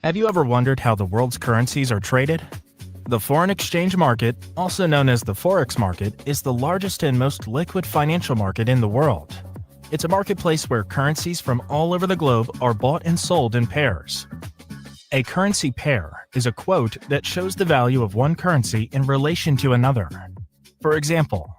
Have you ever wondered how the world's currencies are traded? The foreign exchange market, also known as the Forex market, is the largest and most liquid financial market in the world. It's a marketplace where currencies from all over the globe are bought and sold in pairs. A currency pair is a quote that shows the value of one currency in relation to another. For example,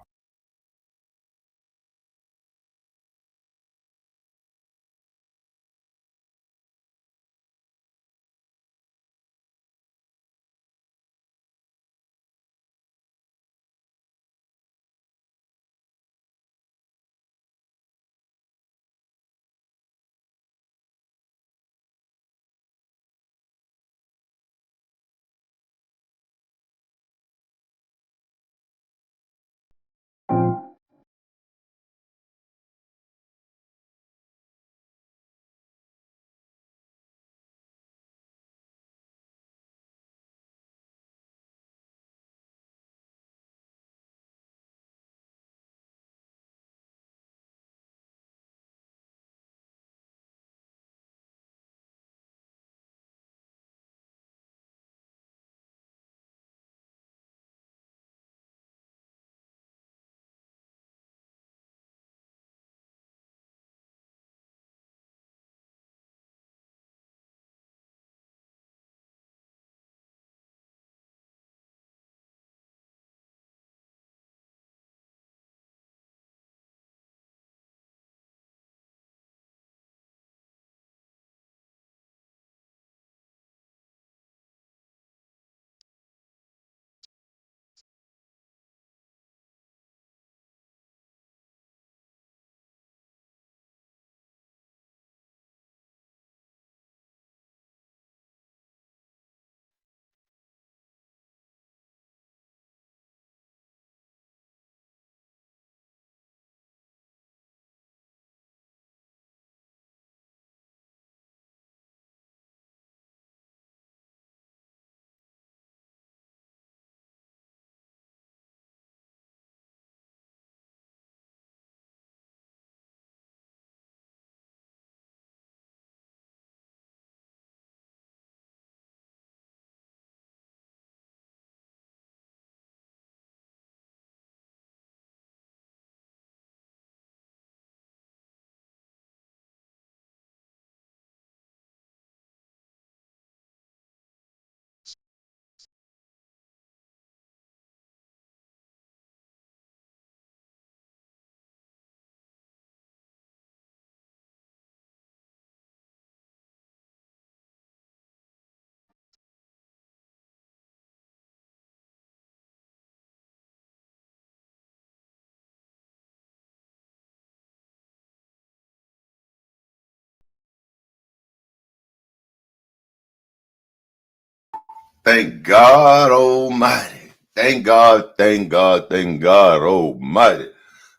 Thank God Almighty. Thank God, thank God, thank God Almighty.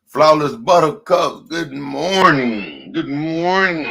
Flawless Buttercup, good morning. Good morning.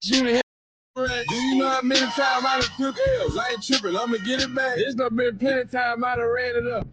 Do you know how many times I done took L's? I ain't tripping. I'm gonna get it back. It's done been plenty of time I done ran it up.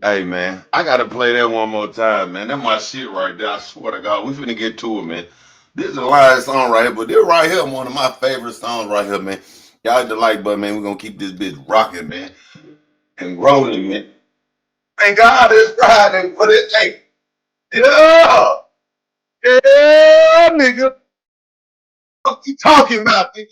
Hey man, I gotta play that one more time, man. That's my shit right there. I swear to God, we finna get to it, man. This is a live song right here, but this right here, one of my favorite songs right here, man. Y'all hit the like button, man. We're gonna keep this bitch rocking, man, and rolling, man. Thank God it's Friday for this. Hey, yeah, yeah, nigga. What you talking about, nigga?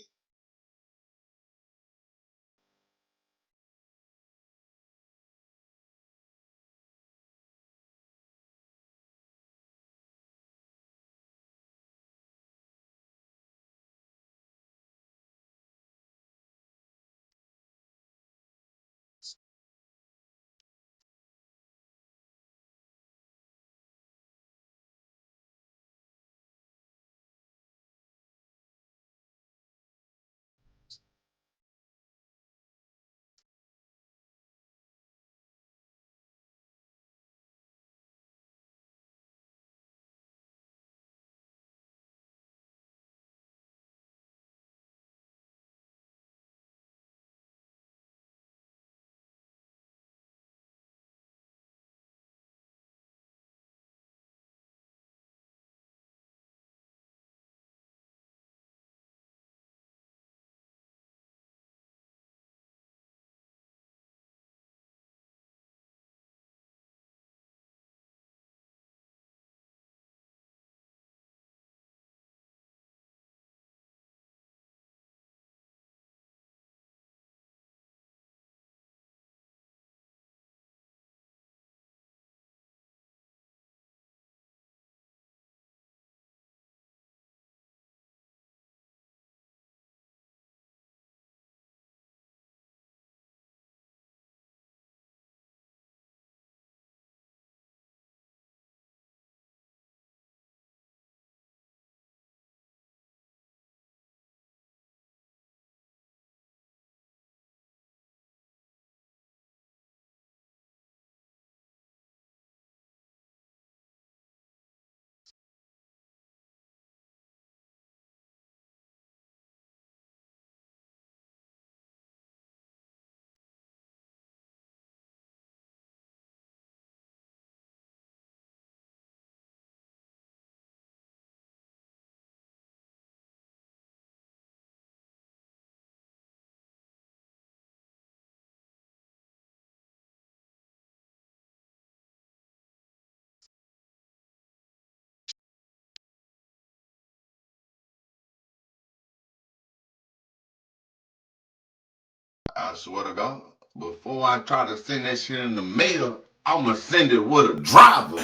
I swear to God, before I try to send that shit in the mail, I'ma send it with a driver.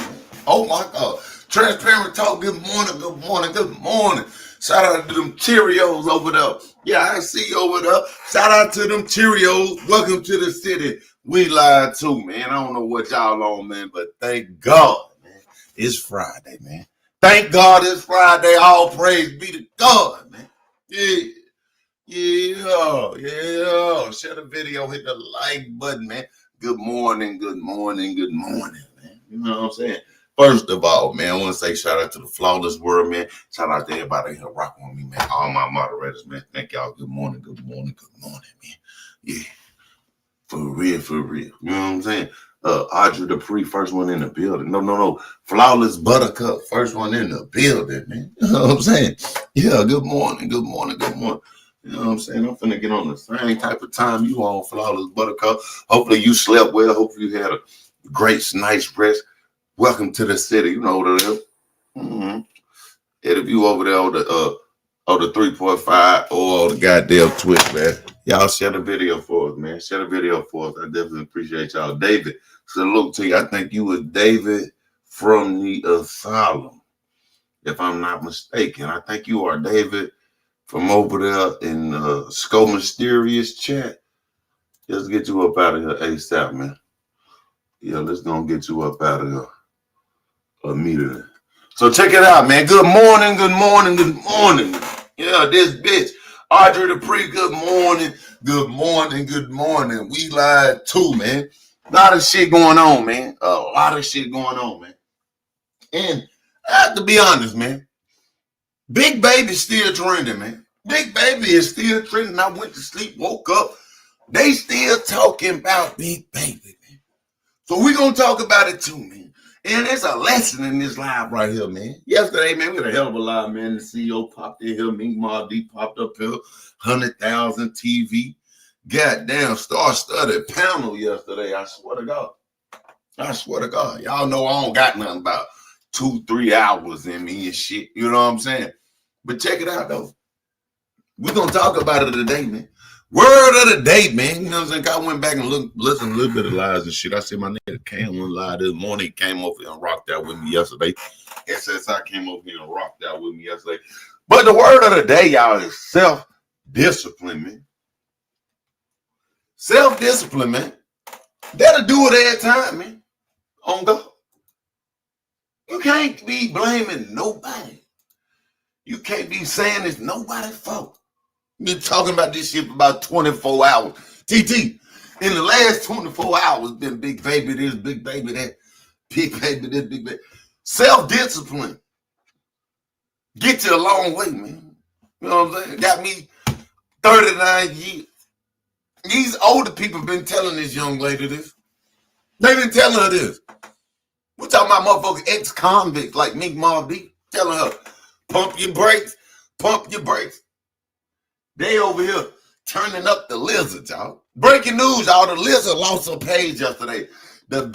Oh my God. Transparent Talk, good morning, good morning, good morning. Shout out to them Cheerios over there. Yeah, I see you over there. Shout out to them Cheerios. Welcome to the city. We live too, man. I don't know what y'all on, man, but thank God, man. It's Friday, man. Thank God it's Friday. All praise be to God, man. Yeah. Yeah. Share the video, hit the like button, man. Good morning, good morning, good morning, man. You know what I'm saying? First of all, man, I want to say shout out to the Flawless World, man. Shout out to everybody here rocking with me, man. All my moderators, man. Thank y'all. Good morning, good morning, good morning, man. Yeah, for real, for real. You know what I'm saying? Audrey Dupree, first one in the building. No. Flawless Buttercup, first one in the building, man. You know what I'm saying? Yeah, good morning, good morning, good morning. You know what I'm saying? I'm finna get on the same type of time you on, Flawless Buttercup. Hopefully you slept well. Hopefully you had a great night's rest. Welcome to the city. You know what it is. Mm-hmm. If you over there on the 3.5 or the goddamn Twitch, man. Y'all share the video for us, man. Share the video for us. I definitely appreciate y'all. David, salute to you. I think you was David from the asylum, if I'm not mistaken. I think you are David from over there in Sco Mysterious chat. Let's get you up out of here ASAP, man. Yeah, let's gonna get you up out of here immediately. So check it out, man. Good morning, good morning, good morning. Yeah, this bitch, Audrey Dupree, good morning, good morning, good morning. We live too, man. A lot of shit going on, man. A lot of shit going on, man. And I have to be honest, man. Big Baby's still trending, man. Big Baby is still trending. I went to sleep, woke up. They still talking about Big Baby, man. So we're going to talk about it too, man. And there's a lesson in this live right here, man. Yesterday, man, we had a hell of a live, man. The CEO popped in here. Meek Mob D popped up here. 100,000 TV. Goddamn star-studded panel yesterday. I swear to God. I swear to God. Y'all know I don't got nothing about 2-3 hours in me and shit. You know what I'm saying? But check it out, though. We're going to talk about it today, man. Word of the day, man. You know what I'm saying? I went back and listened a little bit of lives and shit. I see my nigga Cam went live this morning. He came over here and rocked out with me yesterday. SSI came over here and rocked out with me yesterday. But the word of the day, y'all, is self-discipline, man. Self-discipline, man. That'll do it every time, man. On God. You can't be blaming nobody. You can't be saying it's nobody's fault. Been talking about this shit for about 24 hours. TT, in the last 24 hours, been Big Baby this, Big Baby that, Big Baby this, Big Baby. Self-discipline. Get you a long way, man. You know what I'm saying? Got me 39 years. These older people been telling this young lady this. They been telling her this. We're talking about motherfucking ex-convicts like Meek Mob D. Telling her, pump your brakes, pump your brakes. They over here turning up the lizard, y'all. Breaking news, y'all. The lizard lost her page yesterday. The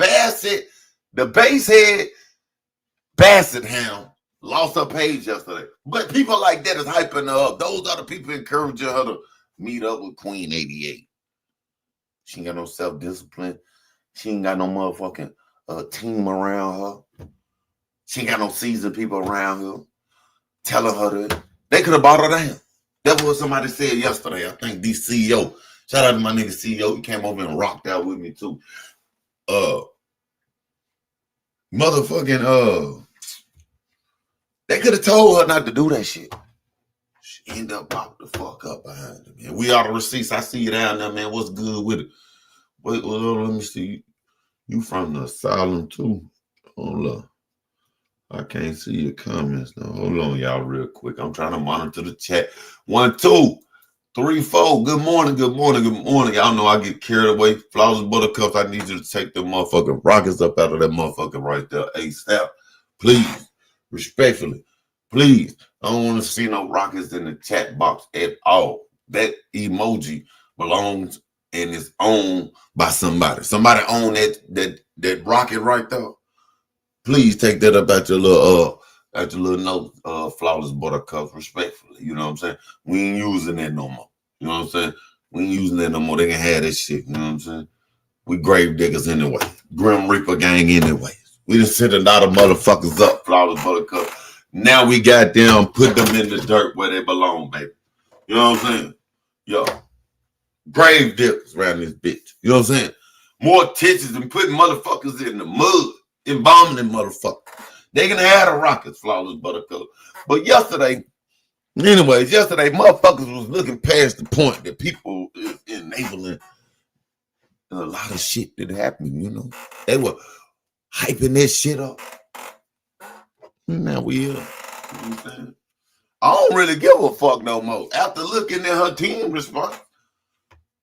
basehead basset hound lost her page yesterday. But people like that is hyping her up. Those are the people encouraging her to meet up with Queen 88. She ain't got no self-discipline. She ain't got no motherfucking team around her. She ain't got no seasoned people around her telling her that. They could have bought her down. That's what somebody said yesterday. I think the CEO. Shout out to my nigga CEO. He came over and rocked out with me too. They could have told her not to do that shit. She ended up locked the fuck up behind her, man. We are the receipts. I see you down there, man. What's good with it? Wait, let me see. You from the asylum too? Hold up. I can't see your comments now. Hold on, y'all, real quick. I'm trying to monitor the chat. 1, 2, 3, 4. Good morning, good morning, good morning. Y'all know I get carried away. Flowers and buttercups. I need you to take the motherfucking rockets up out of that motherfucker right there. ASAP. Please. Respectfully. Please. I don't want to see no rockets in the chat box at all. That emoji belongs and is owned by somebody. Somebody own that rocket right there. Please take that up at your little note, flawless buttercups, respectfully. You know what I'm saying? We ain't using that no more. You know what I'm saying? We ain't using that no more. They can have that shit. You know what I'm saying? We grave diggers anyway. Grim Reaper gang anyway. We done sent a lot of motherfuckers up, flawless buttercup. Now we got them, put them in the dirt where they belong, baby. You know what I'm saying? Yo. Grave diggers around this bitch. You know what I'm saying? More attention than putting motherfuckers in the mud. Embalming them motherfuckers. They can have the rockets, flawless buttercup. But yesterday, motherfuckers was looking past the point that people is enabling a lot of shit that happened, you know. They were hyping that shit up. Now we here. You know what I'm saying? I don't really give a fuck no more. After looking at her team response,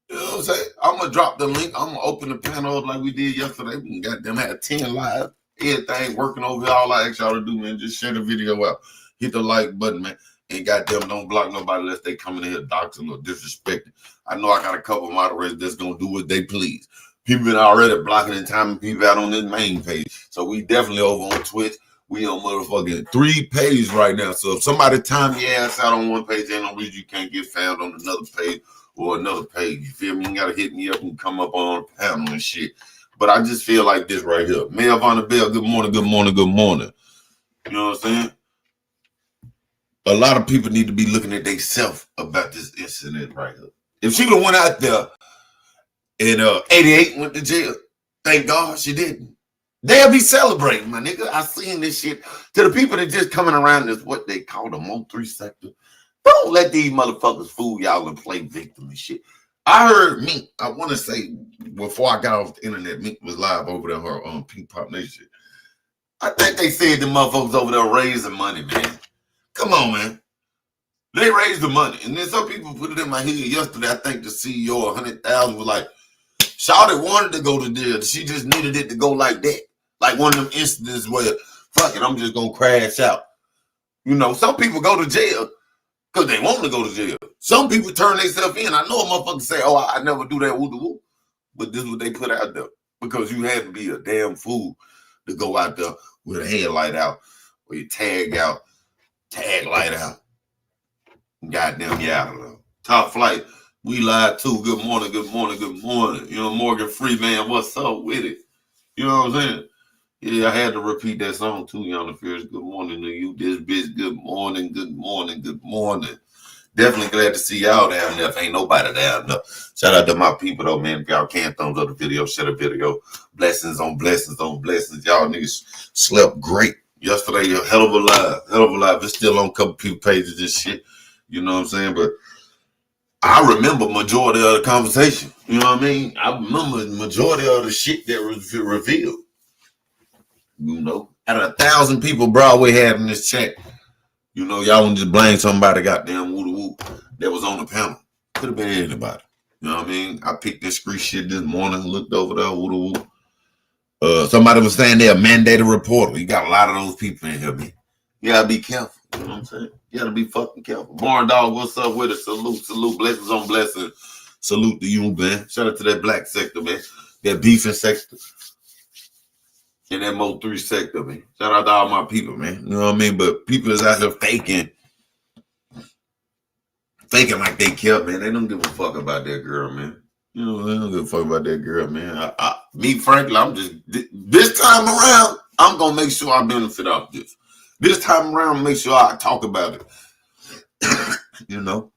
you know what I'm saying? I'm going to drop the link. I'm going to open the panel up like we did yesterday. We got them had 10 live. Everything working over here. All I ask y'all to do, man, just share the video out. Hit the like button, man. And goddamn, don't block nobody unless they coming in here doxing or disrespecting. I know I got a couple moderators that's going to do what they please. People been already blocking and timing people out on this main page. So we definitely over on Twitch. We on motherfucking 3 pages right now. So if somebody time your ass out on one page, ain't no reason you can't get found on another page or another page. You feel me? You gotta hit me up and come up on the panel and shit. But I just feel like this right here. Mayor Vonda Bell, good morning, good morning, good morning. You know what I'm saying? A lot of people need to be looking at themselves about this incident right here. If she would have went out there in 88, went to jail, thank God she didn't. They'll be celebrating, my nigga. I seen this shit. To the people that just coming around this, what they call the Mo3 sector, don't let these motherfuckers fool y'all and play victim and shit. I heard Mink, I want to say, before I got off the internet, Mink was live over there on Pink Pop Nation. I think they said the motherfuckers over there raising money, man. Come on, man. They raised the money. And then some people put it in my head yesterday. I think the CEO of 100,000 was like, Shawty wanted to go to jail. She just needed it to go like that. Like one of them incidents where, fuck it, I'm just going to crash out. You know, some people go to jail because they want to go to jail. Some people turn themselves in. I know a motherfucker say, oh, I never do that woo-woo. But this is what they put out there. Because you had to be a damn fool to go out there with a headlight out or your tag light out. Goddamn, yeah. Top flight. We live too. Good morning, good morning, good morning. You know, Morgan Freeman, what's up with it? You know what I'm saying? Yeah, I had to repeat that song too, Yana Fierce. Good morning to you, this bitch. Good morning, good morning, good morning. Definitely glad to see y'all down there. If ain't nobody down there. Shout out to my people though, man. If y'all can thumbs up the video, share the video. Blessings on blessings on blessings. Y'all niggas slept great. Yesterday, a hell of a live. It's still on a couple people pages and shit. You know what I'm saying? But I remember majority of the conversation. You know what I mean? I remember the majority of the shit that was revealed. You know, out of 1,000 people Broadway had in this chat, you know, y'all wouldn't just blame somebody goddamn woo that was on the panel. Could have been anybody. You know what I mean? I picked this screen shit this morning, looked over there, woo. Somebody was saying they're a mandated reporter. You got a lot of those people in here, man. You gotta be careful. You know what I'm saying? You gotta be fucking careful. Barn Dog, what's up with it? Salute, blessings on blessings. Salute to you, man. Shout out to that black sector, man. That beefing sector. And that Mo3 sector, man. Shout out to all my people, man. You know what I mean? But people is out here faking like they care, man. They don't give a fuck about that girl, man. You know, they don't give a fuck about that girl, man. Me, frankly, I'm just, this time around, I'm going to make sure I benefit off this. This time around, make sure I talk about it. You know,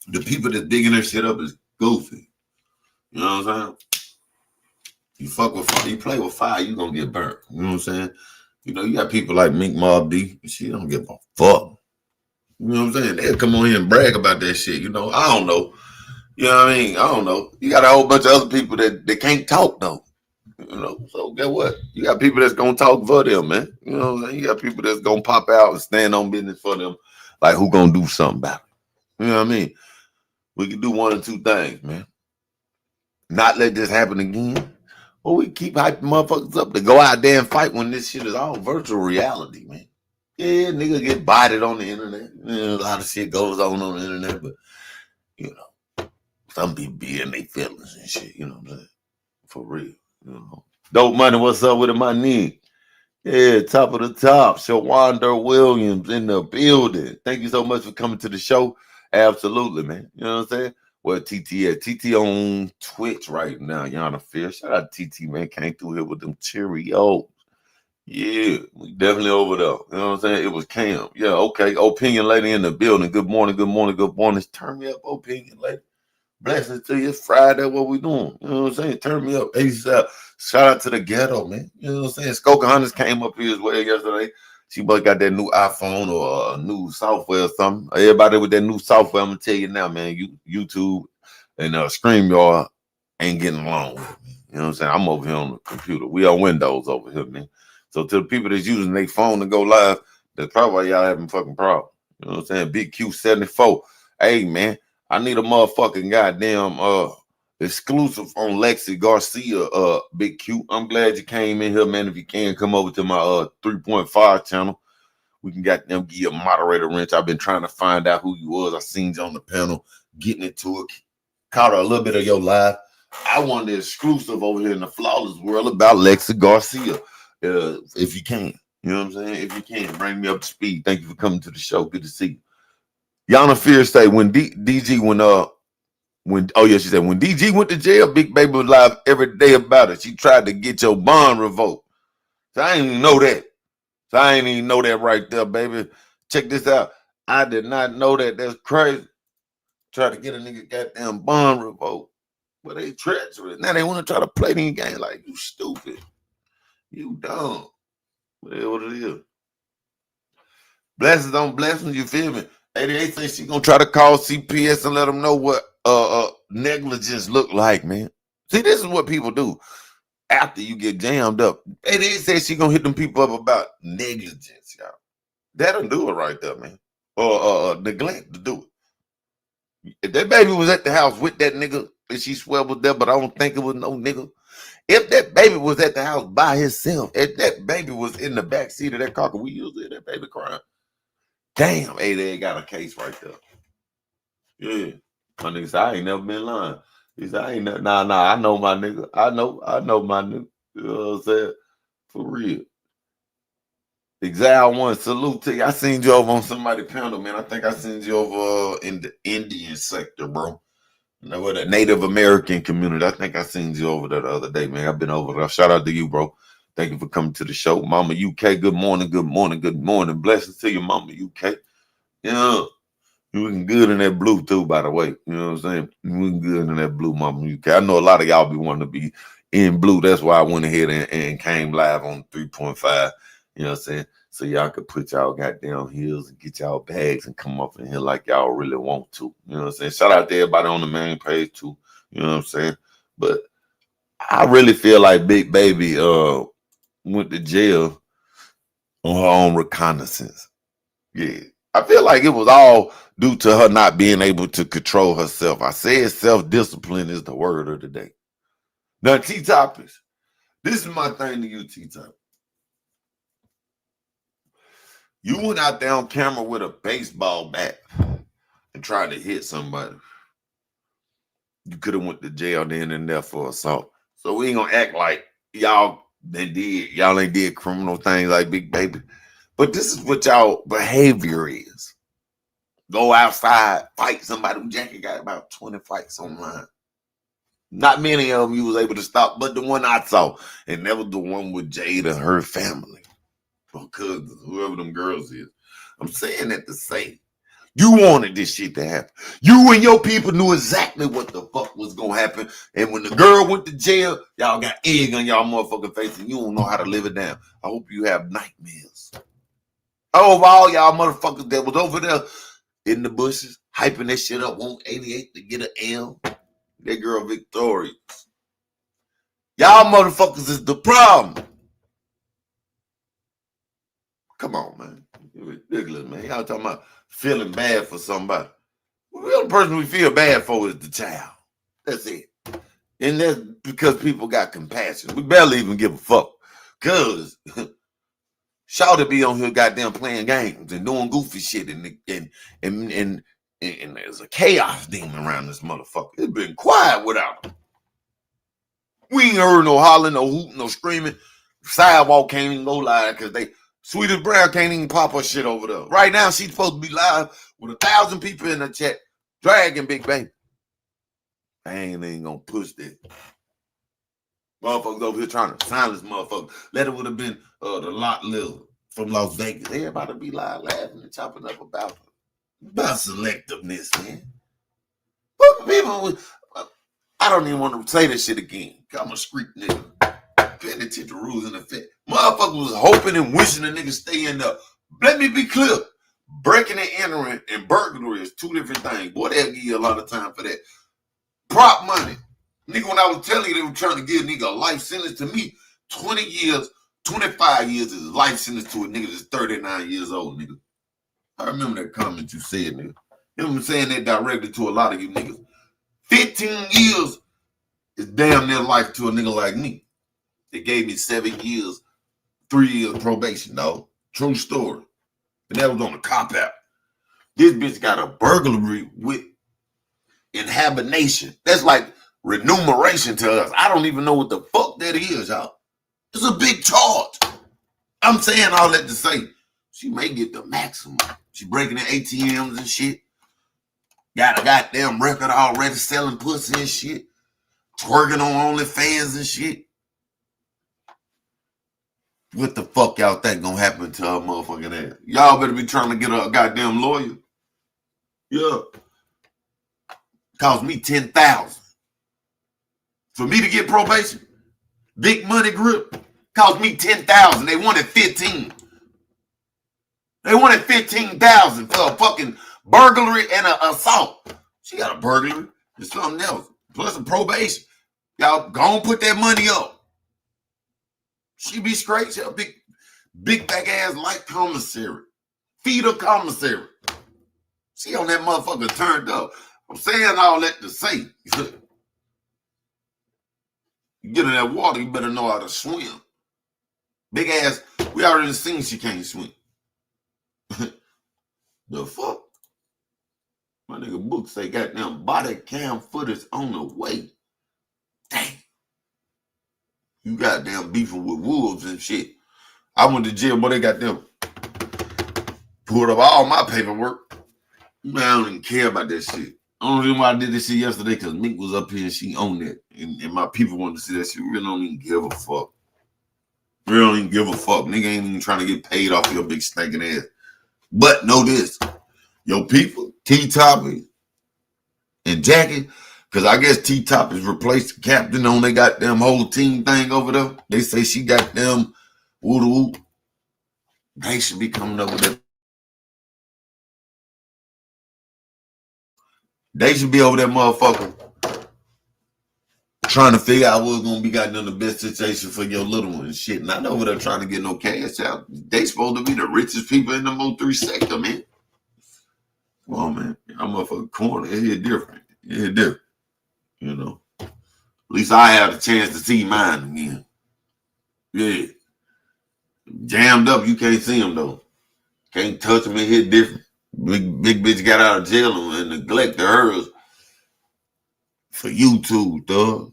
the people that's digging their shit up is goofy. You know what I'm saying? You fuck with fire, you play with fire, you gonna get burnt. You know what I'm saying? You know, you got people like Mink Mob D, she don't give a fuck. You know what I'm saying? They'll come on here and brag about that shit. You know, I don't know. You know what I mean? I don't know. You got a whole bunch of other people that can't talk though. You know, so guess what? You got people that's gonna talk for them, man. You know what I'm saying? You got people that's gonna pop out and stand on business for them. Like who gonna do something about it? You know what I mean? We can do one or two things, man. Not let this happen again. Or we keep hyping motherfuckers up to go out there and fight when this shit is all virtual reality, man. Yeah, nigga get bodied on the internet. You know, a lot of shit goes on the internet, but you know, some people be in their feelings and shit, you know what I'm saying? For real. You know. Dope Money, what's up with it, my knee? Yeah, top of the top. Shawanda Williams in the building. Thank you so much for coming to the show. Absolutely, man. You know what I'm saying? Where TT at? TT on Twitch right now. Yana Fierce. Shout out to TT, man. Came through here with them Cheerios. Yeah, we definitely over there. You know what I'm saying? It was Cam. Yeah, okay. Opinion lady in the building. Good morning, good morning, good morning. Turn me up, opinion lady. Blessings to you. It's Friday. What we doing? You know what I'm saying? Turn me up. ASAP. Shout out to the ghetto, man. You know what I'm saying? Skoka Hunters came up here as well yesterday. She must got that new iPhone or a new software or something. Everybody with that new software, I'm gonna tell you now, man. YouTube and StreamYard ain't getting along with me. You know what I'm saying? I'm over here on the computer. We on Windows over here, man. So to the people that's using their phone to go live, that's probably why y'all having fucking problem. You know what I'm saying? Big Q74. Hey, man, I need a motherfucking goddamn exclusive on Lexi Garcia, Big Q. I'm glad you came in here, man. If you can, come over to my 3.5 channel. We can goddamn give you a moderator wrench. I've been trying to find out who you was. I seen you on the panel, getting into it. Caught a little bit of your live. I want the exclusive over here in the Flawless World about Lexi Garcia. If you can. You know what I'm saying? If you can, bring me up to speed. Thank you for coming to the show. Good to see you. Yana Fear say when DG she said when DG went to jail, Big Baby was live every day about it. She tried to get your bond revoked. So I didn't even know that. So I ain't even know that right there, baby. Check this out. I did not know that. That's crazy. Try to get a nigga goddamn bond revoked. But they treacherous. Now they want to try to play these games like you stupid. You dumb. Whatever what it is. Blessings on blessings, you feel me? 88 says she gonna try to call CPS and let them know what negligence look like, man. See, this is what people do after you get jammed up. 88 says she gonna hit them people up about negligence, y'all. That'll do it right there, man. Or neglect to do it. If that baby was at the house with that nigga and she swear was there, but I don't think it was no nigga. If that baby was at the house by himself, if that baby was in the back seat of that car, we usually hear that baby crying. Damn, hey, they got a case right there. Yeah. My nigga said, I ain't never been lying. He said, I ain't never, nah, I know my nigga. I know my nigga. You know what I'm saying? For real. Exile one, salute to you. I seen you over on somebody's panel, man. I think I seen you over in the Indian sector, bro. You know, the Native American community. I think I seen you over there the other day, man. I've been over there. Shout out to you, bro. Thank you for coming to the show. Mama UK, good morning, good morning, good morning. Blessings to you, Mama UK. Yeah. You looking good in that blue, too, by the way. You know what I'm saying? You looking good in that blue, Mama UK. I know a lot of y'all be wanting to be in blue. That's why I went ahead and came live on 3.5. You know what I'm saying? So y'all could put y'all goddamn heels and get y'all bags and come up in here like y'all really want to. You know what I'm saying? Shout out to everybody on the main page too. You know what I'm saying? But I really feel like Big Baby went to jail on her own reconnaissance. Yeah. I feel like it was all due to her not being able to control herself. I said self-discipline is the word of the day. Now, T-Toppers, this is my thing to you, T-Top. You went out there on camera with a baseball bat and tried to hit somebody. You could have went to jail then and there for assault. So we ain't gonna act like y'all ain't did criminal things like Big Baby. But this is what y'all behavior is. Go outside, fight somebody. Jackie got about 20 fights online. Not many of them you was able to stop, but the one I saw, and that was the one with Jada and her family. Because whoever them girls is. I'm saying that to say, you wanted this shit to happen. You and your people knew exactly what the fuck was gonna happen. And when the girl went to jail, y'all got egg on y'all motherfucking face and you don't know how to live it down. I hope you have nightmares. I hope all y'all motherfuckers that was over there in the bushes, hyping that shit up, want 88 to get an L. That girl Victoria. Y'all motherfuckers is the problem. Come on, man. You're ridiculous, man. Y'all talking about feeling bad for somebody. The real person we feel bad for is the child. That's it. And that's because people got compassion. We barely even give a fuck. Because Shawty be on here goddamn playing games and doing goofy shit and there's a chaos demon around this motherfucker. It's been quiet without him. We ain't heard no hollering, no hooting, no screaming. Sidewalk can't even go live because Sweetest Brown can't even pop her shit over there. Right now, she's supposed to be live with 1,000 people in the chat, dragging Big Baby. I ain't gonna push that. Motherfuckers over here trying to silence motherfuckers. Let it would have been the Lot Lil from Las Vegas. Everybody be live laughing and chopping up about selectiveness, man. But people, I don't even want to say this shit again. I'm a street nigga. Paying attention to rules in effect. Motherfuckers was hoping and wishing the nigga stay in there. Let me be clear. Breaking and entering and burglary is two different things. Boy, they'll give you a lot of time for that. Prop money. Nigga, when I was telling you they were trying to give a nigga a life sentence, to me, 20 years, 25 years is a life sentence to a nigga that's 39 years old, nigga. I remember that comment you said, nigga. You know what I'm saying? That directly to a lot of you niggas. 15 years is damn near life to a nigga like me. They gave me 7 years, 3 years probation, dog. True story. And that was on the cop out. This bitch got a burglary with inhabitation. That's like remuneration to us. I don't even know what the fuck that is, y'all. It's a big charge. I'm saying all that to say, she may get the maximum. She breaking in ATMs and shit. Got a goddamn record already selling pussy and shit. Twerking on OnlyFans and shit. What the fuck y'all think gonna happen to her motherfucking ass? Y'all better be trying to get her a goddamn lawyer. Yeah. Cost me $10,000. For me to get probation, big money grip, cost me $10,000. They wanted $15,000. They wanted $15,000 for a fucking burglary and an assault. She got a burglary and something else, plus a probation. Y'all gonna put that money up. She be straight. She a big back ass like commissary. Feed her commissary. She on that motherfucker turned up. I'm saying all that to say. You get in that water, you better know how to swim. Big ass, we already seen she can't swim. The fuck? My nigga Book say goddamn body cam footage on the way. Damn. You goddamn beefing with wolves and shit. I went to jail, but they got them pulled up all my paperwork. Man, I don't even care about that shit. Only reason why I did this shit yesterday because Mink was up here and she owned it. And my people wanted to see that shit. We really don't even give a fuck. We don't even give a fuck. Nigga ain't even trying to get paid off your big stinking ass. But know this. Your people, T-Top and Jackie, because I guess T-Top has replaced the captain on they got them whole team thing over there. They say she got them woo-woo. They should be coming up with that. They should be over that motherfucker trying to figure out what's going to be gotten in the best situation for your little one and shit. Not over there trying to get no cash out. They supposed to be the richest people in the O3 sector, man. Come on, man. I'm up for a corner. It's different. It's different. You know. At least I have the chance to see mine again. Yeah. Jammed up, you can't see them, though. Can't touch them, it hit different. Big bitch got out of jail and neglected hers for YouTube, dog.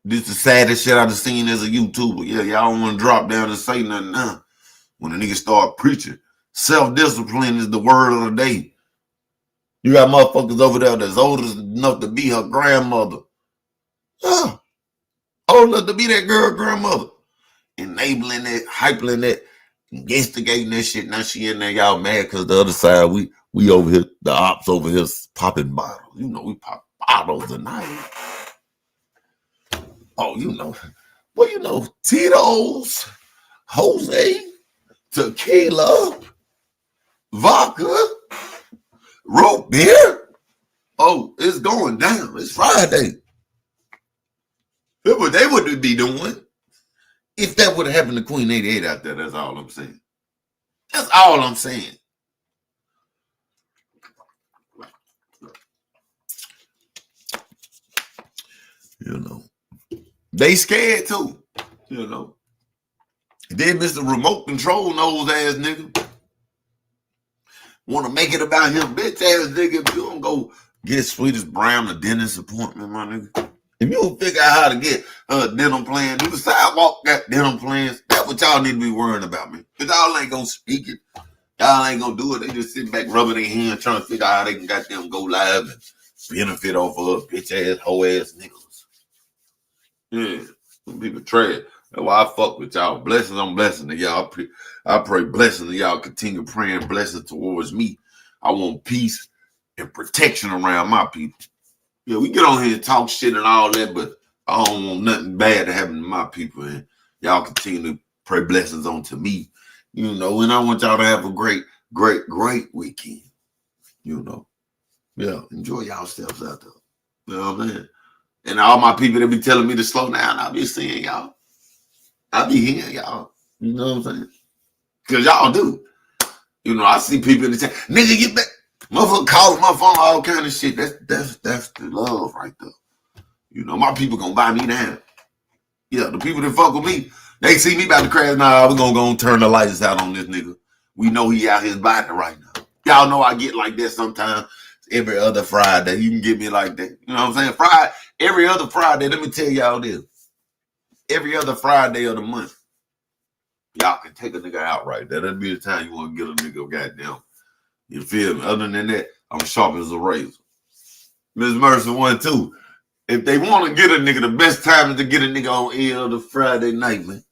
This is the saddest shit I've seen as a YouTuber. Yeah, y'all don't want to drop down and say nothing now. When a nigga start preaching, self-discipline is the word of the day. You got motherfuckers over there that's old enough to be her grandmother. Yeah. Old enough to be that girl grandmother. Enabling that, hyping that, instigating that shit. Now she in there, y'all mad because the other side, we over here, the ops over here popping bottles. You know, we pop bottles tonight. Oh, you know. Well, you know, Tito's, Jose, tequila, vodka, root beer. Oh, it's going down. It's Friday. That's what they would be doing. If that would have happened to Queen 88 out there, that's all I'm saying. That's all I'm saying. You know. They scared too. You know. Then Mr. Remote Control nose ass nigga want to make it about him, bitch ass nigga. If you don't go get Sweetest Brown a dentist appointment, my nigga. If you don't figure out how to get dental plan, do the sidewalk got dental plans. That's what y'all need to be worrying about, man. Because y'all ain't going to speak it. Y'all ain't going to do it. They just sit back rubbing their hands trying to figure out how they can goddamn go live and benefit off of bitch ass, hoe ass niggas. Yeah. Some people trash. That's why I fuck with y'all. Blessings on blessings to y'all. I pray blessings to y'all. Continue praying blessings towards me. I want peace and protection around my people. Yeah, we get on here and talk shit and all that, but I don't want nothing bad to happen to my people. And y'all continue to pray blessings on to me, you know. And I want y'all to have a great, great, great weekend, you know. Yeah, enjoy yourselves out there. You know what I'm saying? And all my people that be telling me to slow down, I be seeing y'all. I be hearing y'all. You know what I'm saying? Because y'all do. You know, I see people in the chat, nigga, get back. Motherfucker calling my phone, all kind of shit. That's the love right there. You know, my people gonna buy me down. Yeah, the people that fuck with me, they see me about to crash. Nah, we're gonna go and turn the lights out on this nigga. We know he out here buying right now. Y'all know I get like that sometimes. Every other Friday, you can get me like that. You know what I'm saying? Every other Friday, let me tell y'all this. Every other Friday of the month, y'all can take a nigga out right there. That'd be the time you want to get a nigga goddamn. You feel me? Other than that, I'm sharp as a razor. Miss Mercy 1-2. If they want to get a nigga, the best time is to get a nigga on air on the Friday night, man.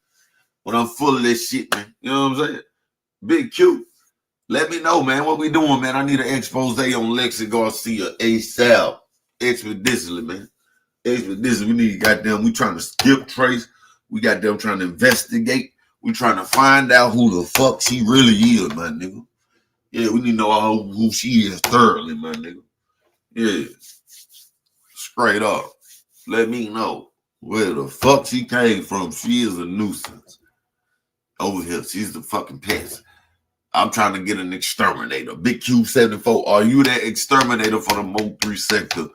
When I'm full of that shit, man. You know what I'm saying? Big Q. Let me know, man. What we doing, man? I need an expose on Lexi Garcia ASAP. Expeditiously, man. Expeditiously. We need goddamn, we trying to skip trace. We goddamn trying to investigate. We trying to find out who the fuck she really is, my nigga. Yeah, we need to know who she is thoroughly, my nigga. Yeah. Straight up. Let me know where the fuck she came from. She is a nuisance. Over here. She's the fucking pest. I'm trying to get an exterminator. Big Q74. Are you that exterminator for the Mo 3 sector?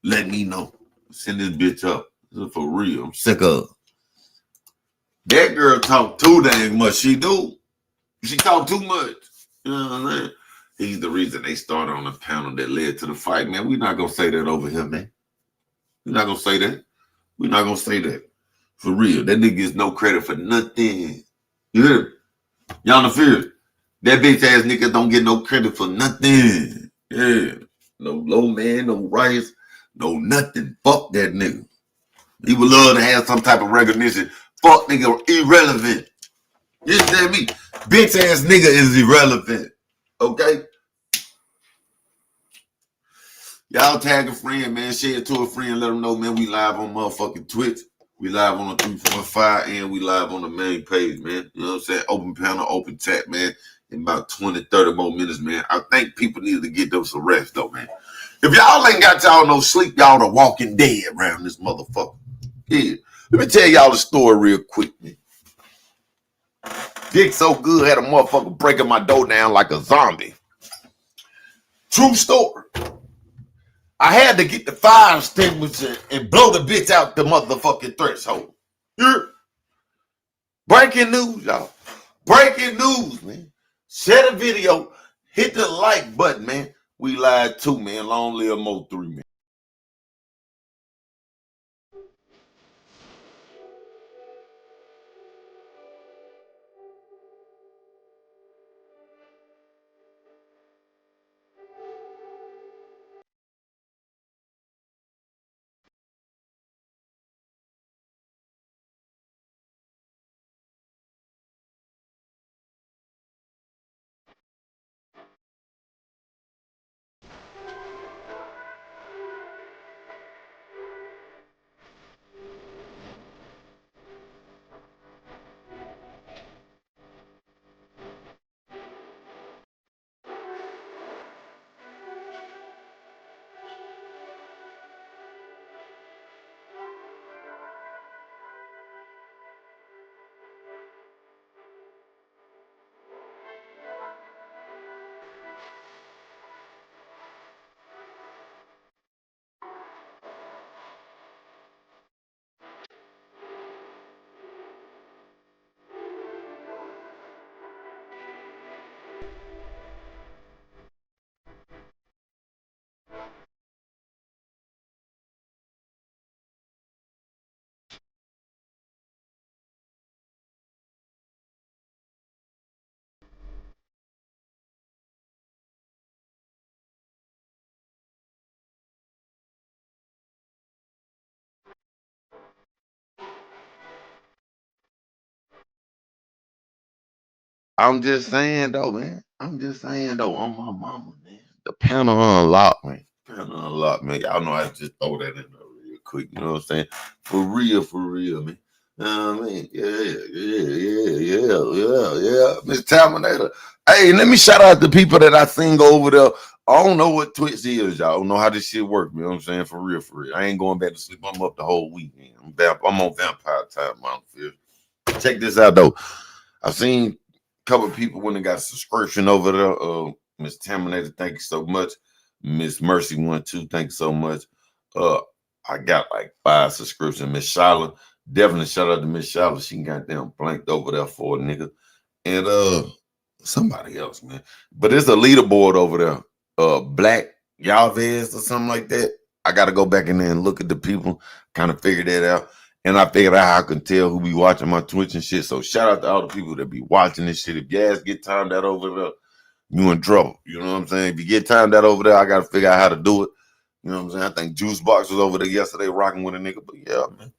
Let me know. Send this bitch up. This is for real. I'm sick of her. That girl talk too dang much. She do. She talk too much. You know what I'm saying? He's the reason they started on the panel that led to the fight, man. We're not going to say that over here, man. We're not going to say that. We're not going to say that. For real. That nigga gets no credit for nothing. You hear me? Y'all fear. That bitch ass nigga don't get no credit for nothing. Yeah. No low man, no rights, no nothing. Fuck that nigga. He would love to have some type of recognition. Fuck nigga, irrelevant. You understand me? Bitch ass nigga is irrelevant. Okay? Y'all tag a friend, man. Share it to a friend. Let them know, man. We live on motherfucking Twitch. We live on the 3.5 and we live on the main page, man. You know what I'm saying? Open panel, open chat, man. In about 20, 30 more minutes, man. I think people need to get them some rest, though, man. If y'all ain't got y'all no sleep, y'all the walking dead around this motherfucker. Yeah. Let me tell y'all the story real quick, man. Dick so good, had a motherfucker breaking my door down like a zombie. True story. I had to get the fire extinguisher and blow the bitch out the motherfucking threshold. Yeah. Breaking news, y'all. Breaking news, man. Share the video. Hit the like button, man. We live too, man. Long live Mo 3, man. I'm just saying, though, man. I'm just saying, though, on my mama, man. The panel unlocked, man. Panel unlocked, man. Y'all know I just throw that in there real quick. You know what I'm saying? For real, man. You know what I mean? Yeah. Miss Terminator. Hey, let me shout out the people that I sing over there. I don't know what Twitch is, y'all. I don't know how this shit work. You know what I'm saying? For real. I ain't going back to sleep. I'm up the whole weekend. I'm on vampire time, man. Check this out, though. I've seen couple of people when they got a subscription over there. Miss Terminator, thank you so much. Miss Mercy 1-2, thank you so much. I got like 5 subscriptions. Miss Shala, definitely shout out to Miss Shala. She got them blanked over there for a nigga. And somebody else, man. But there's a leaderboard over there. Black Yalvez or something like that. I got to go back in there and look at the people, kind of figure that out. And I figured out how I can tell who be watching my Twitch and shit. So shout out to all the people that be watching this shit. If your ass get timed out over there, you in trouble. You know what I'm saying? If you get timed out over there, I got to figure out how to do it. You know what I'm saying? I think Juice Box was over there yesterday rocking with a nigga. But yeah, man.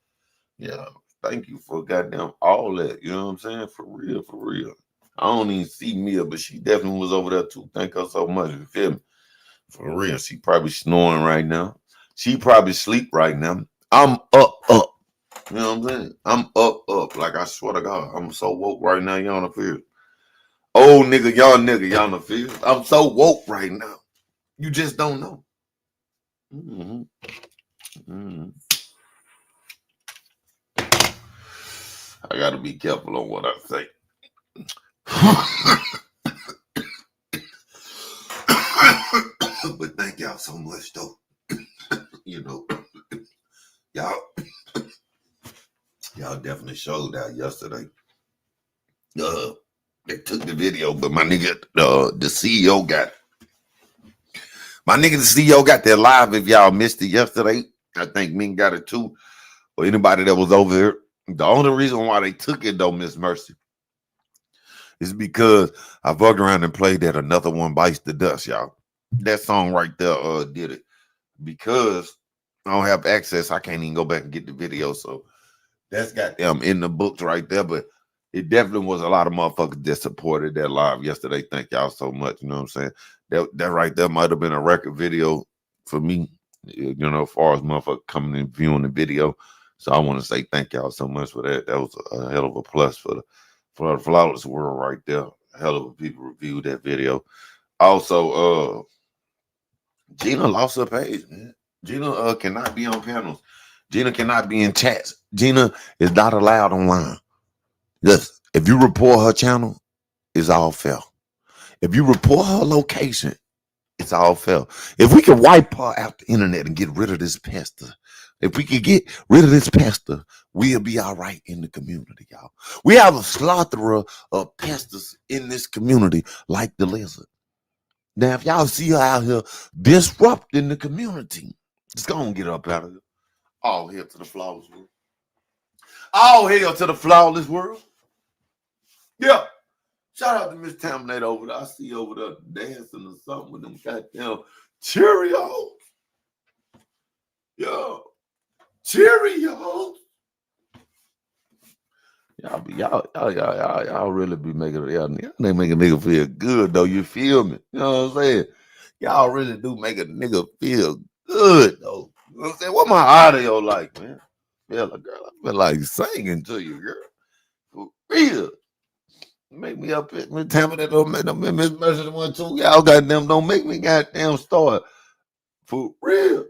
Yeah. Thank you for goddamn all that. You know what I'm saying? For real, for real. I don't even see Mia, but she definitely was over there too. Thank her so much. You feel me? For real. She probably snoring right now. She probably sleep right now. I'm up. You know what I'm saying? I'm up. Like I swear to God, I'm so woke right now. Y'all don't feel. Old nigga, y'all don't feel. I'm so woke right now. You just don't know. Mm-hmm. Mm-hmm. I gotta be careful on what I say. But thank y'all so much, though. You know, y'all definitely showed out yesterday. They took the video, but my nigga, the CEO got it. My nigga, the CEO got that live. If y'all missed it yesterday, I think Ming got it too. Or anybody that was over here. The only reason why they took it, though, Miss Mercy, is because I fucked around and played that Another One Bites the Dust, y'all. That song right there did it. Because I don't have access, I can't even go back and get the video. So that's got them in the books right there. But it definitely was a lot of motherfuckers that supported that live yesterday. Thank y'all so much. You know what I'm saying? That right there might have been a record video for me, you know, as far as motherfuckers coming and viewing the video. So I want to say thank y'all so much for that. That was a hell of a plus for the Flawless World right there. A hell of a people reviewed that video. Also, Gina lost her page, man. Gina cannot be on panels. Gina cannot be in chats. Gina is not allowed online. Yes, if you report her channel, it's all fair. If you report her location, it's all fair. If we can wipe her out the internet and get rid of this pastor, if we can get rid of this pastor, we'll be all right in the community, y'all. We have a slaughterer of pastors in this community like the lizard. Now, if y'all see her out here disrupting the community, just go and get up out of here. All hail to the flawless world. All hail to the flawless world. Yeah. Shout out to Miss Taminator over there. I see you over there dancing or something with them goddamn Cheerios. Yo. Cheerios. Y'all really be making y'all make a nigga feel good though. You feel me? You know what I'm saying? Y'all really do make a nigga feel good though. You know what I'm saying? What my audio like, man? Yeah, girl, I feel like singing to you, girl. For real. Make me up it. Tell me that don't make no Miss Mercy one too. Y'all goddamn don't make me goddamn start. For real.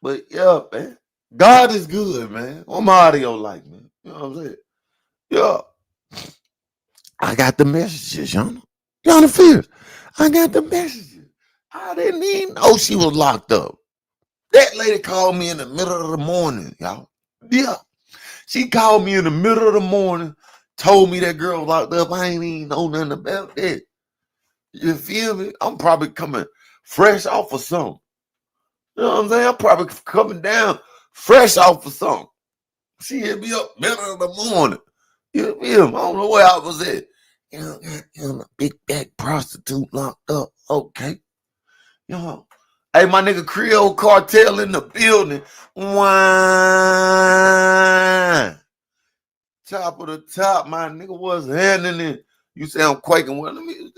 But yeah, man. God is good, man. What my audio like, man? You know what I'm saying? Yeah. I got the messages, y'all. Y'all the fears. I got the messages. I didn't even know she was locked up. That lady called me in the middle of the morning, y'all. Yeah. She called me in the middle of the morning, told me that girl was locked up. I ain't even know nothing about that. You feel me? I'm probably coming fresh off of something. You know what I'm saying? I'm probably coming down fresh off of something. She hit me up middle of the morning. You feel me? I don't know where I was at. You know, a big back prostitute locked up. Okay. You know. Hey, my nigga Creole Cartel in the building. Wine. Top of the top, my nigga was handing it. You say I'm quaking. Well, let me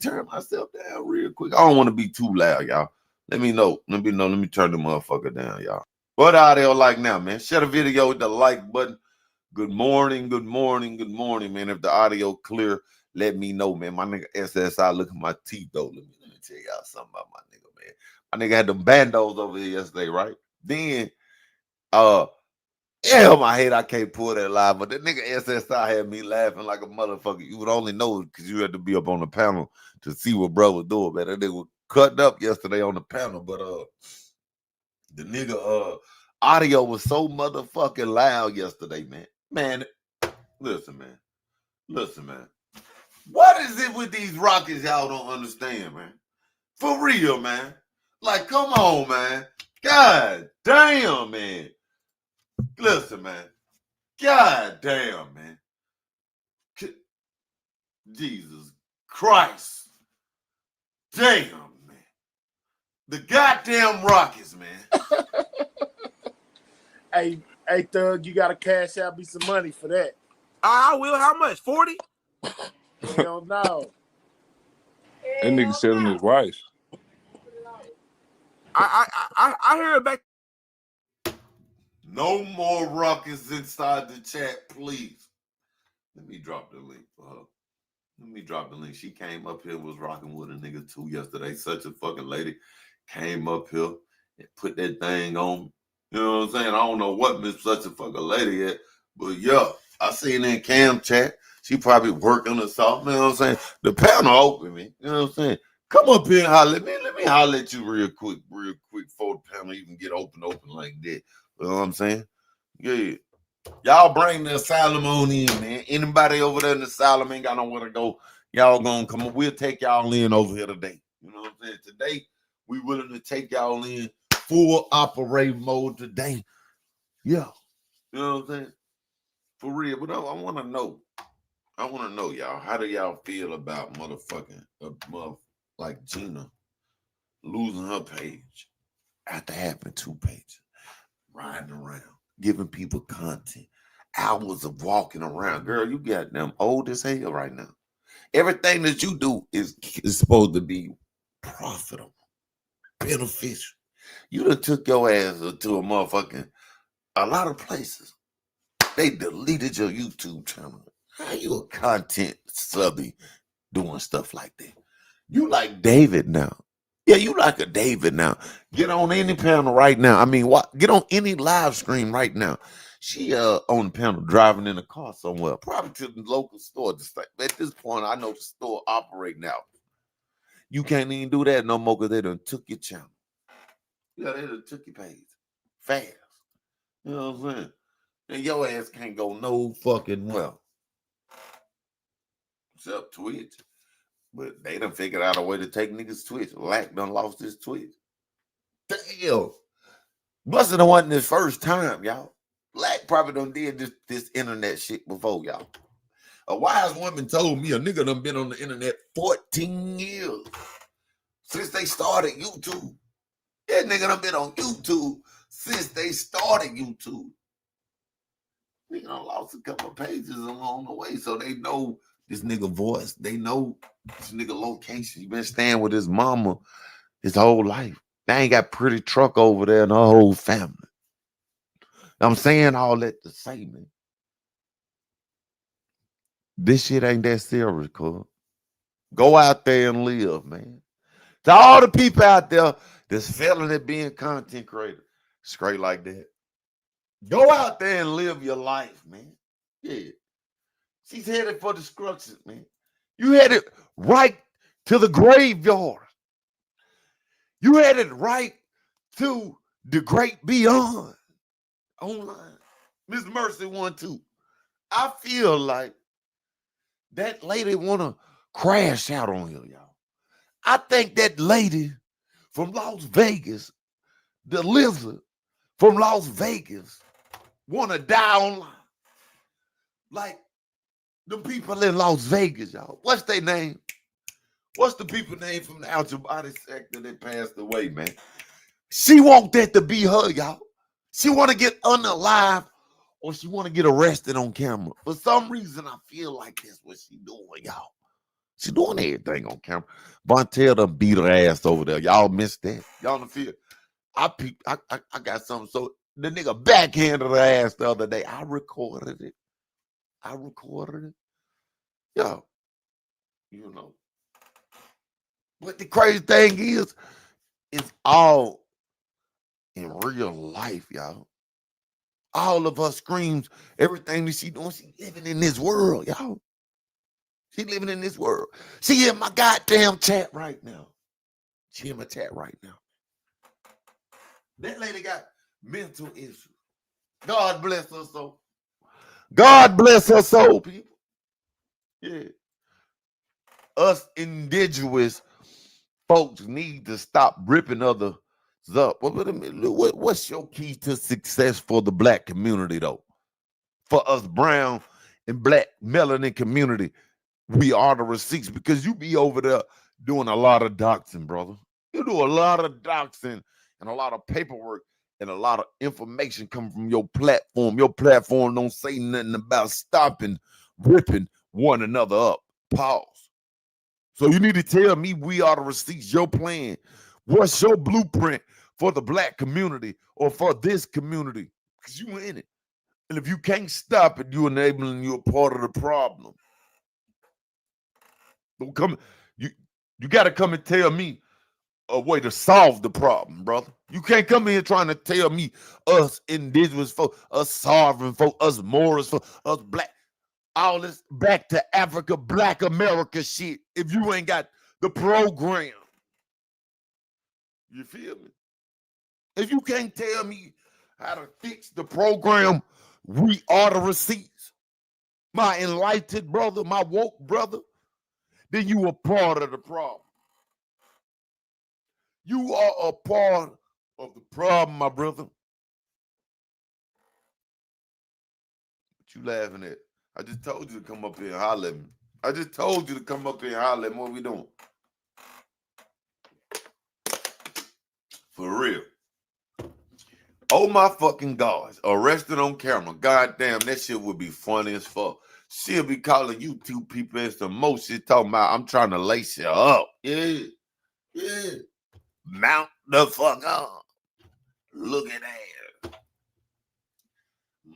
turn myself down real quick. I don't want to be too loud, y'all. Let me know. Let me turn the motherfucker down, y'all. What audio like now, man? Share the video with the like button. Good morning, man. If the audio clear, let me know, man. My nigga SSI, look at my teeth, though. Let me tell y'all something about my nigga, man. My nigga had them bandos over here yesterday, right? Then, my head, I can't pull that live, but the nigga SSI had me laughing like a motherfucker. You would only know it because you had to be up on the panel to see what bro was doing, man. That nigga was cutting up yesterday on the panel, but the nigga audio was so motherfucking loud yesterday, man. Man, listen, man. What is it with these Rockets y'all don't understand, man? For real, man. Like, come on, man. God damn, man. Listen, man. God damn, man. Jesus Christ. Damn, man. The goddamn Rockets, man. Hey, Thug, you gotta cash out me some money for that. I will. How much? 40? Hell no. That nigga selling his wife. I heard back. No more Rockets inside the chat, please. Let me drop the link for her. Let me drop the link. She came up here, was rocking with a nigga too yesterday. Such a fucking lady. Came up here and put that thing on. You know what I'm saying? I don't know what Miss Such a fucking lady at, but yeah, I seen her in Cam chat. She probably working or something. You know what I'm saying? The panel open, man. You know what I'm saying? Come up here and holler at me. Let me holler at you real quick before the panel even get open like that. You know what I'm saying? Yeah. Y'all bring the asylum on in, man. Anybody over there in the asylum ain't got nowhere to go. Y'all gonna come up. We'll take y'all in over here today. You know what I'm saying? Today, we willing to take y'all in full operating mode today. Yeah. You know what I'm saying? For real. But I want to know. Y'all. How do y'all feel about motherfucking like Gina losing her page after having 2 pages, riding around, giving people content, hours of walking around. Girl, you got them old as hell right now. Everything that you do is supposed to be profitable, beneficial. You done took your ass to a lot of places. They deleted your YouTube channel. How you a content subby doing stuff like that? You like David now. Yeah, you like a David now. Get on any panel right now. I mean, get on any live stream right now. She on the panel driving in a car somewhere, probably to the local store. Just like, at this point, I know the store operating now. You can't even do that no more because they done took your channel. Yeah, they done took your page fast. You know what I'm saying? And your ass can't go no fucking well. Except Twitch. But they done figured out a way to take niggas' Twitch. Lack done lost his Twitch. Damn. Bustin' wasn't his first time, y'all. Lack probably done did this internet shit before, y'all. A wise woman told me a nigga done been on the internet 14 years. Since they started YouTube. That nigga done been on YouTube since they started YouTube. Nigga done lost a couple of pages along the way, so they know this nigga voice. They know this nigga location. He been staying with his mama his whole life. They ain't got pretty truck over there and her whole family. I'm saying all that to say, man. This shit ain't that serious, cuz. Go out there and live, man. To all the people out there that's failing at being content creator, straight like that. Go out there and live your life, man. Yeah. She's headed for destruction, man. You headed right to the graveyard. You headed right to the great beyond. Online. Miss Mercy 1-2. I feel like that lady want to crash out on you, y'all. I think that lady from Las Vegas, the lizard from Las Vegas, want to die online. Like the people in Las Vegas, y'all. What's their name? What's the people name from the outer body sector that passed away, man? She want that to be her, y'all. She want to get unalive or she want to get arrested on camera. For some reason, I feel like that's what she doing, y'all. She doing everything on camera. Vontae done beat her ass over there. Y'all missed that. Y'all don't feel. I got something. So the nigga backhanded her ass the other day. I recorded it. Yo, you know. But the crazy thing is, it's all in real life, y'all. All of her screams, everything that she doing, she living in this world, y'all. She living in this world. She in my goddamn chat right now. She in my chat right now. That lady got mental issues. God bless her soul. God bless her soul, people. Yeah. Us indigenous folks need to stop ripping other up. What's your key to success for the black community, though? For us brown and black melanin community, we are the receipts, because you be over there doing a lot of doxing, brother. You do a lot of doxing and a lot of paperwork and a lot of information come from your platform. Your platform don't say nothing about stopping, ripping one another up. Pause. So you need to tell me we are the receipts. Your plan. What's your blueprint for the black community or for this community? Because you in it. And if you can't stop it, you're enabling you a part of the problem. Don't come. You got to come and tell me a way to solve the problem, brother. You can't come in here trying to tell me us indigenous folk, us sovereign folk, us Moors folk, us black, all this back to Africa, black America shit if you ain't got the program. You feel me? If you can't tell me how to fix the program, we are the receipts. My enlightened brother, my woke brother, then you are part of the problem. You are a part of the problem, my brother. What you laughing at? I just told you to come up here and holler at me. I just told you to come up here and holler at me. What we doing? For real. Oh my fucking gosh. Arrested on camera. Goddamn, that shit would be funny as fuck. She'll be calling YouTube people and some more shit talking about I'm trying to lace you up. Yeah. Yeah. Mount the fuck up. Look at that.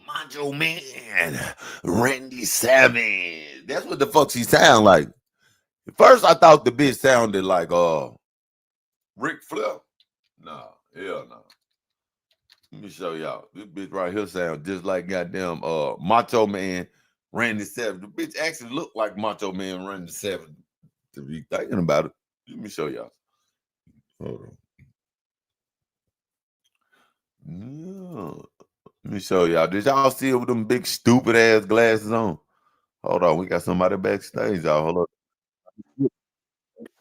Macho Man. Randy Savage. That's what the fuck she sound like. At first I thought the bitch sounded like Ric Flair. Nah, hell no. Let me show y'all. This bitch right here sound just like goddamn Macho Man Randy Savage. The bitch actually looked like Macho Man Randy Savage. To be thinking about it. Let me show y'all. Hold on. Yeah. Let me show y'all. Did y'all see it with them big stupid ass glasses on? Hold on. We got somebody backstage, y'all. Hold on.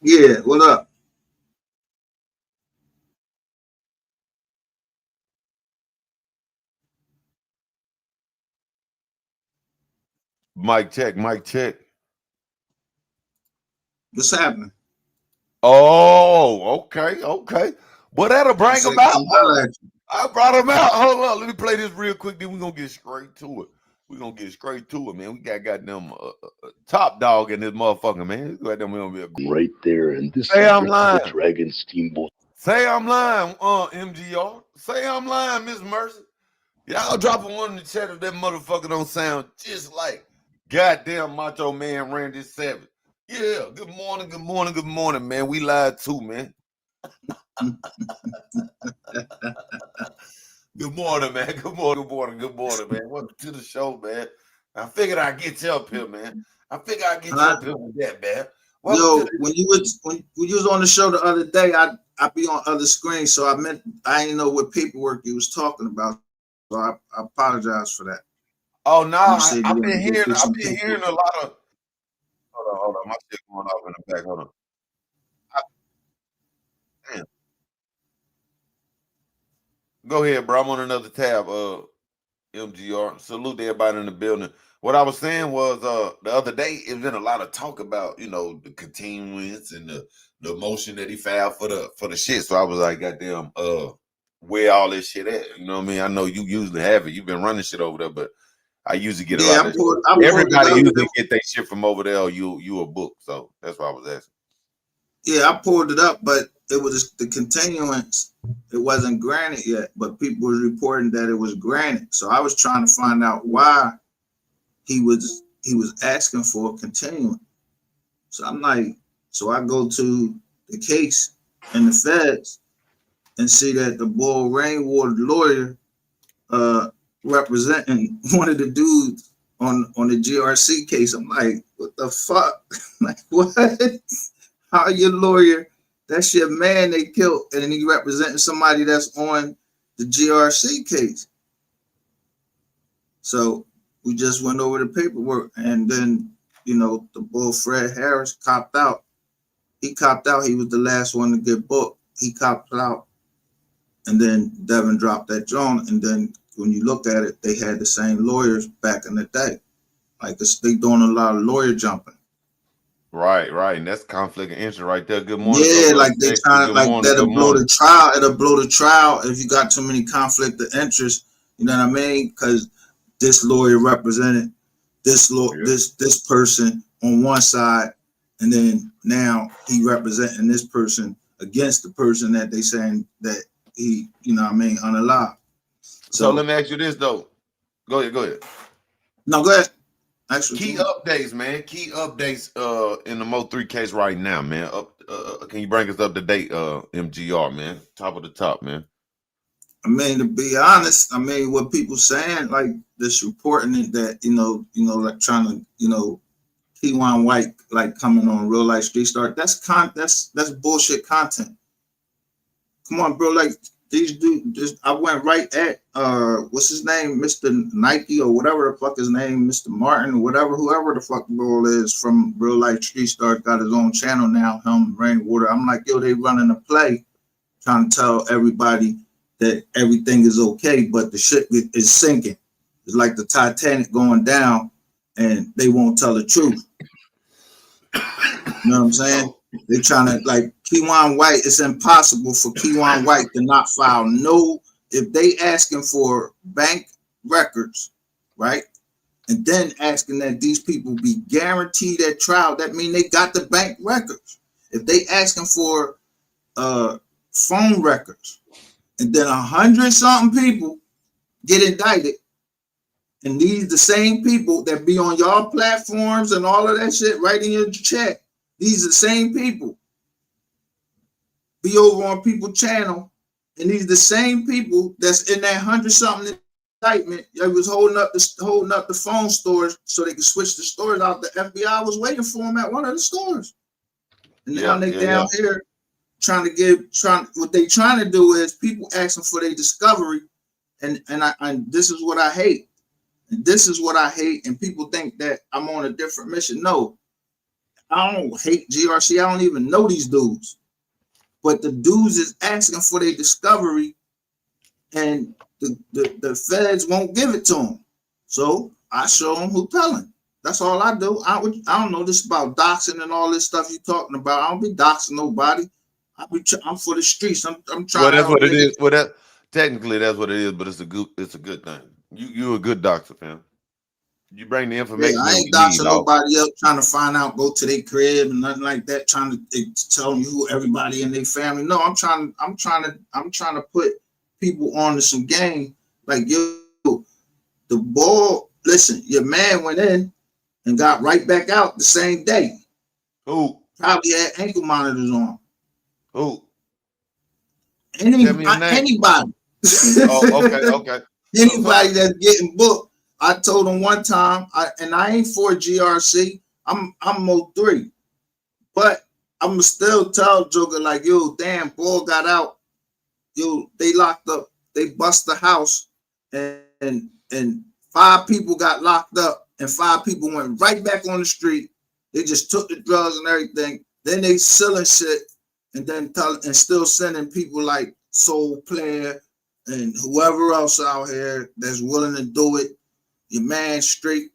Yeah, what up? Mic check, mic check. What's happening? Oh, okay, okay. Well, that'll bring him out. I brought him out. Hold on. Let me play this real quick. Then we're going to get straight to it. We're going to get straight to it, man. We got goddamn top dog in this motherfucker, man. Goddamn, we're going to be right there. And this say I'm lying. Dragon Steamboat. Say I'm lying, MGR. Say I'm lying, Miss Mercy. Y'all dropping one in the chat if that motherfucker don't sound just like goddamn Macho Man Randy Savage. Yeah, good morning, good morning, good morning, man. We lied too, man. Good morning, man. Good morning, good morning, good morning, man. Welcome to the show, man. I figured I'd get you up here, man. I figured I'd get you up here with that, man. Yo, when you was on the show the other day, I be on other screens, so I didn't know what paperwork you was talking about. So I apologize for that. Oh no, I've been hearing a lot of. Hold on, my shit going off in the back. Hold on. Damn. Go ahead, bro. I'm on another tab. MGR. Salute to everybody in the building. What I was saying was the other day, it's been a lot of talk about, the continuance and the motion that he filed for the shit. So I was like, goddamn, where all this shit at? You know what I mean? I know you usually have it. You've been running shit over there, but I usually get a lot of shit. Everybody usually get their shit from over there, or you a book. So that's why I was asking. Yeah, I pulled it up, but it was the continuance. It wasn't granted yet, but people were reporting that it was granted. So I was trying to find out why he was asking for a continuance. So I'm like, so I go to the case in the feds and see that the Bull Rainwater lawyer representing one of the dudes on the GRC case. I'm like, what the fuck? Like, what? How are your lawyer? That's your man they killed, and then he representing somebody that's on the GRC case. So we just went over the paperwork, and then the Bull Fred Harris copped out. He copped out. He was the last one to get booked. He copped out. and then Devin dropped that joint, and then when you look at it, they had the same lawyers back in the day. Like they doing a lot of lawyer jumping. Right, and that's conflict of interest right there. Good morning. Yeah, like they trying to, like that'll blow the trial. It'll blow the trial if you got too many conflict of interest. You know what I mean? Because this lawyer represented this this person on one side, and then now he representing this person against the person that they saying that he, you know what I mean, unalive. So let me ask you this though. Go ahead. No, go ahead. Actually, key updates, man. Key updates in the Mo3 case right now, man. Can you bring us up to date, MGR, man? Top of the top, man. I mean, to be honest, I mean what people saying, like this reporting it that, you know, like trying to, you know, Keywan White like coming on Real Life Street Start. That's bullshit content. Come on, bro. Like these dudes, I went right at what's his name, Mr. Nike or whatever the fuck his name, Mr. Martin, whoever the fuck bro is from Real Life Street Stars, got his own channel now, him, Rainwater. I'm like, yo, they running a play trying to tell everybody that everything is okay, but the shit is sinking. It's like the Titanic going down and they won't tell the truth. You know what I'm saying? They're trying to, like, Keywan White, it's impossible for Keywan White to not file if they asking for bank records, right? And then asking that these people be guaranteed at trial, that means they got the bank records. If they asking for phone records, and then 100-something people get indicted, and these the same people that be on y'all platforms and all of that shit right in your chat, these are the same people be over on People Channel, and these the same people that's in that 100-something indictment. They was holding up the phone stores so they could switch the stores out. The FBI was waiting for them at one of the stores, and now they down here what they trying to do is people asking for their discovery, and this is what I hate. And this is what I hate, and people think that I'm on a different mission. No, I don't hate GRC. I don't even know these dudes. But the dudes is asking for their discovery, and the feds won't give it to them. So I show them who telling. That's all I do. I don't know this about doxing and all this stuff you talking about. I don't be doxing nobody. I'm for the streets. I'm trying. Well, that's what it is. Well, technically that's what it is, but it's a good thing. You're a good doxer, fam. You bring the information. Yeah, I ain't doxing nobody else trying to find out, go to their crib and nothing like that, trying to tell you who everybody in their family. No, I'm trying to put people on to some game. Like, yo, the ball, listen, your man went in and got right back out the same day. Who? Probably had ankle monitors on. Who? Anybody. Oh, okay. Anybody that's getting booked. I told him one time, and I ain't for GRC. I'm Mo3, but I'm still tell Joker like, yo, damn, ball got out. Yo, they locked up. They bust the house, and 5 people got locked up, and 5 people went right back on the street. They just took the drugs and everything. Then they selling shit, and then still sending people like Soul Player and whoever else out here that's willing to do it. Your man straight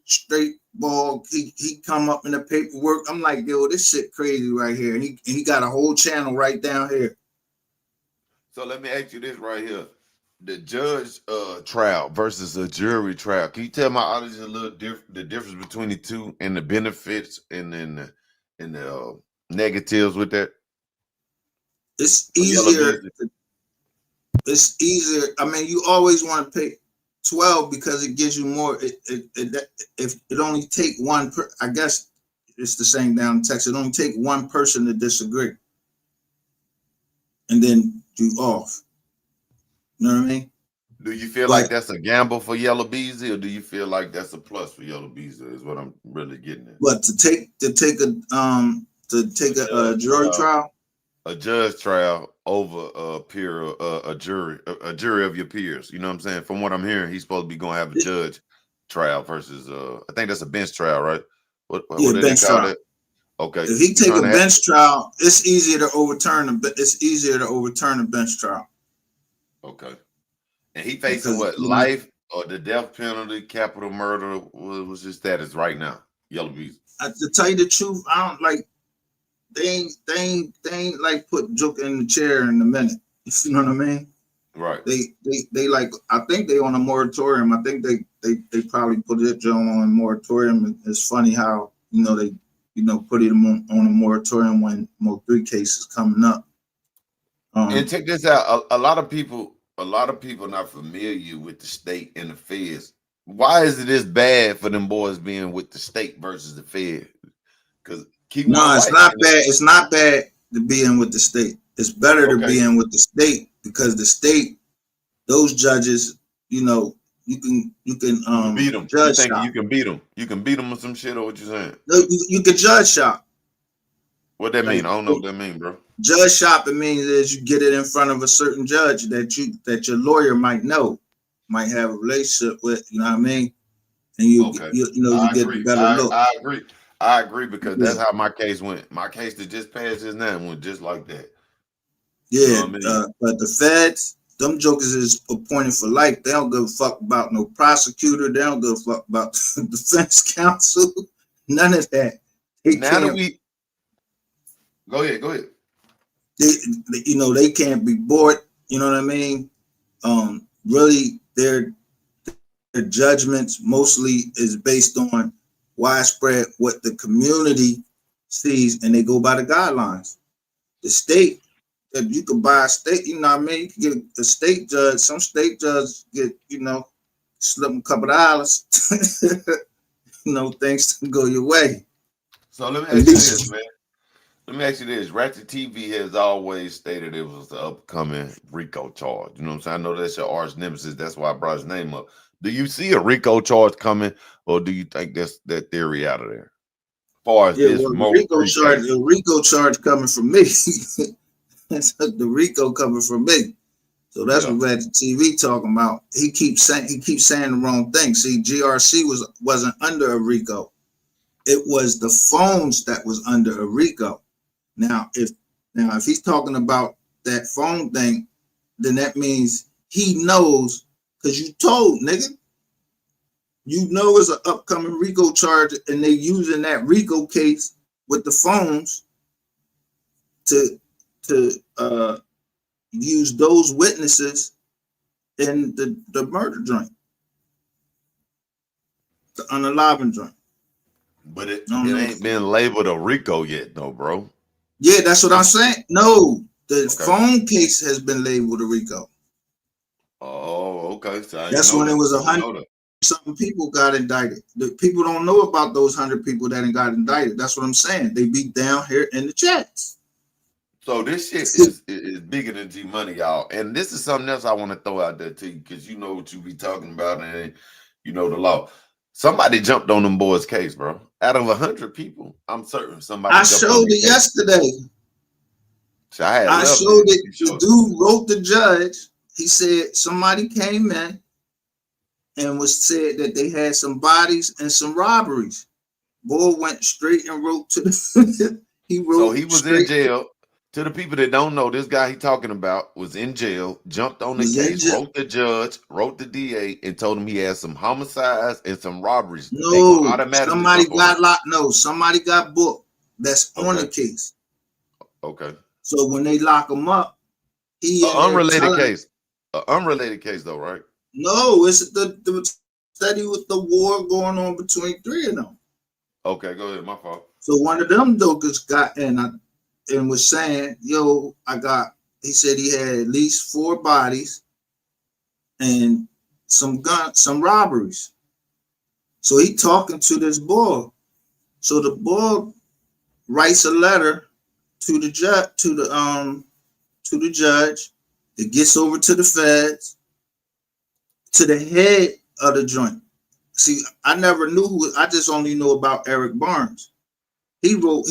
ball. He come up in the paperwork. I'm like, yo, this shit crazy right here. And he got a whole channel right down here. So let me ask you this right here: the judge trial versus a jury trial. Can you tell my audience a little the difference between the two and the benefits and then the negatives with that? It's easier. It's easier. I mean, you always want to pick 12 because it gives you more. If it only take one, I guess it's the same down in Texas. It only take one person to disagree, and then you off. You know what I mean? Do you feel like that's a gamble for Yellow Beezy, or do you feel like that's a plus for Yellow Beezy? Is what I'm really getting at. But to take a jury trial, a judge trial over a jury of your peers. You know what I'm saying? From what I'm hearing, he's supposed to be going to have a judge trial versus I think that's a bench trial, right? What bench trial. It? Okay. If he take a bench trial, it's easier to overturn a bench trial. Okay. And he facing because what, life or the death penalty, capital murder? What was his status right now? Yellow Beast. to tell you the truth, I don't like they ain't like put Joker in the chair in a minute. You know what I mean? Right. They like, I think they on a moratorium. I think they probably put it on a moratorium. It's funny how they put it on a moratorium when Mo3 case is coming up. And check this out. A lot of people not familiar with the state and the feds. Why is it this bad for them boys being with the state versus the fed? Because it's not bad. It's not bad to be in with the state. It's better to be in with the state because the state, those judges, you can beat them. Judge you can beat them. You can beat them with some shit, or what you saying? You can judge shop. What that mean? I don't know what that mean, bro. Judge shopping means is you get it in front of a certain judge that your lawyer might have a relationship with. You know what I mean? And you get a better look. I agree because that's how my case went. My case that just passed just now went just like that. Yeah, you know what I mean? But the feds, them jokers is appointed for life. They don't give a fuck about no prosecutor. They don't give a fuck about the defense counsel. None of that. Go ahead. They can't be bought. You know what I mean? Really, their judgments mostly is based on widespread what the community sees, and they go by the guidelines. The state, if you could buy a state, you know what I mean? You can get a state judge. Some state judges get, slip them a couple of dollars. Things to go your way. So let me ask you this, man. Let me ask you this. Ratchet TV has always stated it was the upcoming RICO charge. You know what I'm saying? I know that's your arch nemesis. That's why I brought his name up. Do you see a RICO charge coming, or do you think that's that theory out of there? As far as the RICO charge coming from me. The RICO coming from me. So that's what Ratchet TV talking about. He keeps saying the wrong thing. See, GRC wasn't under a RICO. It was the phones that was under a RICO. Now if he's talking about that phone thing, then that means he knows, because you told, nigga. It's an upcoming RICO charge, and they using that RICO case with the phones to use those witnesses in the murder joint, the unaliving joint. But it ain't been labeled a RICO yet, though, bro. Yeah, that's what I'm saying. No, the phone case has been labeled a RICO. Oh, okay. So that's when it was 100-something people got indicted. The people don't know about those 100 people that got indicted. That's what I'm saying. They be down here in the chats. So this shit is bigger than G Money, y'all. And this is something else I want to throw out there to you, because you know what you be talking about, and you know the law. Somebody jumped on them boys' case, bro. Out of 100 people, I'm certain somebody. I showed it yesterday. I showed it. The dude wrote the judge. He said somebody came in and said that they had some bodies and some robberies. Boy went straight and wrote to the. He was in jail. To the people that don't know, this guy he talking about was in jail, jumped on the case, wrote the judge, wrote the DA, and told him he had some homicides and some robberies. No, somebody got locked. No, somebody got booked. That's on the case. Okay. So when they lock him up, unrelated case. An unrelated case, though, right? No, it's the study with the war going on between three of them. Okay, go ahead. My fault. So one of them jokers got in and was saying, he said he had at least 4 bodies and some robberies. So he talking to this boy. So the boy writes a letter to the judge. It gets over to the feds, to the head of the joint. See, I never knew I just only know about Eric Barnes. He told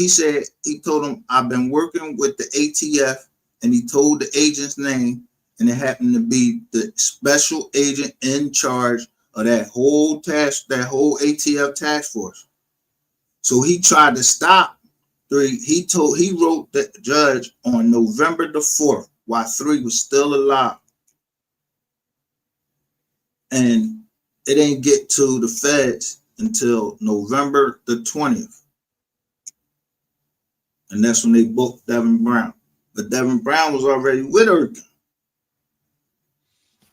him, I've been working with the ATF, and he told the agent's name, and it happened to be the special agent in charge of that whole ATF task force. So he tried to stop 3. He wrote the judge on November the 4th, while 3 was still alive. and it didn't get to the feds until November the 20th. And that's when they booked Devin Brown. But Devin Brown was already with Erkin.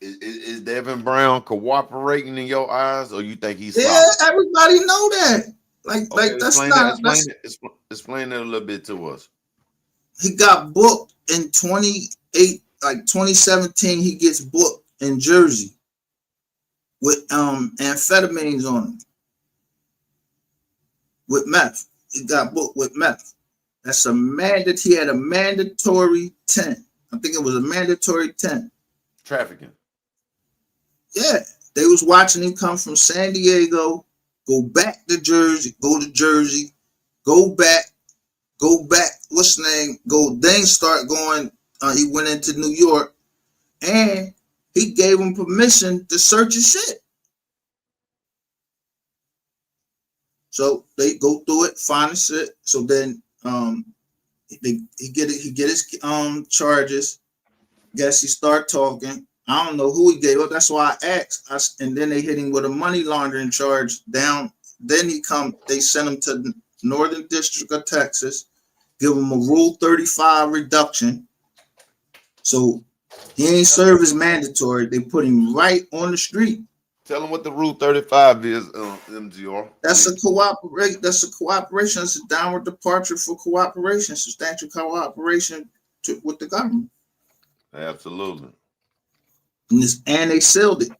Is Devin Brown cooperating in your eyes, or you think he's Everybody know that. Like that's not explain that a little bit to us. He got booked in 2017. He gets booked in Jersey with amphetamines on him. With meth. He got booked with meth. That's he had a mandatory 10. I think it was a mandatory 10. Trafficking. Yeah. They was watching him come from San Diego, go back to Jersey, go back, what's the name? Then start going, he went into New York, and he gave him permission to search his shit. So they go through it, find his shit. So then he get his charges. Guess he start talking. I don't know who he gave up. That's why I asked. And then they hit him with a money laundering charge down. Then they sent him to the Northern District of Texas, give him a Rule 35 reduction. So he ain't serve his mandatory. They put him right on the street. Tell him what the Rule 35 is, MGR. That's a cooperation. That's a downward departure for cooperation, substantial cooperation with the government. Absolutely. And they sealed it.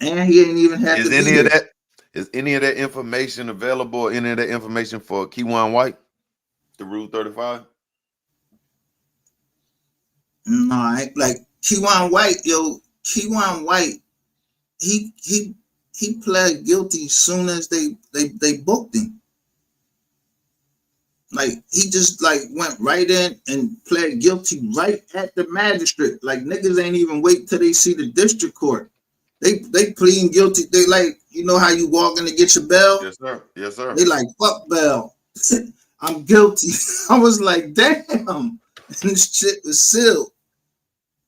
And he ain't even had Is any of that information available? Any of that information for Keywan White? The Rule 35? No, like Keywan White, Keywan White, he pled guilty soon as they booked him. Like he just went right in and pled guilty right at the magistrate. Like niggas ain't even wait till they see the district court. They pleading guilty. They like, you know how you walk in to get your bail? Yes, sir. Yes, sir. They like, fuck bail. I'm guilty. I was like, damn. And this shit was sealed.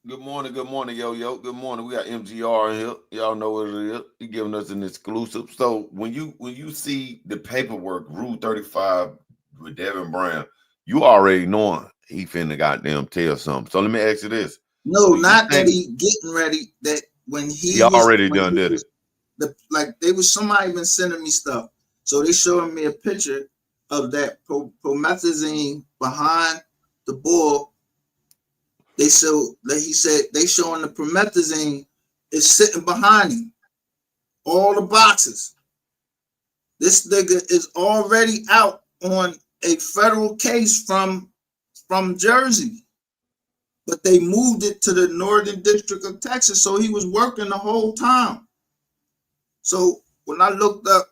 Good morning, yo. Good morning. We got MGR in here. Y'all know what it is. He giving us an exclusive. So when you see the paperwork, Rule 35 with Devin Brown, you already knowing he finna goddamn tell something. So let me ask you this. No, not that he getting ready. That when he already done did it. Somebody been sending me stuff. So they showing me a picture of that promethazine behind the bull. He said they showing the promethazine is sitting behind him. All the boxes. This nigga is already out on a federal case from Jersey. But they moved it to the Northern District of Texas, so he was working the whole time. So when I looked up,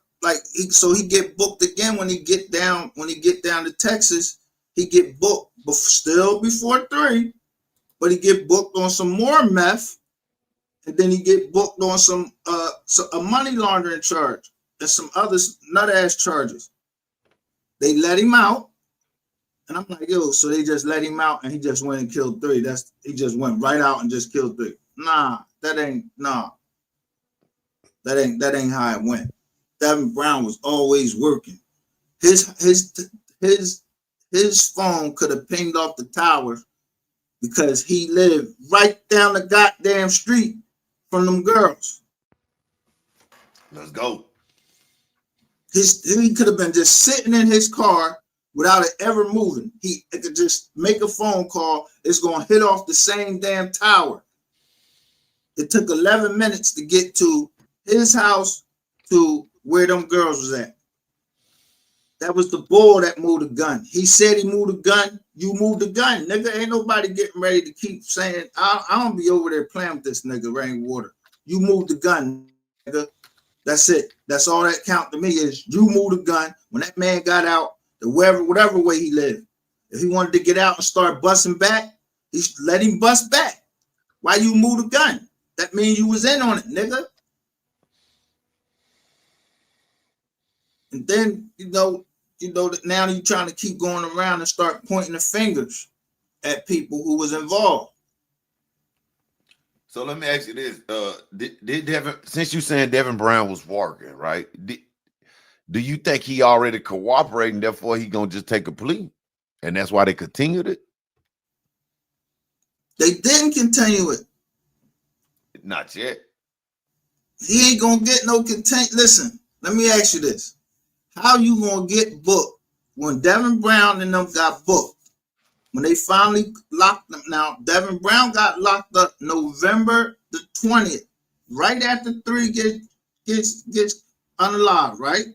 he get booked again when he get down to Texas, he get booked, but still before 3. But he get booked on some more meth, and then he get booked on a money laundering charge and some other nut ass charges. They let him out, and I'm like, yo, so they just let him out, and he just went and killed 3. He just went right out and just killed 3. That ain't how it went. Devin Brown was always working. His phone could have pinged off the tower because he lived right down the goddamn street from them girls. Let's go. He could have been just sitting in his car without it ever moving. He could just make a phone call. It's going to hit off the same damn tower. It took 11 minutes to get to his house to where them girls was at. That was the bull that moved the gun. He said he moved the gun. You moved the gun. Nigga, ain't nobody getting ready to keep saying, I don't be over there playing with this nigga, Rainwater. You moved the gun, nigga. That's it. That's all that count to me is you moved the gun. When that man got out, whatever way he lived, if he wanted to get out and start busting back, he let him bust back. Why you move the gun? That means you was in on it, nigga. And then, now you're trying to keep going around and start pointing the fingers at people who was involved. So let me ask you this: did Devin, since you saying Devin Brown was working, right? Do you think he already cooperating? Therefore, he gonna just take a plea, and that's why they continued it? They didn't continue it. Not yet. He ain't gonna get no content. Listen, let me ask you this: how you gonna get booked when Devin Brown and them got booked? When they finally locked them. Now, Devin Brown got locked up November the 20th, right after 3 gets unalive, right?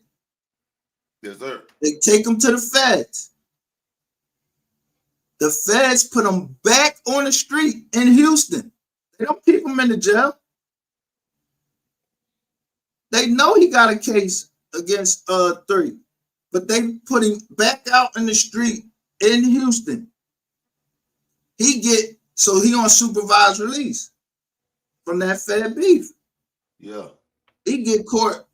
Yes, sir. They take him to the feds. The feds put him back on the street in Houston. They don't keep him in the jail. They know he got a case against 3, but they put him back out in the street in Houston. He on supervised release from that Fed beef. Yeah. He get caught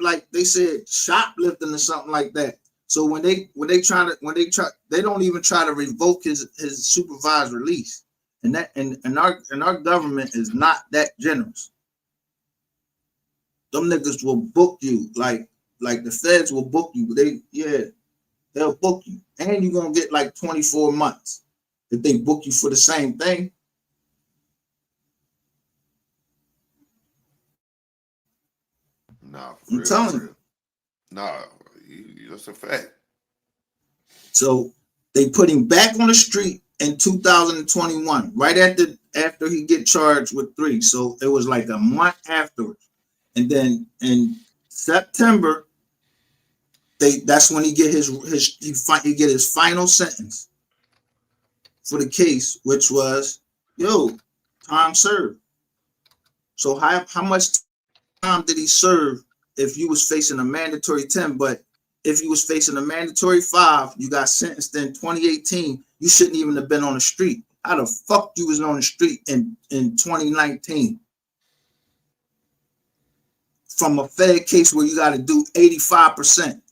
like they said shoplifting or something like that. So when they don't even try to revoke his supervised release. And our government is not that generous. Them niggas will book you like the feds will book you. They'll book you. And you're gonna get like 24 months if they book you for the same thing. Nah, I'm telling you. Nah, that's a fact. So they put him back on the street in 2021, right after he get charged with 3. So it was like a month afterwards. And then in September, that's when he get he get his final sentence for the case, which was time served. So how much time did he serve if you was facing a mandatory 10? But if you was facing a mandatory 5, you got sentenced in 2018. You shouldn't even have been on the street. How the fuck you was on the street in 2019? From a Fed case where you got to do 85%.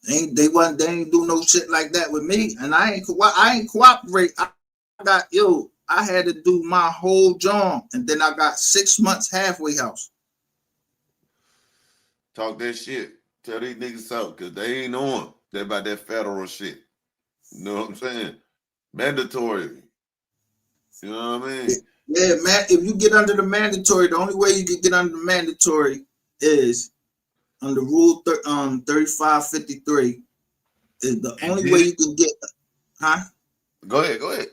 They ain't do no shit like that with me, and I ain't cooperate. I had to do my whole job, and then I got 6 months halfway house. Talk that shit. Tell these niggas something, because they ain't on. They about that federal shit. You know what I'm saying? Mandatory. You know what I mean? Yeah, man. If you get under the mandatory, the only way you can get under the mandatory is under Rule 3553. Is the only way you can get, huh? Go ahead.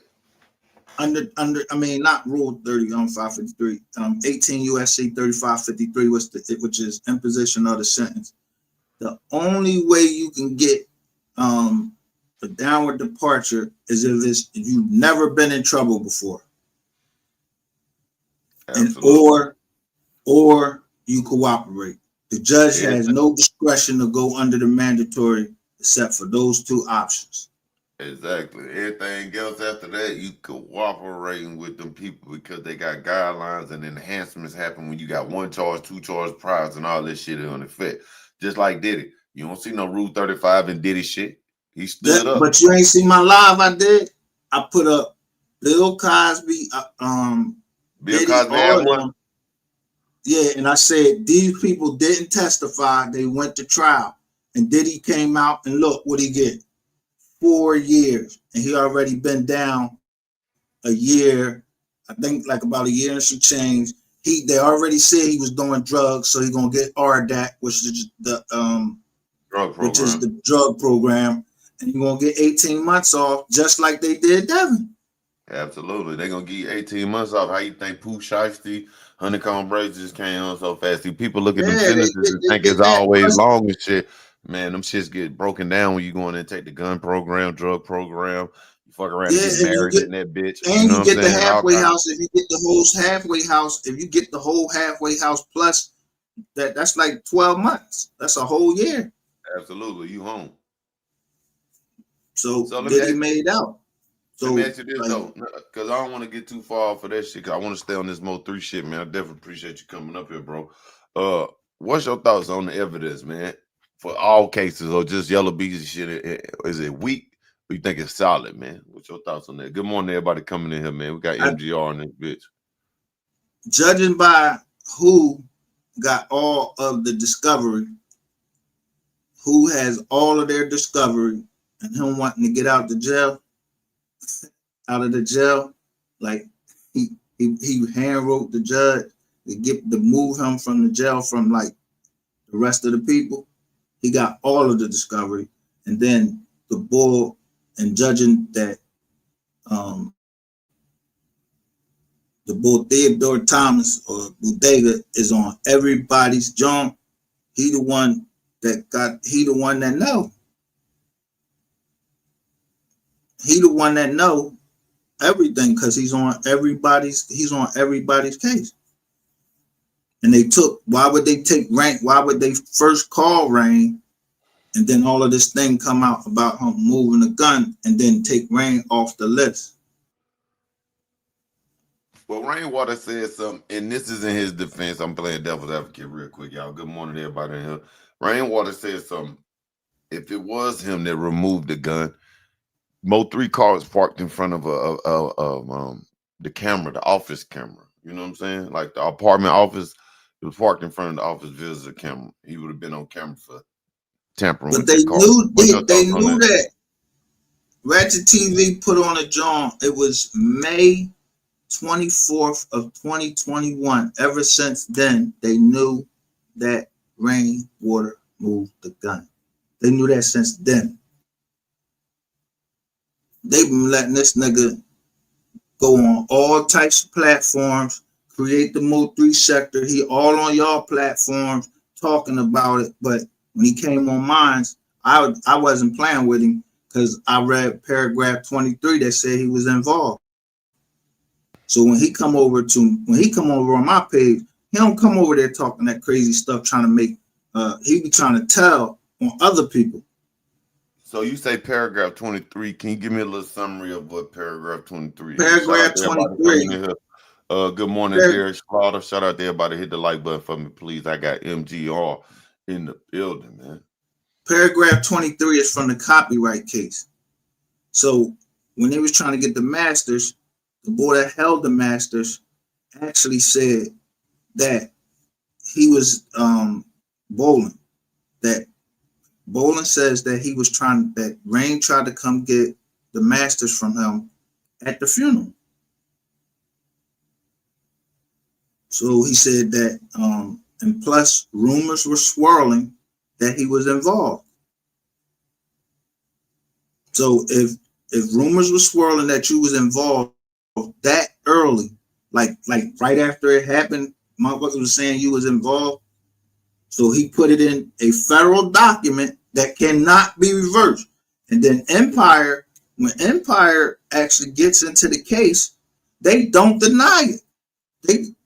Not Rule 553. 18 USC 3553, which is imposition of the sentence. The only way you can get a downward departure is if you've never been in trouble before. Absolutely. or you cooperate. The judge has no discretion to go under the mandatory except for those 2 options. Exactly. Everything else after that, you cooperating with them people because they got guidelines and enhancements happen when you got 1 charge, 2 charge priors, and all this shit on effect. Just like Diddy. You don't see no Rule 35 in Diddy shit. He stood up. But you ain't seen my live I did. I put up Bill Cosby, Bill Cosby had one. Yeah, and I said these people didn't testify; they went to trial. And Diddy came out and look what he get: 4 years, and he already been down a year. I think like about a year and some change. They already said he was doing drugs, so he's gonna get RDAC, which is the drug program, and you're gonna get 18 months off, just like they did Devin. Absolutely. They're going to give you 18 months off. How you think Pooh Shiesty, Honeycomb Braids just came on so fast? See, people look at them sentences and think it's always long and shit. Man, them shits get broken down when you go in and take the gun program, drug program. You fuck around and get married in that bitch. And you get the halfway house. If you get the whole halfway house, if you get the whole halfway house plus that's like 12 months. That's a whole year. Absolutely. You home. So Diddy made out. So, let me ask you this though, because I don't want to get too far for that shit. Because I want to stay on this Mo 3 shit, man. I definitely appreciate you coming up here, bro. What's your thoughts on the evidence, man? for all cases, or just Yellow Beezy shit? Is it weak? Or you think it's solid, man? What's your thoughts on that? Good morning, everybody coming in here, man. We got MGR in this bitch. Judging by who got all of the discovery, who has all of their discovery, and him wanting to get out of the jail, like he hand wrote the judge to move him from the jail from like the rest of the people. He got all of the discovery, and then the bull, and judging that the bull Theodore Thomas or Bodega is on everybody's joint. He the one that know. He the one that know everything because he's on everybody's case. And why would they take Rain? Why would they first call Rain, and then all of this thing come out about him moving the gun, and then take Rain off the list? Well, Rainwater said something, and this is in his defense. I'm playing devil's advocate real quick, y'all. Good morning, everybody in here. Rainwater said something. If it was him that removed the gun, three cars parked in front of the camera, the office camera. You know what I'm saying? Like the apartment office, it was parked in front of the office visitor camera. He would have been on camera for tampering but with they the car. They knew that. Ratchet TV put on a John. It was May 24th of 2021. Ever since then, they knew that Rainwater moved the gun. They knew that since then. They've been letting this nigga go on all types of platforms, create the Mo 3 sector. He all on y'all platforms talking about it. But when he came on mine, I wasn't playing with him because I read paragraph 23 that said he was involved. So when he come over on my page, he don't come over there talking that crazy stuff, trying to make he be trying to tell on other people. So you say paragraph 23. Can you give me a little summary of what paragraph 23 is? Paragraph 23. Good morning, Derek Slaughter. Shout out to everybody. Hit the like button for me, please. I got MGR in the building, man. Paragraph 23 is from the copyright case. So when they was trying to get the masters, the boy that held the masters actually said that he was Bolin. That Bolin says that he was that Rain tried to come get the masters from him at the funeral. So he said that, and plus rumors were swirling that he was involved. So if rumors were swirling that you was involved that early, like right after it happened, motherfuckers was saying you was involved. So he put it in a federal document that cannot be reversed. And then Empire, when Empire actually gets into the case, they don't deny it.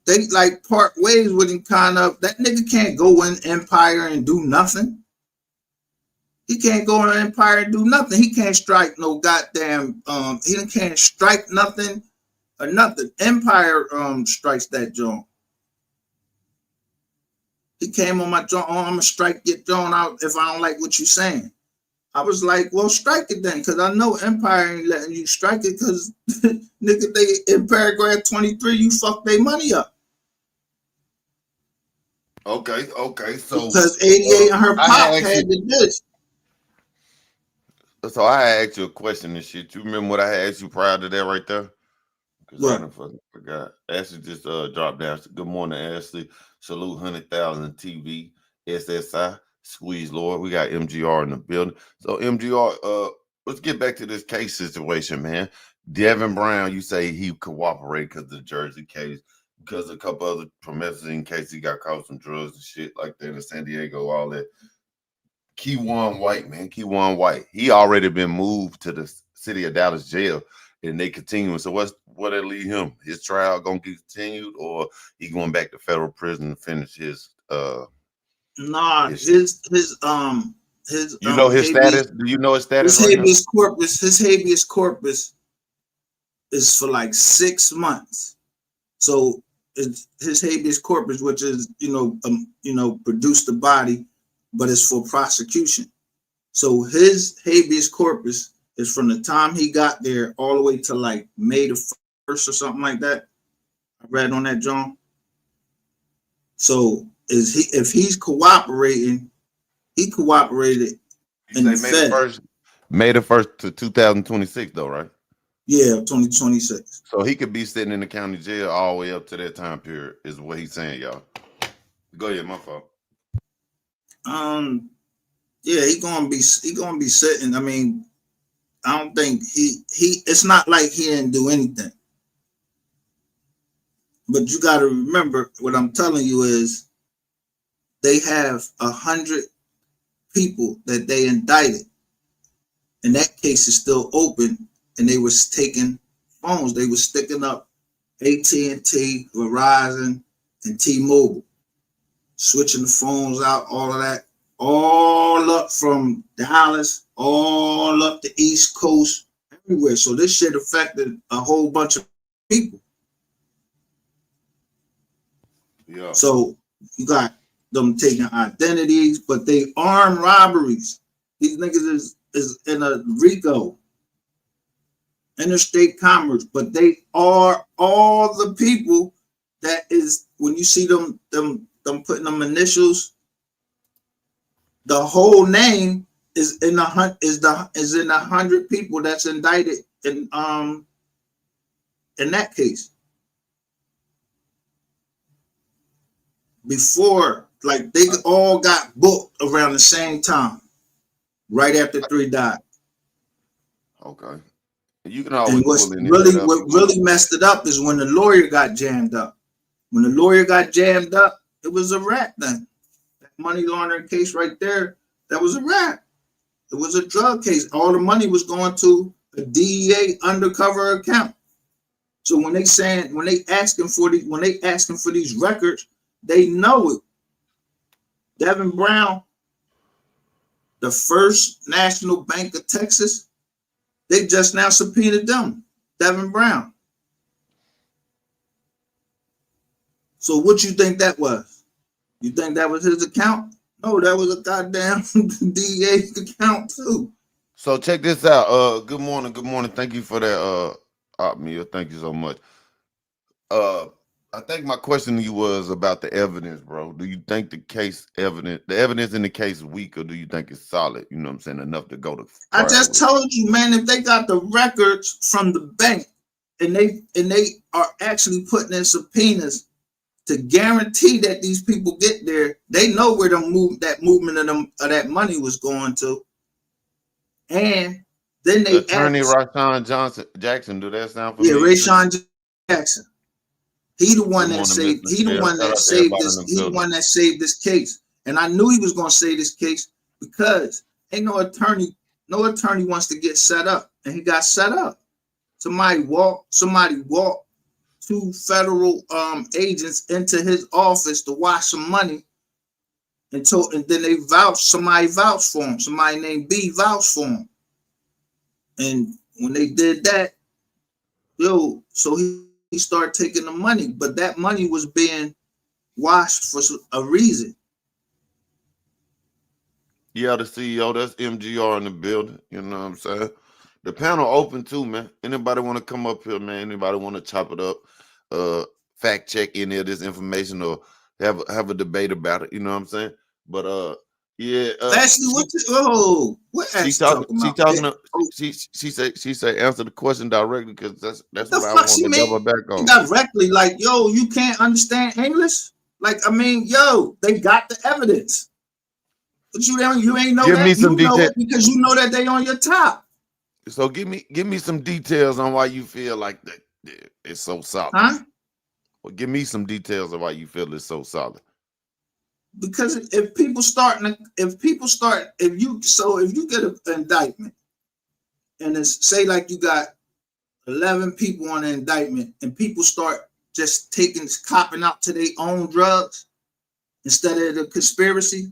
They like part ways with him, kind of. That nigga can't go in Empire and do nothing. He can't go in Empire and do nothing. He can't strike no goddamn he can't strike nothing or nothing. Empire strikes that joint. He came on my joint, I'm gonna strike your joint out if I don't like what you're saying. I was like, well, strike it then, because I know Empire ain't letting you strike it because nigga, they in paragraph 23, you fuck their money up. Okay. So because 88 and her pop had the dish. So I asked you a question and shit. You remember what I had asked you prior to that right there? Because I done fucking forgot. Ashley just dropped down. Good morning, Ashley. Salute 100,000 TV, SSI, Squeeze Lord. We got MGR in the building. So MGR, let's get back to this case situation, man. Devin Brown, you say he cooperated because of the Jersey case, because a couple other promethazine case he got caught with some drugs and shit like that in San Diego, all that. Keywan White, man. Keywan White. He already been moved to the city of Dallas jail, and they continuing. So what that leave him? His trial gonna get continued, or he going back to federal prison to finish his his you know his status? Do you know his status? His habeas corpus is for like 6 months. So it's his habeas corpus, which is produce the body, but it's for prosecution. So his habeas corpus is from the time he got there all the way to like May the 1st or something like that. I read on that, John. So if he's cooperating, he cooperated in the Fed. May the 1st to 2026 though, right? Yeah, 2026. So he could be sitting in the county jail all the way up to that time period, is what he's saying, y'all. Go ahead, my fault. Yeah, he gonna be sitting. I mean, I don't think he it's not like he didn't do anything. But you got to remember what I'm telling you is they have 100 people that they indicted, and that case is still open. And they was taking phones. They was sticking up AT&T, Verizon, and T-Mobile, switching the phones out, all of that, all up from Dallas, all up the East Coast, everywhere. So this shit affected a whole bunch of people. Yeah. So you got them taking identities, but they armed robberies. These niggas is in a RICO. Interstate commerce, but they are all the people that is when you see them putting them initials, the whole name is in the 100 people that's indicted in that case. Before, like they all got booked around the same time, right after 3 died. Okay. You can always and what really messed it up is when the lawyer got jammed up. When the lawyer got jammed up, it was a wrap then. That money laundering case right there, that was a wrap. It was a drug case. All the money was going to a DEA undercover account. So when they asking for these records, they know it. Devin Brown, the First National Bank of Texas, they just now subpoenaed them, Devin Brown. So what you think that was? You think that was his account? No, that was a goddamn DEA account too. So check this out. Good morning. Thank you for that, Mia. Thank you so much. I think my question to you was about the evidence, bro. Do you think the evidence in the case is weak, or do you think it's solid? You know what I'm saying? Enough to go to. I just told you, man, if they got the records from the bank and they are actually putting in subpoenas to guarantee that these people get there, they know where that movement of that money was going to. And then they Attorney Rashawn Jackson, do that sound familiar? Yeah, Rashawn Jackson. He the one that saved. He the one that saved this. He the one that saved this case. And I knew he was going to save this case because ain't no attorney wants to get set up, and he got set up. Somebody walked 2 federal agents into his office to wash some money, and then somebody vouched for him. Somebody named B vouched for him. And when they did that, so he started taking the money, but that money was being washed for a reason. Yeah, the CEO, that's MGR in the building. You know what I'm saying? The panel open too, man. Anybody want to come up here, man? Anybody want to chop it up, fact check any of this information, or have a debate about it? You know what I'm saying? But yeah. Ashley, what Ashley talking about? She say answer the question directly, because that's what I want to double back on. Directly, like, you can't understand English? Like, I mean, they got the evidence. But you ain't know that. You know it because you know that they on your top. So give me some details on why you feel like that it's so solid. Huh? Well, give me some details of why you feel it's so solid. Because if you get an indictment, and it's say like you got 11 people on the indictment, and people start just copping out to their own drugs instead of the conspiracy,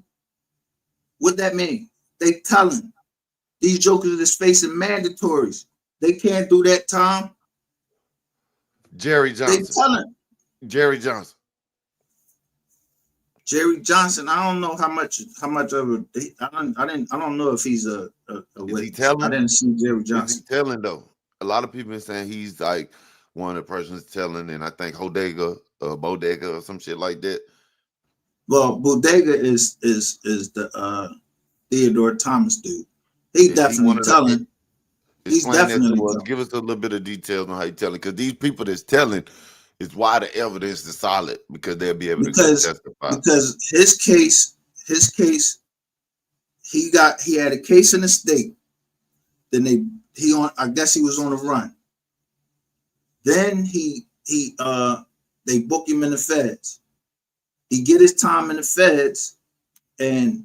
what that mean? They telling these jokers that's facing mandatories, they can't do that, Tom. Jerry Johnson. They telling Jerry Johnson. Jerry Johnson, I don't know how much of a I don't know if he's a Is he witness. telling? I didn't see Jerry Is he Johnson. telling though? A lot of people been saying he's like one of the persons telling, and I think Bodega or some shit like that. Well, Bodega is the Theodore Thomas dude. He Is he definitely one of the? telling. He's Explain that definitely to us. telling. Give us a little bit of details on how you telling, because these people that's telling is why the evidence is solid, because they'll be able to go testify. Because his case, he had a case in the state. Then I guess he was on the run. Then they book him in the feds. He get his time in the feds, and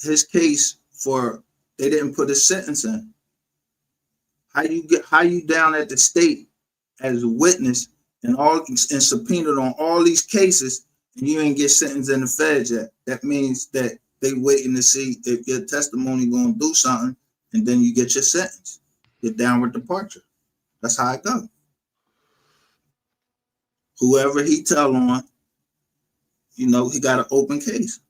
his case they didn't put his sentence in. How you down at the state as a witness and subpoenaed on all these cases, and you ain't get sentenced in the feds yet? That means that they waiting to see if your testimony gonna do something, and then you get your sentence. Get downward departure. That's how it goes. Whoever he tell on, he got an open case.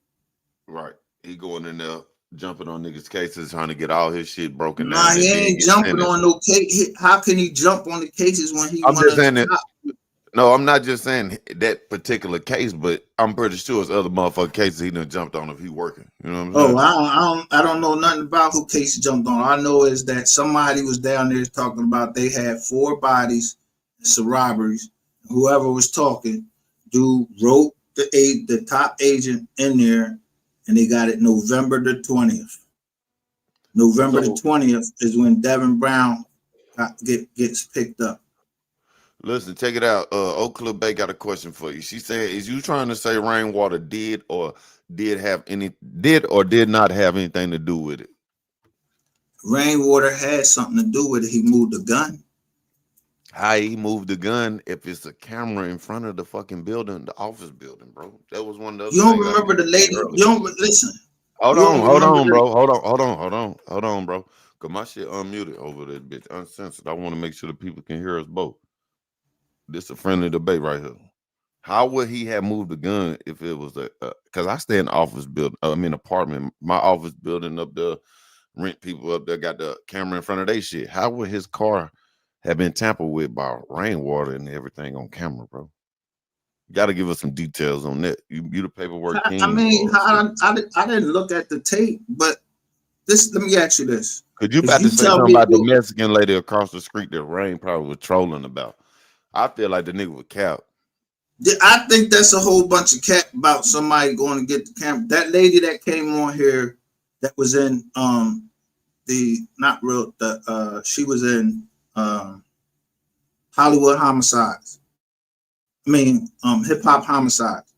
Right. He going in there jumping on niggas' cases, trying to get all his shit broken down. Nah, he ain't jumping on no case. How can he jump on the cases when he? I'm just saying that. No, I'm not just saying that particular case, but I'm pretty sure it's other motherfucking cases he done jumped on if he working. You know what I'm saying? I don't know nothing about who case he jumped on. I know is that somebody was down there talking about they had 4 bodies, some robberies. Whoever was talking, dude wrote the top agent in there, and they got it November the 20th. November the 20th is when Devin Brown gets picked up. Listen, check it out. Oak Cliff Bay got a question for you. She said, "Is you trying to say Rainwater did or did not have anything to do with it?" Rainwater had something to do with it. He moved the gun. How he moved the gun if it's a camera in front of the fucking building, the office building, bro? That was one of those. You don't remember the lady? You don't listen. Hold on, bro. Hold on, bro. Cause my shit unmuted over there, bitch, uncensored. I want to make sure the people can hear us both. This a friendly debate right here. How would he have moved the gun if it was because I stay in the office building, apartment, my office building up there, rent people up there, got the camera in front of their shit. How would his car have been tampered with by Rainwater and everything on camera, bro? You got to give us some details on that. You the paperwork king. I didn't look at the tape, but let me ask you this. Could you about to say something about the Mexican lady across the street that Rain probably was trolling about? I feel like the nigga was cap. I think that's a whole bunch of cap about somebody going to get the camera. That lady that came on here that was in she was in Hollywood Homicides. Hip Hop Homicides.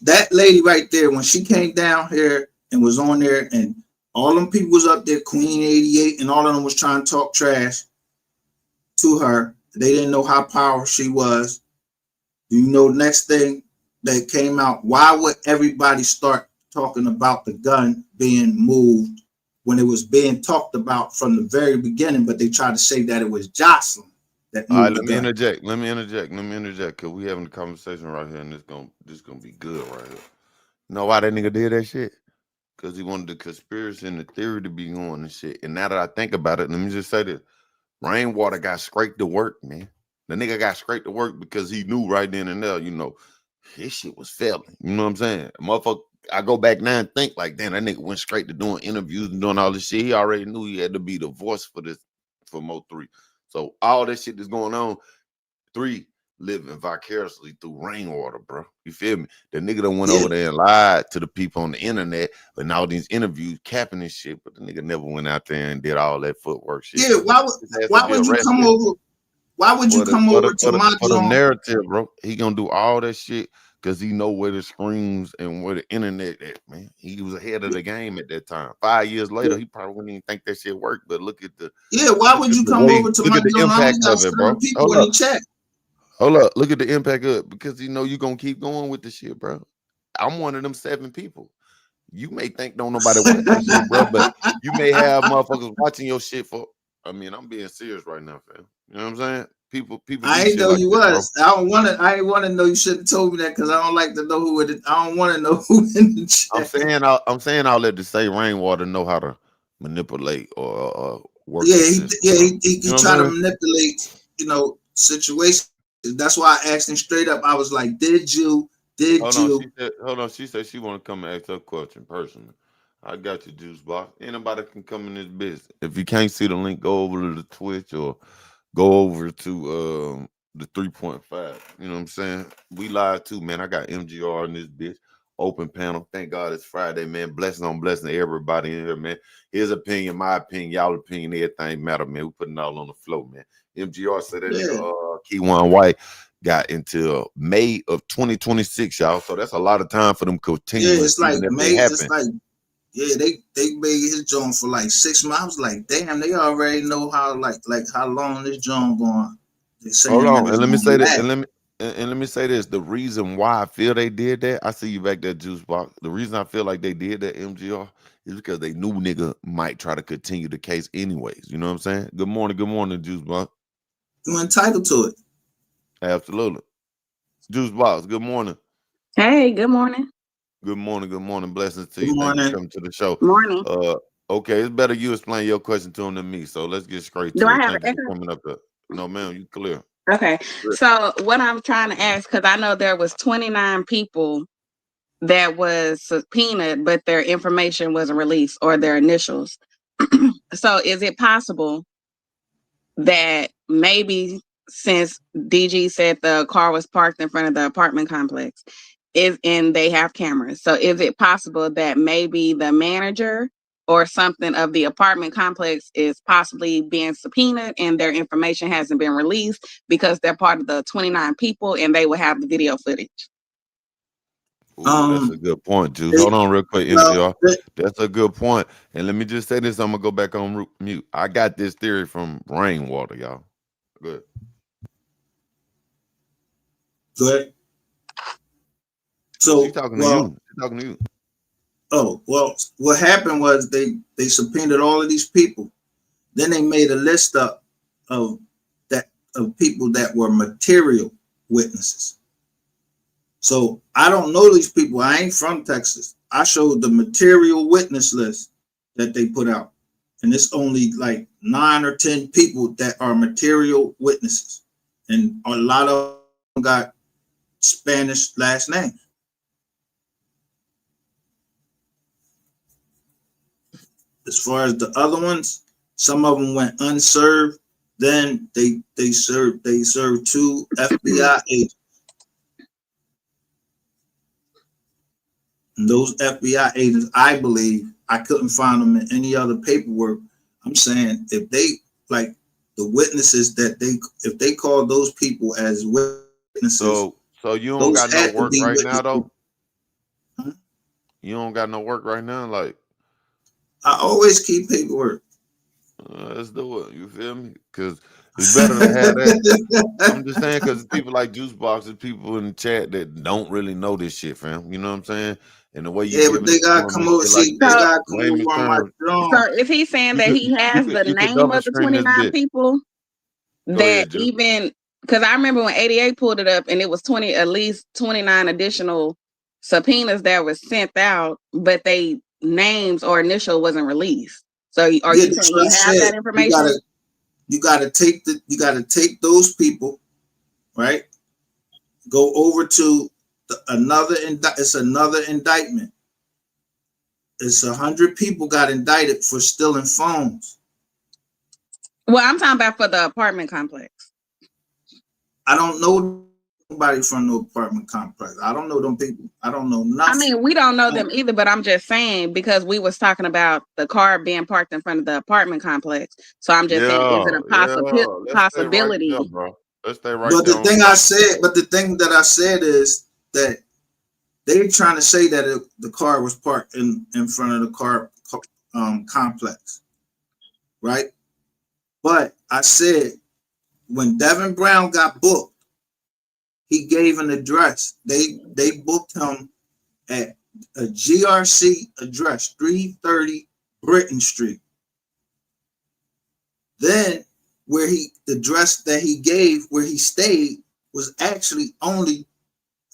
That lady right there, when she came down here and was on there, and all them people was up there, Queen 88, and all of them was trying to talk trash to her. They didn't know how powerful she was. Next thing that came out, why would everybody start talking about the gun being moved when it was being talked about from the very beginning, but they tried to say that it was Jocelyn that moved all right, the gun. Let me interject, because we having a conversation right here, and this gonna be good right here. You know why that nigga did that shit? Because he wanted the conspiracy and the theory to be going and shit. And now that I think about it, let me just say this. Rainwater got straight to work, man. The nigga got straight to work because he knew right then and there, his shit was failing. You know what I'm saying? Motherfucker, I go back now and think like, damn, that nigga went straight to doing interviews and doing all this shit. He already knew he had to be the voice for Mo3. So all that shit that's going on, 3 living vicariously through Rainwater, bro. You feel me? The nigga done went over there and lied to the people on the internet, but now these interviews capping and shit, but the nigga never went out there and did all that footwork shit. Yeah, why would you come over? Why would you come over to my for the narrative, bro? He gonna do all that shit because he know where the screens and where the internet at, man. He was ahead of the game at that time. 5 years later, he probably wouldn't even think that shit worked. But look at the why would you come over to my impact of it, bro? People in the chat. Hold up, look at the impact of it, because you're gonna keep going with the shit, bro. I'm one of them 7 people. You may think don't nobody watch that shit, bro, but you may have motherfuckers watching your shit for. I'm being serious right now, fam. You know what I'm saying? People I do ain't shit know like you that, bro. was. I ain't want to know. You shouldn't have told me that because I don't like to know who it is. I don't want to know who in the chat. I'm saying all that to say Rainwater know how to manipulate or work Yeah, the he system, yeah bro. he You know what tried to I'm saying? manipulate, situations. That's why I asked him straight up. I was like, "Did you? Did Hold on, you?" she said she want to come and ask her question personally. I got you, Juice Box. Anybody can come in this business. If you can't see the link, go over to the Twitch or go over to the 3.5. You know what I'm saying? We live too, man. I got MGR in this bitch. Open panel. Thank God it's Friday, man. Blessing on blessing to everybody in here, man. His opinion, my opinion, y'all opinion, everything matter, man. We putting it all on the floor, man. MGR said that Yeah, nigga Keywan White got until May of 2026, y'all. So that's a lot of time for them yeah. continuing, It's like even if they May. It's happen. like they made his joint for like 6 months. I was like, damn, they already know how how long this joint going. They saying Hold that on, it's and let me gonna say that, last. and let me say this: the reason why I feel they did that, I see you back there, Juice Box. The reason I feel like they did that, MGR, is because they knew nigga might try to continue the case anyways. You know what I'm saying? Good morning, Juice Box. You entitled to it. Absolutely, Juice Box. Good morning. Hey, good morning. Good morning. Blessings to Good you. Thank you for morning. coming to the show. Morning. Okay, it's better you explain your question to him than me. So let's get straight Do to I it. have an Thank you for echo? coming up here. No, ma'am, you clear. Okay. So what I'm trying to ask, because I know there was 29 people that was subpoenaed, but their information wasn't released or their initials. So is it possible that maybe since DG said the car was parked in front of the apartment complex, and they have cameras. So is it possible that maybe the manager or something of the apartment complex is possibly being subpoenaed and their information hasn't been released because they're part of the 29 people and they will have the video footage? Ooh, that's a good point, Juice. They, Hold on real quick, well, MGR. That's a good point. And let me just say this. I'm gonna go back on mute. I got this theory from Rainwater, y'all. Good. good. She's So, talking to well, you. She's talking to you. what happened was they subpoenaed all of these people. Then they made a list up of people that were material witnesses. So I don't know these people. I ain't from Texas. I showed the material witness list that they put out, and it's only like 9 or 10 people that are material witnesses, and a lot of them got Spanish last names. As far as the other ones, some of them went unserved. Then they served 2 FBI agents. And those FBI agents, I believe, I couldn't find them in any other paperwork. I'm saying if they like the witnesses if they call those people as witnesses, So you don't those got no had to work be right now, witnesses. though. You don't got no work right now, like. I always keep paperwork. Let's do it. You feel me? Because it's better to have that. I'm just saying because people like Juice Box and people in the chat that don't really know this shit, fam. You know what I'm saying? And the way you Yeah, but giving they it to gotta them come and over. shit like See, they that, So, gotta come layman's over on my terms, so drum. is he saying you that could he has the you could name double of the screen this 29 bitch. people Go that ahead, Juice. even, because I remember when 88 pulled it up and it was at least 29 additional subpoenas that were sent out, but they names or initial wasn't released. So are Yeah, you that's saying what I you have said. that information? You gotta take those people, right? Go over to it's another indictment. It's 100 people got indicted for stealing phones. Well, I'm talking about for the apartment complex. I don't know nobody from the apartment complex. I don't know them people. I don't know nothing. I mean, we don't know them either, but I'm just saying because we was talking about the car being parked in front of the apartment complex. So I'm just saying, is it a Let's stay right there, possibility? bro. Let's stay right But there. the thing that I said is that they're trying to say that the car was parked in front of the car complex, right? But I said when Devin Brown got booked, he gave an address. They booked him at a GRC address, 330 Britton Street. Then where the address that he gave where he stayed was actually only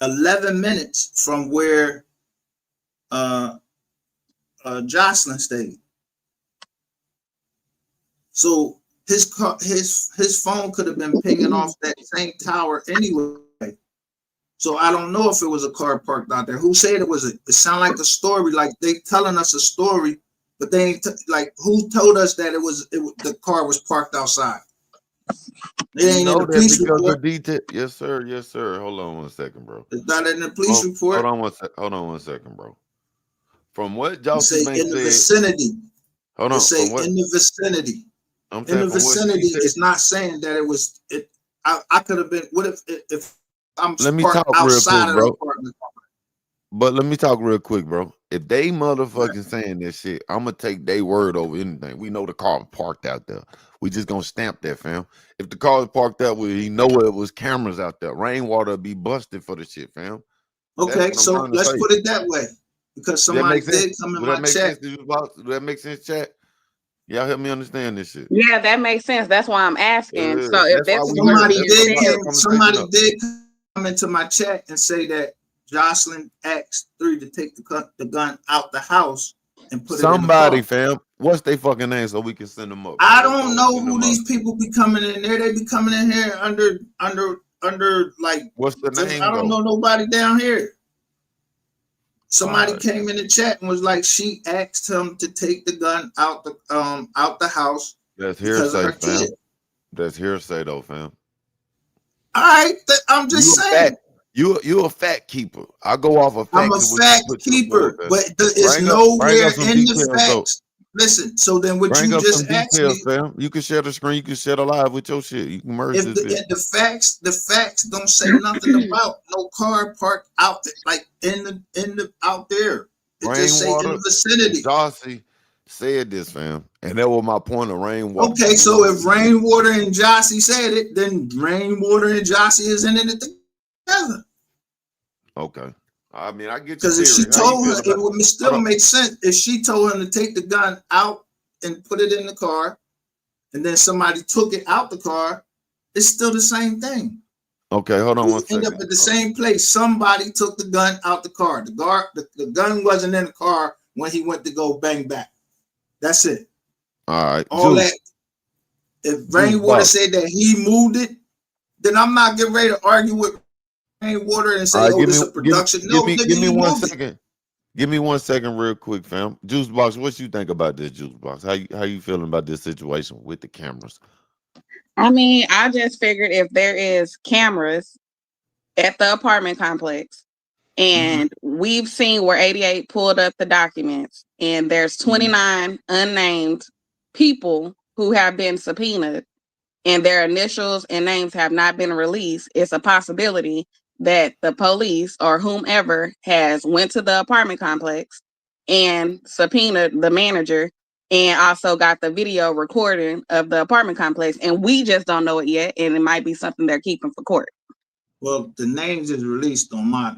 11 minutes from where Jocelyn stayed. So his phone could have been pinging off that same tower anyway. So I don't know if it was a car parked out there. Who said it was? It sounded like a story, like they telling us a story, but they ain't like who told us that the car was parked outside. It ain't in the police report. Yes, sir. Yes, sir. Hold on 1 second, bro. It's not in the police report. Hold on 1 second, bro. From what Jocelyn say in the vicinity. Hold on. Say in the vicinity. In the vicinity is not saying that it was. I could have been. What if I'm let me talk outside real quick, of the apartment? But let me talk real quick, bro. If they motherfucking saying this shit, I'm gonna take their word over anything. We know the car was parked out there. We just gonna stamp that, fam. If the car was parked out, we know it was cameras out there. Rainwater be busted for the shit, fam. Okay, so let's put it that way. Because somebody did come in my chat. Does that make sense, chat? Y'all help me understand this shit. Yeah, that makes sense. That's why I'm asking. So if somebody did come into my chat and say that Jocelyn asked 3 to take the gun out the house and put somebody, it in the car. fam. What's their fucking name so we can send them up? I don't know who these people be coming in there. They be coming in here under like what's the name? I don't know nobody down here. Somebody came in the chat and was like, she asked him to take the gun out the house. That's hearsay, fam. That's hearsay, though, fam. All right, I'm just saying. You a fact keeper. I go off of facts. I'm a fact keeper, but it's nowhere in the facts. Listen, so then what you just asked me, fam. You can share the screen. You can share the live with your shit. You can merge this. The facts don't say nothing about no car parked out like in the out there. It just say in the vicinity. Jossie said this, fam, and that was my point of Rainwater. Okay, so if Rainwater and Jossie said it, then Rainwater and Jossie is in it together. Okay. I mean, I get you. Because if she told her, it would still make sense. If she told him to take the gun out and put it in the car, and then somebody took it out the car, it's still the same thing. Okay, hold on 1 second. End up at the same place. Somebody took the gun out the car. The gun wasn't in the car when he went to go bang back. That's it. All right. All that. If Rainwater said that he moved it, then I'm not getting ready to argue with Rainwater and say, "Oh, this is a production." Give me 1 second. Give me 1 second, real quick, fam. Juice Box, what you think about this, Juice Box? How you feeling about this situation with the cameras? I mean, I just figured if there is cameras at the apartment complex, and we've seen where 88 pulled up the documents, and there's 29 unnamed people who have been subpoenaed, and their initials and names have not been released, it's a possibility that the police or whomever has went to the apartment complex and subpoenaed the manager and also got the video recording of the apartment complex, and we just don't know it yet, and it might be something they're keeping for court. Well, the names is released on my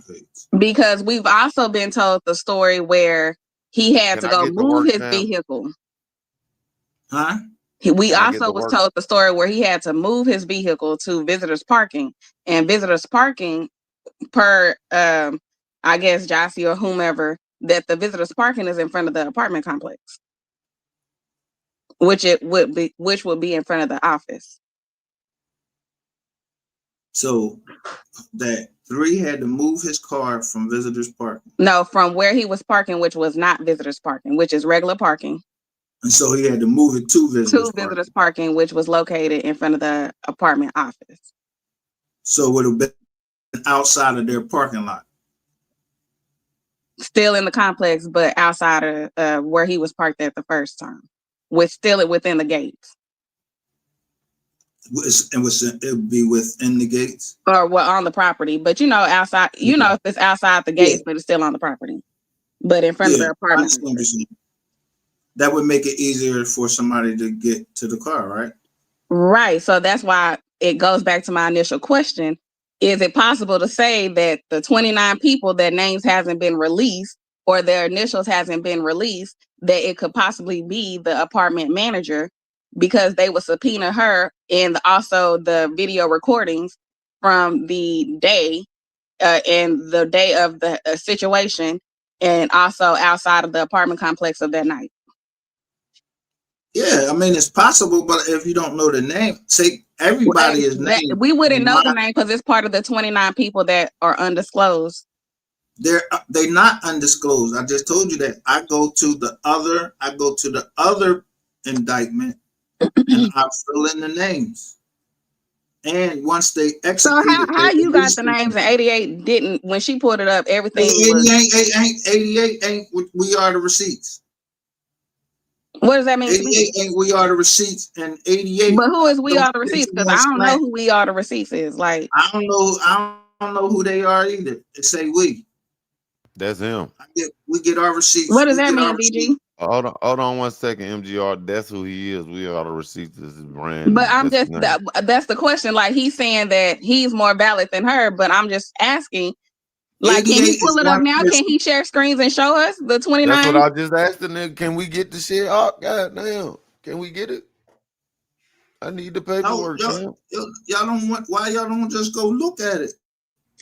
page. Because we've also been told the story where he had to go move his vehicle. Huh? We also was told the story where he had to move his vehicle to visitors parking, and visitors parking per I guess Jossie or whomever, that the visitors parking is in front of the apartment complex, which would be in front of the office. So that 3 had to move his car from visitors parking. No, from where he was parking, which was not visitors parking, which is regular parking. And so he had to move it to visitors parking, which was located in front of the apartment office. So it would have been outside of their parking lot. Still in the complex, but outside of where he was parked at the first time, still within the gates. It would be within the gates, or on the property. But outside. If it's outside the gates, but it's still on the property, but in front of the apartment. That would make it easier for somebody to get to the car, right? Right. So that's why it goes back to my initial question. Is it possible to say that the 29 people that names hasn't been released or their initials hasn't been released, that it could possibly be the apartment manager because they would subpoena her and also the video recordings from the day and the day of the situation, and also outside of the apartment complex of that night. Yeah, I mean it's possible, but if you don't know the name, say everybody is named. We wouldn't know the name because it's part of the 29 people that are undisclosed. They're not undisclosed. I just told you that. I go to the other indictment and I fill in the names. And once they execute, so how you got the names and 88 didn't? When she pulled it up, everything 88 ain't we are the receipts. What does that mean? 88 ain't we are the receipts, and 88. But who is we are the receipts? Because I don't know who we are the receipts is. Like I don't know who they are either. They say we. That's him. We get our receipts. What does that mean, BG? Hold on 1 second, MGR. That's who he is. We are the receipts. This is brand. But I'm just that's the question. Like he's saying that he's more valid than her, but I'm just asking. Like, can he pull it up now? Can he share screens and show us the 29? That's what I just asked the nigga. Can we get the shit up? God damn. Can we get it? I need the paperwork. Y'all don't want. Why y'all don't just go look at it?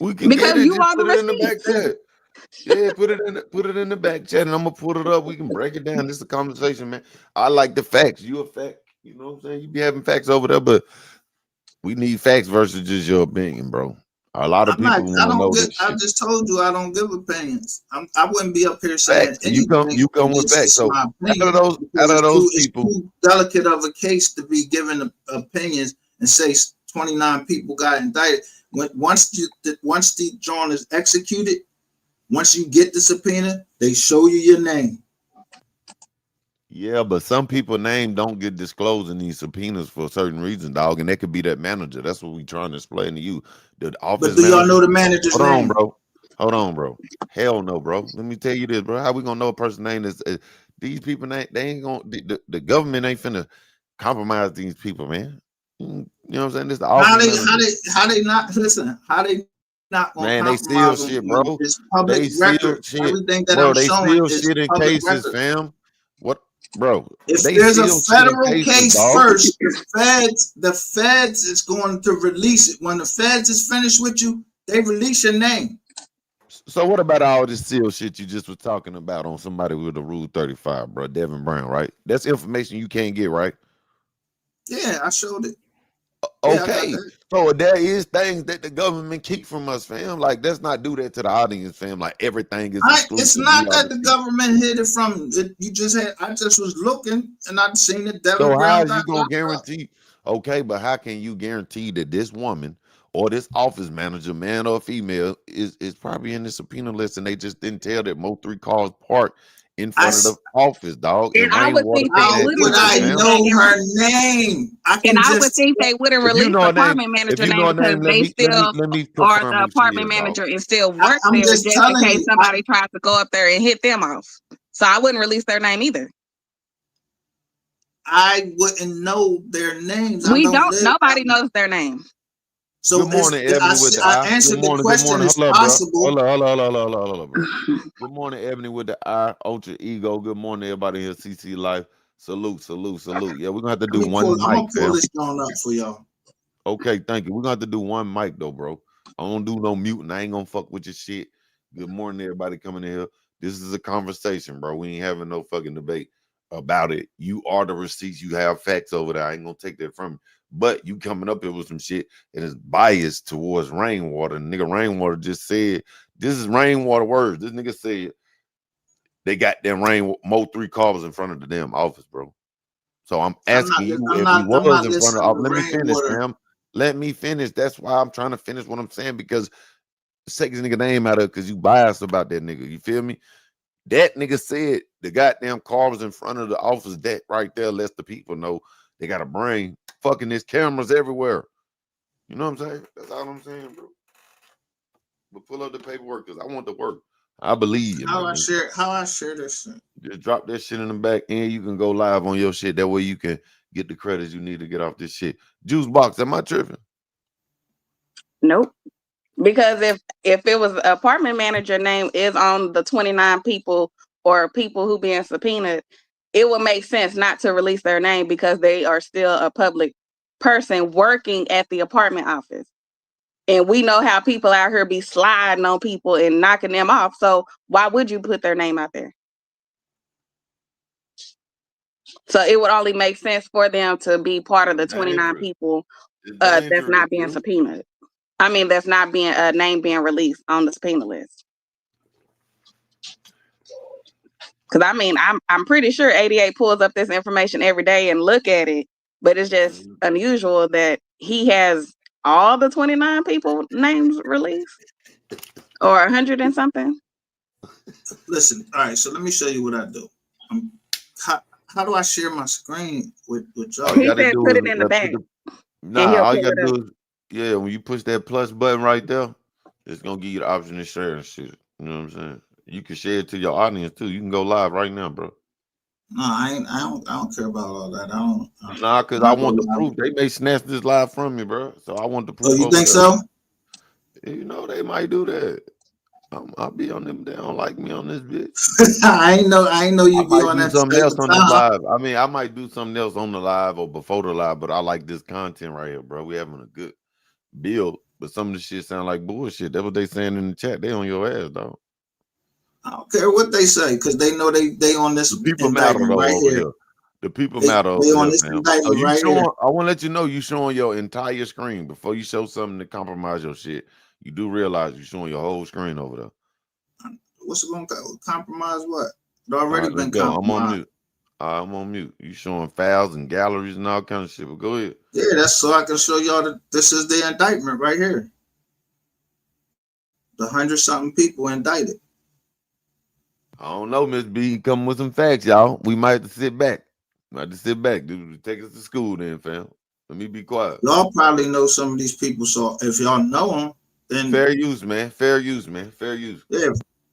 We can because get it. You just are put the it in the back chat. Yeah, put it in the back chat, and I'm gonna put it up. We can break it down. This is a conversation, man. I like the facts. You a fact. You know what I'm saying? You be having facts over there, but we need facts versus just your opinion, bro. A lot of people want to know this shit. I just told you I don't give opinions. I wouldn't be up here saying facts. You come with facts. So out of those people, it's too delicate of a case to be given opinions and say 29 people got indicted. Once the joint is executed, once you get the subpoena, they show you your name. Yeah, but some people's name don't get disclosed in these subpoenas for certain reasons, dog. And that could be that manager. That's what we trying to explain to you. The office. But do y'all know the manager's name? Hold on, bro. Hell no, bro. Let me tell you this, bro. How we gonna know a person's name is? These people, they ain't gonna. The government ain't finna compromise these people, man. You know what I'm saying? This the office. How they not listen? How they not gonna man? They steal shit, bro. They steal shit. Everything that bro, I'm they showing steal shit in cases, fam. What? Bro, if there's a federal case first, the feds is going to release it. When the feds is finished with you, they release your name. So what about all this SEAL shit you just was talking about on somebody with a Rule 35, bro? Devin Brown, right? That's information you can't get, right? Yeah, I showed it. Okay, yeah, so there is things that the government keep from us, fam. Like, let's not do that to the audience, fam. Like, everything is exclusive. It's not that the government hid it from it. I just was looking and I'd seen it. So how are you gonna guarantee? Okay, but how can you guarantee that this woman or this office manager, man or female, is probably in the subpoena list and they just didn't tell that Mo 3 cars parked in front of the office, dog? And I would think they wouldn't. I know her name. I would think they wouldn't release the apartment manager name because they still are the apartment manager and still work there just in case somebody tries to go up there and hit them off. So I wouldn't release their name either. I wouldn't know their names. We don't. Nobody knows their name. So good morning, Ebony with the I. Answered the question is possible. Hold up, bro. Good morning, Ebony with the I, Ultra Ego. Good morning, everybody here, CC Life. Salute. Yeah, we're gonna have to do one mic. I'm gonna pull this on up for y'all. Okay, thank you. We're gonna have to do one mic though, bro. I don't do no muting. I ain't gonna fuck with your shit. Good morning, everybody coming in here. This is a conversation, bro. We ain't having no fucking debate about it. You are the receipts. You have facts over there. I ain't gonna take that from you. But you coming up here with some shit and it's biased towards Rainwater. Nigga, Rainwater just said, this is Rainwater words. This nigga said they got them Mo 3 cars in front of the damn office, bro. So I'm asking you if he was in front of. Let me finish, fam. Let me finish. That's why I'm trying to finish what I'm saying, because take this nigga name out of it because you biased about that nigga. You feel me? That nigga said the goddamn car was in front of the office. That right there lets the people know they got a brain. Fucking there's cameras everywhere. You know what I'm saying? That's all I'm saying, bro. But pull up the paperwork because I want to work. I believe you. How I share this shit? Just drop that shit in the back and you can go live on your shit. That way you can get the credits you need to get off this shit. Juice Box, am I tripping? Nope. Because if it was apartment manager name is on the 29 people or people who being subpoenaed, it would make sense not to release their name because they are still a public person working at the apartment office. And we know how people out here be sliding on people and knocking them off. So why would you put their name out there? So it would only make sense for them to be part of the 29 people that's not being subpoenaed. I mean, that's not being a name being released on the subpoena list. Because I mean, I'm pretty sure 88 pulls up this information every day and look at it, but it's just unusual that he has all the 29 people names released or 100 and something. Listen, all right. So let me show you what I do. How do I share my screen with y'all? He said put it in the back. Nah, all you gotta do is, when you push that plus button right there, it's gonna give you the option to share and shit. You know what I'm saying? You can share it to your audience too. You can go live right now, bro. No, I don't care about all that. Nah, cause I want the proof. They may snatch this live from me, bro. So I want the proof. Oh, you think so? You know they might do that. I'll be on them. They don't like me on this bitch. I ain't know you be on that. Something else on the live. I mean, I might do something else on the live or before the live, but I like this content right here, bro. We having a good build, but some of the shit sound like bullshit. That's what they saying in the chat. They on your ass, dog. I don't care what they say because they know they on this. The people matter though right over here. The people matter they over on here, this man. indictment right here. I want to let you know you showing your entire screen before you show something to compromise your shit. You do realize you're showing your whole screen over there. What's it going to compromise? What? It already been compromised. I'm on mute. I'm on mute. You showing files and galleries and all kind of shit. But go ahead. Yeah, that's so I can show y'all that this is the indictment right here. The 100-something people indicted. I don't know, Miss B. Come with some facts, y'all. We might have to sit back. Dude, take us to school then, fam. Let me be quiet. Y'all probably know some of these people, so if y'all know them, then fair use, man. Fair use, man. Fair use. Yeah,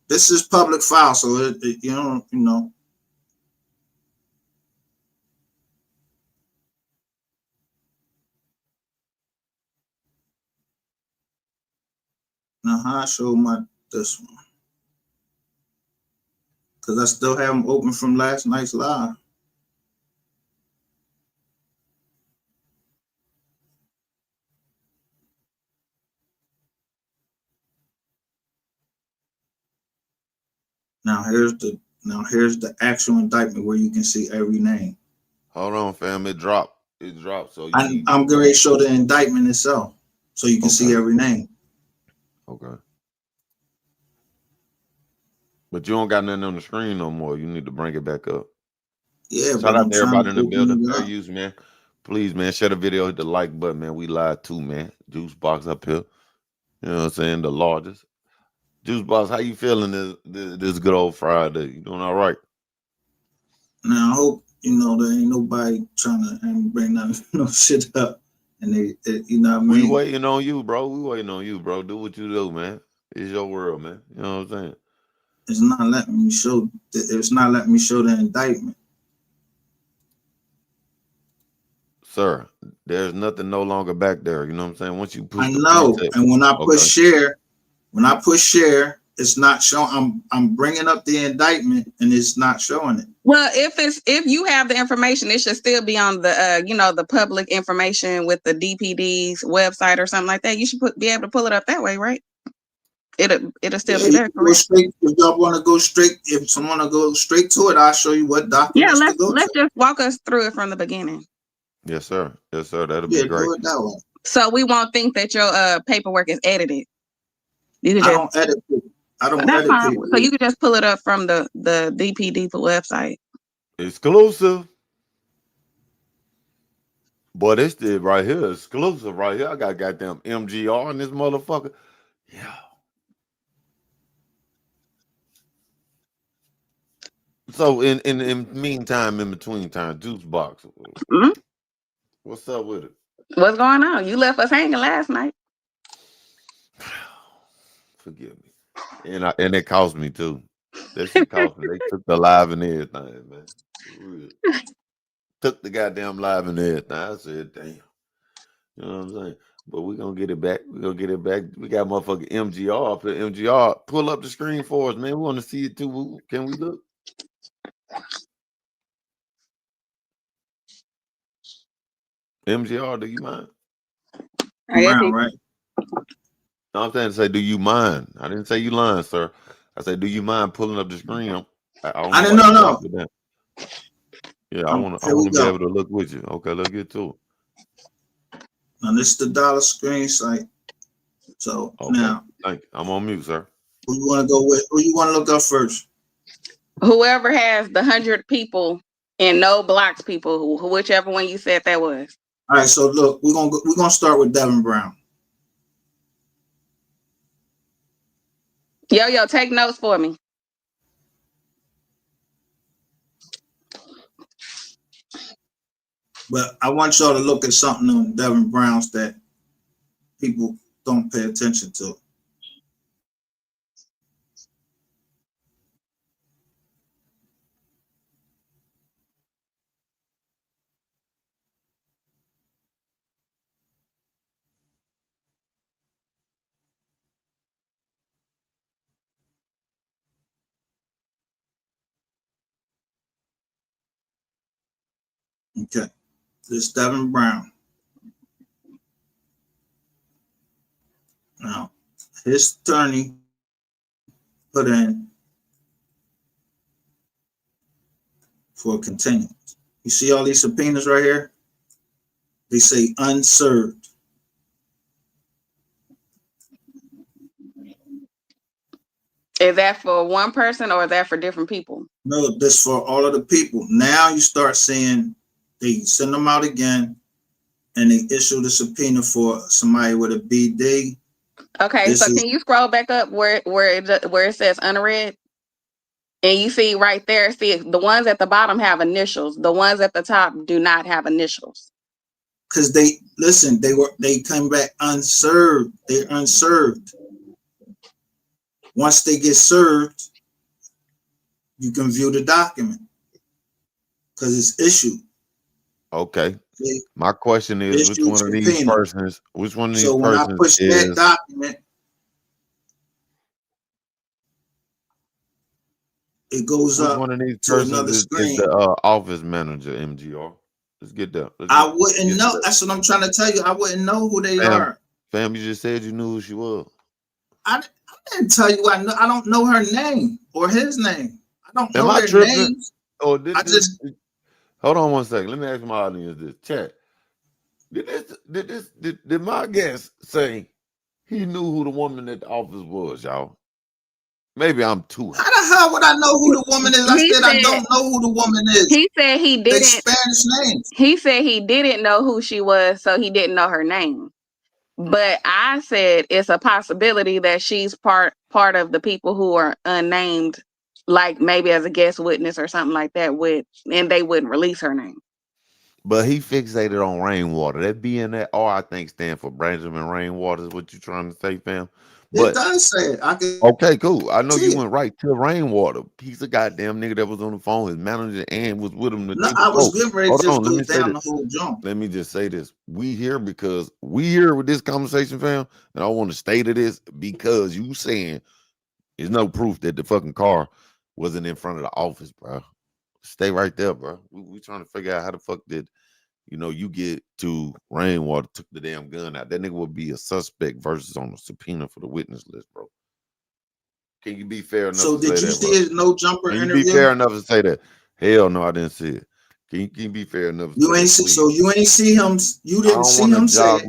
this is public file, so you know. Now how I show this one? Because I still have them open from last night's live. Now here's the actual indictment where you can see every name. Hold on, fam. It dropped. So I'm going to show the indictment itself, so you can see every name. Okay. But you don't got nothing on the screen no more. You need to bring it back up. Yeah. Shout out to everybody in the building. Fair use, man. Please, man, share the video, hit the like button, man. We live too, man. Juice Box up here. You know what I'm saying? The largest. Juice Box, how you feeling this good old Friday? You doing all right? Now I hope there ain't nobody trying to bring no shit up, and they you know what I mean. We waiting on you, bro. Do what you do, man. It's your world, man. You know what I'm saying? It's not letting me show. It's not letting me show the indictment. Sir, there's nothing no longer back there. You know what I'm saying? Once you push, I know, and when I push share, it's not showing. I'm bringing up the indictment, and it's not showing it. Well, if you have the information, it should still be on the the public information with the DPD's website or something like that. You should be able to pull it up that way, right? It'll still be there. If y'all want to go straight, if someone want to go straight to it, I'll show you what documents. Yeah, let's just walk us through it from the beginning. Yes, sir. That'll be great. Do it that way. So we won't think that your paperwork is edited. You can I don't edit it. I don't edit people. So you can just pull it up from the DPD website. Exclusive. Boy, this shit right here, exclusive right here. I got goddamn MGR in this motherfucker. Yeah. So in meantime, in between time, Juice Box. Mm-hmm. What's up with it? What's going on? You left us hanging last night. Forgive me. And it cost me too. That shit cost me. They took the live and everything, man. Took the goddamn live and everything. I said, damn. You know what I'm saying? But we're gonna get it back. We got motherfucking MGR up here. MGR, pull up the screen for us, man. We want to see it too. Can we look? MGR, do you mind? I guess Brown, he, right? No, I'm saying to say, do you mind? I didn't say you lying, sir. I said, do you mind pulling up the screen? I don't I know didn't why you know. dropped it down. Yeah, I want Here we to be go. able to look with you. Okay, let's get to it. Now this is the dollar screen site. So Okay, now, thank you. I'm on mute, sir. who you want to go with? Who you want to look up first? whoever has the 100 people and no blocks people, whichever one you said that was. All right. So look, we're gonna start with Devin Brown. Yo, take notes for me. But I want y'all to look at something on Devin Brown's that people don't pay attention to. Okay, this Devin Brown. Now, his attorney put in for continuance. You see all these subpoenas right here? They say unserved. Is that for one person or is that for different people? No, this for all of the people. Now you start seeing they send them out again, and they issue the subpoena for somebody with a BD. Okay, so can you scroll back up where it says unread? And you see right there, see the ones at the bottom have initials. The ones at the top do not have initials. Because they come back unserved. They're unserved. Once they get served, you can view the document because it's issued. Okay. My question is, which one of these persons? Which one of these persons? So when I push that document, it goes up. One of these to persons another is screen. the office manager, MGR. Let's get that. I wouldn't know. That's what I'm trying to tell you. I wouldn't know who they are. Fam, you just said you knew who she was. I didn't tell you. I don't know her name or his name. I don't know their names. Oh, hold on one second. Let me ask my audience this. Chat. Did my guest say he knew who the woman at the office was, y'all? Maybe I'm too high. How the hell would I know who the woman is? I don't know who the woman is. He said he didn't. They Spanish names. He said he didn't know who she was, so he didn't know her name. But I said it's a possibility that she's part of the people who are unnamed, like maybe as a guest witness or something like that, and they wouldn't release her name. But he fixated on Rainwater. That BNR, I think, stand for Benjamin Rainwater, is what you trying to say, fam? But, it does say it. Okay, cool. I know you went right to Rainwater. He's a goddamn nigga that was on the phone. His manager and was with him. I was getting ready to just go down the whole jump. Let me just say this. We here because we here with this conversation, fam. And I want to stay to this because you saying there's no proof that the fucking car wasn't in front of the office, bro. Stay right there, bro. We trying to figure out how the fuck did you get to Rainwater, took the damn gun out. That nigga would be a suspect versus on a subpoena for the witness list, bro. Can you be fair enough to say that? So did you see his no jumper interview? Can you be fair enough to say that? Hell no, I didn't see it. Can you be fair enough? You ain't see, so you ain't see him. You didn't see him say it.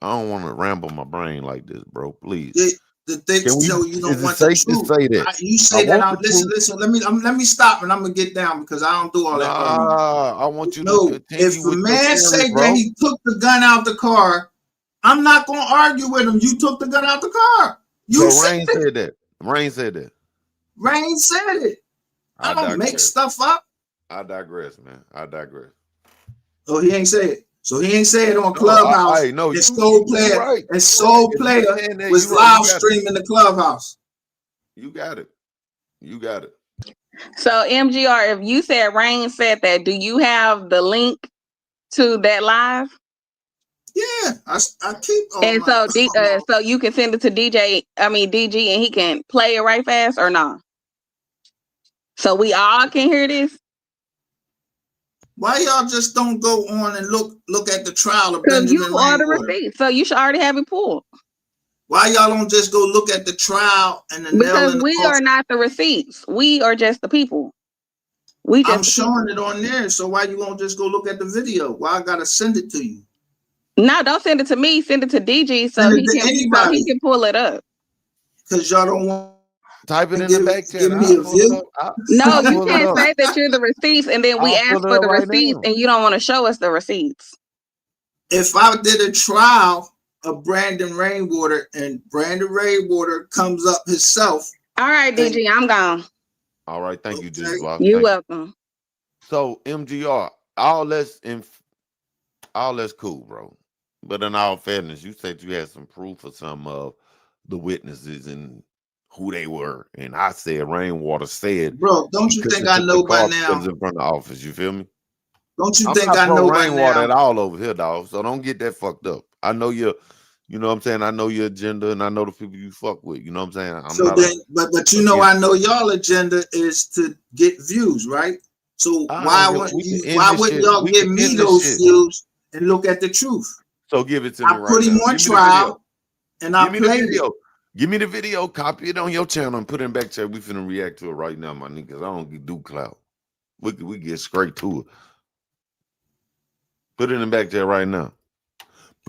I don't want to ramble my brain like this, bro. Please. The thing you don't want to say that. You say that. Listen. Let me stop and I'm gonna get down because I don't do all that. I want you to continue. If the man say that he took the gun out the car, I'm not gonna argue with him. You took the gun out the car. Rain said that. Rain said that. Rain said it. I don't make stuff up. I digress, man. I digress. Oh, he ain't say it. So he ain't say it on Clubhouse. And Soul Player was live streaming the Clubhouse. You got it. You got it. So MGR, if you said Rain said that, do you have the link to that live? Yeah, I keep. And so you can send it to DG, and he can play it right fast or not? So we all can hear this. Why y'all just don't go on and look at the trial of Because Benjamin you are the Rainwater? receipt, so you should already have it pulled. Why y'all don't just go look at the trial and the nail Because in the we coffin? are not the receipts. We are just the people. We just I'm showing it on there, so why you won't just go look at the video? Why I gotta send it to you? No, don't send it to me. Send it to DG so Send it he to can anybody. pull it up. Because y'all don't want Type it to in the give back me channel. a I'll pull it view. up. No, I'll you pull it can't up. say that you're the receipts and then we I'll ask pull it for up the right receipts now. and you don't want to show us the receipts. If I did a trial of Brandon Rainwater and Brandon Rainwater comes up himself. All right, DG, I'm gone. All right, thank you, Juice Okay. Box. You're Thank you. welcome. So MGR, all that's cool, bro. But in all fairness, you said you had some proof of some of the witnesses and who they were, and I said Rainwater said, Bro, don't you think I know by now? In front of the office, you feel me? Don't you I'm think not I pro know by Rainwater now? at all over here, dog. So don't get that fucked up. I know you know what I'm saying. I know your agenda, and I know the people you fuck with. You know what I'm saying. But you know, I know y'all agenda is to get views, right? So why wouldn't y'all give me those views and look at the truth? So give it to me right now. I put him on trial, and I played it. Give me the video, copy it on your channel, and put it in back chat. We finna react to it right now, my niggas. I don't do clout. We get straight to it. Put it in back chat right now.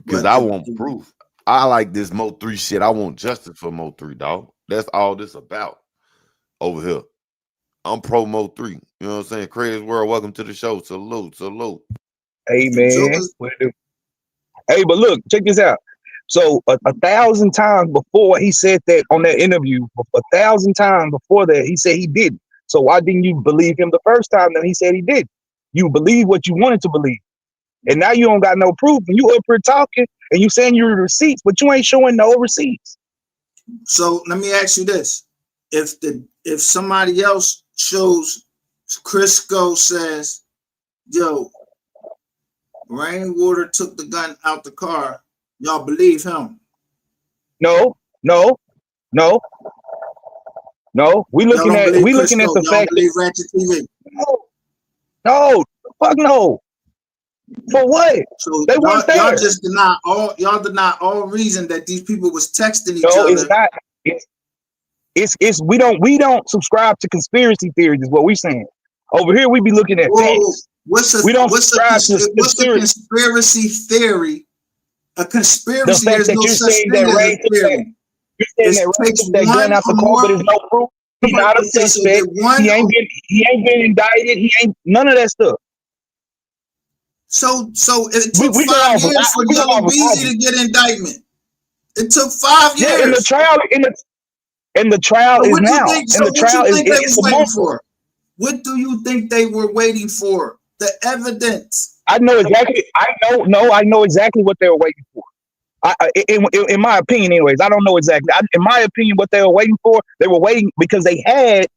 Because I want proof. I like this Mo3 shit. I want justice for Mo3, dog. That's all this about over here. I'm pro Mo3. You know what I'm saying? Crazy World, welcome to the show. Salute. Hey, man. What it do? Hey, but look, check this out. So 1,000 times before he said that on that interview, 1,000 times before that, he said he didn't. So why didn't you believe him the first time that he said he did? You believe what you wanted to believe. And now you don't got no proof. And you up here talking and you saying you're receipts, but you ain't showing no receipts. So let me ask you this. If somebody else shows, Crisco says, yo, Rainwater took the gun out the car, y'all believe him? No. We looking at the fact that no, fuck no. For what? So they weren't there. Y'all just deny all reason that these people was texting each other. No, it's not. It's we don't subscribe to conspiracy theories, is what we're saying. Over here we be looking at facts. What's a conspiracy theory? A conspiracy, there's no such thing as a theory. You're saying that Ray took that gun out the car, but there's no proof. He's not a suspect. He ain't been indicted. He ain't none of that stuff. So it took 5 years for Yellow Beezy to get indictment. It took 5 years. Yeah, and the trial is now. And the trial is waiting for. What do you think they were waiting for? The evidence. I know exactly. I know exactly what they were waiting for. In my opinion, anyways, I don't know exactly. In my opinion, what they were waiting for, they were waiting because they had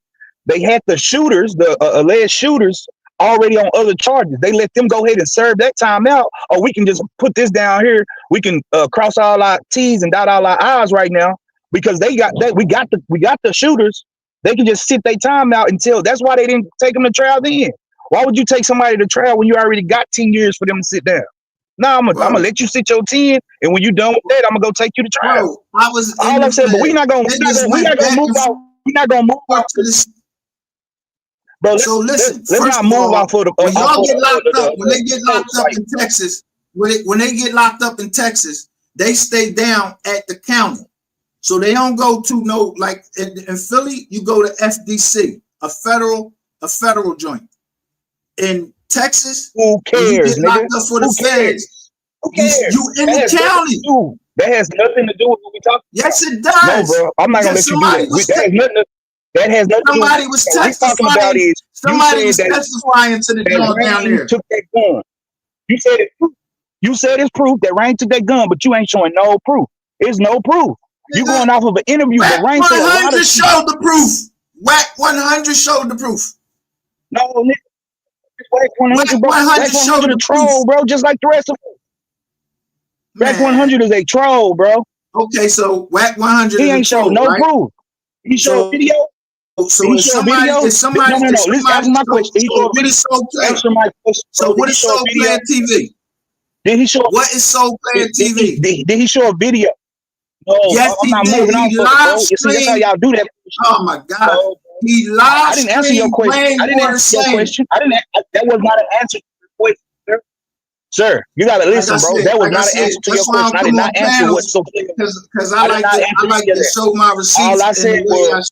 the shooters, the alleged shooters, already on other charges. They let them go ahead and serve that time out, or we can just put this down here. We can cross all our T's and dot all our I's right now because they got that. We got the shooters. They can just sit their time out until. That's why they didn't take them to trial then. Why would you take somebody to trial when you already got 10 years for them to sit down? No, I'm gonna let you sit your 10, and when you're done with that, I'm gonna go take you to trial. Bro, I was all I'm saying, but we're not gonna move out. We're not gonna move out to this. Bro, let's not move off of the. When y'all get locked up, when they get locked up in Texas, when they get locked up in Texas, they stay down at the county, so they don't go to no like in Philly. You go to FDC, a federal joint. In Texas, who cares? You get locked up for the feds. Who cares? You in the county. That has nothing to do with what we talking. Yes, it does. No, bro, I'm not gonna let you do that. That has nothing. Somebody was testifying. Somebody was testifying to the joint down there. Took that gun. You said it. You said it's proof that Rain took that gun, but you ain't showing no proof. It's no proof. You going off of an interview. Whack 100 showed the proof. Whack 100 showed the proof. No, nigga. Whack 100, bro. Whack 100 a troll, bro, just like the rest of them. Whack 100 is a troll, bro. Okay, so Whack 100 he ain't showed no proof. He showed video. So Did he if show a somebody, video? if somebody, No. if Listen, somebody, answer my question. Did he show a what video? is Soul Play? Answer my question. So Bro. what Did he is show a Soul Play video? TV? Did he show? What is Soul Play TV? Did he show a video? No, Yes, I'm he not did. moving on He for it, live bro. You see, that's how streamed. y'all do that. Oh my God. No, He I live didn't answer your streamed question. I didn't Rainwater answer your saying, question. That was not an answer to your question, sir. Sir, you gotta like I listen, bro. said, That was like I not an said, answer to your that's why I question. I come did on not answer what panels so because I did not I answer like any of to that. show my All I receipts in said the way I was,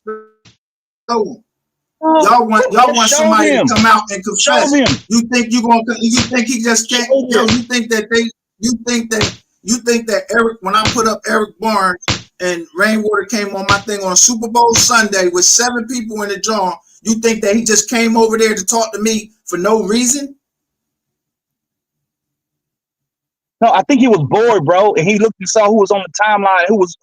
show them. Y'all want show somebody him. to come out and Show confess. him. You think he just can't? Show Yo, him. you think that Eric, when I put up Eric Barnes and Rainwater came on my thing on Super Bowl Sunday with 7 people in the drawing, you think that he just came over there to talk to me for no reason? No, I think he was bored, bro, and he looked and saw who was on the timeline, who was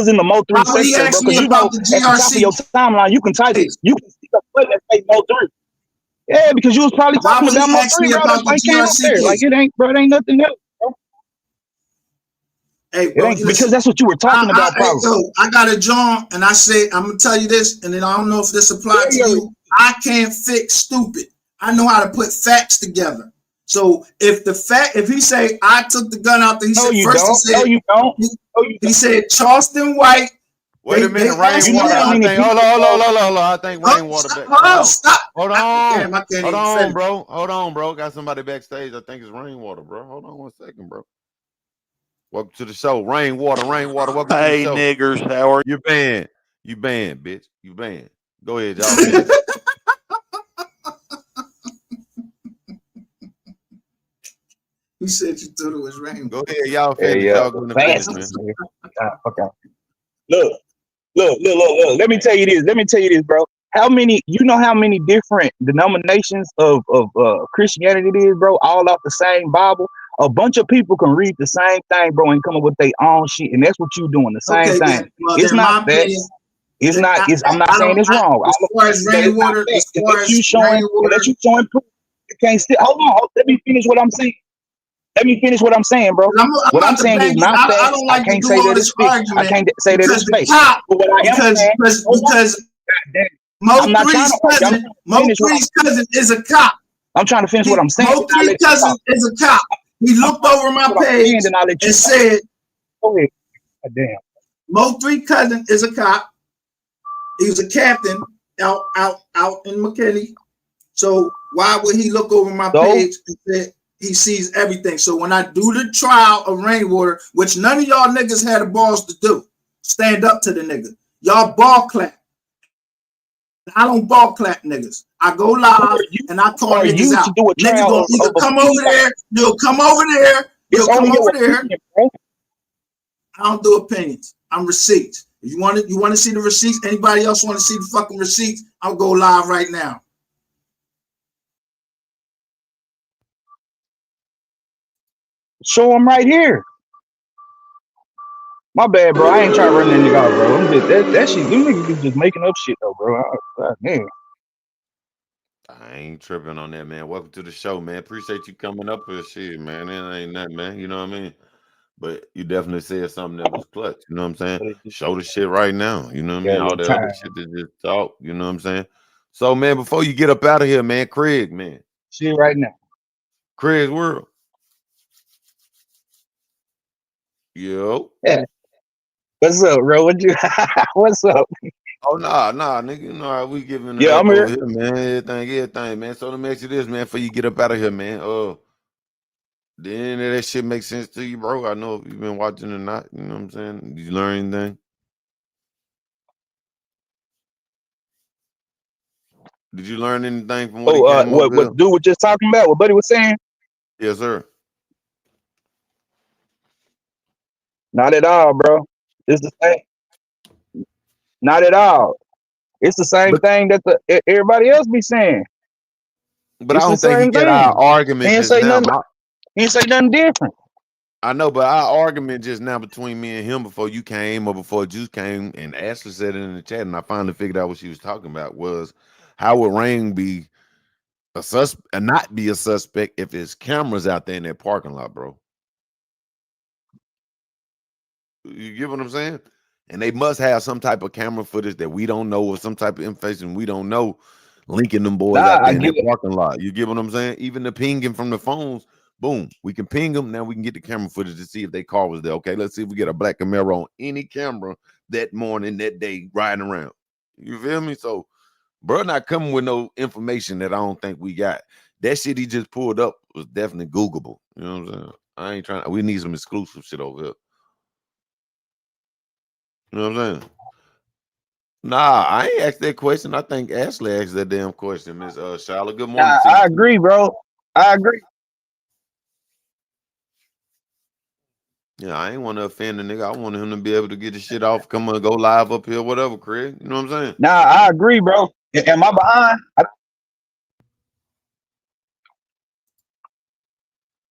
in the Mo3 How would he section, bro. ask me Because about the at the top of your GRC timeline, you can type it. case? You can see a button that say Mo3. Yeah, because you was probably Why talking would about he ask Mo3, me bro. about That's why the he came up GRC there. Like case? it ain't, bro. It ain't nothing else, bro. Hey, It bro, ain't because listen. that's what you were talking about, probably. I got a John, and I say I'm gonna tell you this, and then I don't know if this applies to Yeah, you. I can't fix stupid. I know how to put facts together. So if he say I took the gun out, he No, said you first don't. No, you don't. No, you he don't. said Charleston White. Wait a minute, asked You know Rainwater. how I many think. people? Hold on. I think Rainwater back. Stop. Hold on. Damn, I can't Hold even on, finish. bro. Hold on, bro. Got somebody backstage. I think it's Rainwater, bro. Hold on 1 second, bro. Welcome to the show, Rainwater. Welcome to the Hey, show. niggers, how are You banned. You banned, bitch. You banned. Go ahead, y'all. Finish. He said you thought it was rain. Go ahead, y'all Yeah, finish. yeah. Y'all gonna finish, man. Fuck out. Look. Let me tell you this, bro. How many different denominations of Christianity it is, bro? All off the same Bible. A bunch of people can read the same thing, bro, and come up with their own shit, and that's what you're doing. The same thing. Well, It's then not my that. opinion. It's not. I'm not saying it's wrong. As far as Rainwater, Unless you showing proof, you can't still. Hold on. Let me finish what I'm saying. Bro. What I'm saying is not I facts. don't like I can't to say do all that this it's fake. I argument can't say that it's fake. But what I am saying, because Mo3's cousin is a cop. I'm trying to finish what I'm saying. Mo3's cousin is a cop. He looked over my page and said, "Go ahead." Damn. Mo3 cousin is a cop. He was a captain out in McKinney. So why would he look over my page and say he sees everything? So when I do the trial of Rainwater, which none of y'all niggas had the balls to do, stand up to the nigga. Y'all ball clap. I don't ball clap niggas. I go live and I call niggas out. Niggas gonna either come over there, you'll come over there, you'll come over there. I don't do opinions. I'm receipts. If you want to see the receipts, anybody else want to see the fucking receipts, I'll go live right now. Show them right here. My bad, bro. I ain't trying to run that nigga off, bro. I'm just that shit. Them niggas be just making up shit though, bro. Man. I ain't tripping on that, man. Welcome to the show, man. Appreciate you coming up with shit, man. It ain't nothing, man. You know what I mean? But you definitely said something that was clutch. You know what I'm saying? Show the shit right now. You know what I mean? All the other shit that just talk. You know what I'm saying? So, man, before you get up out of here, man, Craig, man. Shit right now. Craig's World. Yo. Yeah. What's up, bro? What's up? Oh, nah, nigga. You know how we giving it yeah, up I'm here. over here, man. Everything, man. So let me ask you this, man, before you get up out of here, man. Did any of that shit make sense to you, bro? I know if you've been watching or not. You know what I'm saying? Did you learn anything? Did you learn anything from what he came what dude was just talking about? What Buddy was saying? Yes, sir. Not at all, bro. It's the same. Not at all. It's the same thing that everybody else be saying. But I don't think he get our argument He just now. He ain't say nothing different. I know, but our argument just now between me and him before you came or before Juice came, and Ashley said it in the chat, and I finally figured out what she was talking about was how would Rain be a suspect and not be a suspect if there's cameras out there in that parking lot, bro? You get what I'm saying? And they must have some type of camera footage that we don't know, or some type of information we don't know, linking them boys out there in that parking lot. You get what I'm saying? Even the pinging from the phones, boom, we can ping them. Now we can get the camera footage to see if their car was there. Okay, let's see if we get a black Camaro on any camera that morning, that day, riding around. You feel me? So, bro, not coming with no information that I don't think we got. That shit he just pulled up was definitely Googleable. You know what I'm saying? I ain't trying. We need some exclusive shit over here. You know what I'm saying? Nah, I ain't asked that question. I think Ashley asked that damn question, Miss Shala. Good morning. I agree, bro. I agree. Yeah, I ain't want to offend the nigga. I wanted him to be able to get the shit off, come on, go live up here, whatever, Craig. You know what I'm saying? Nah, I agree, bro. Am I behind?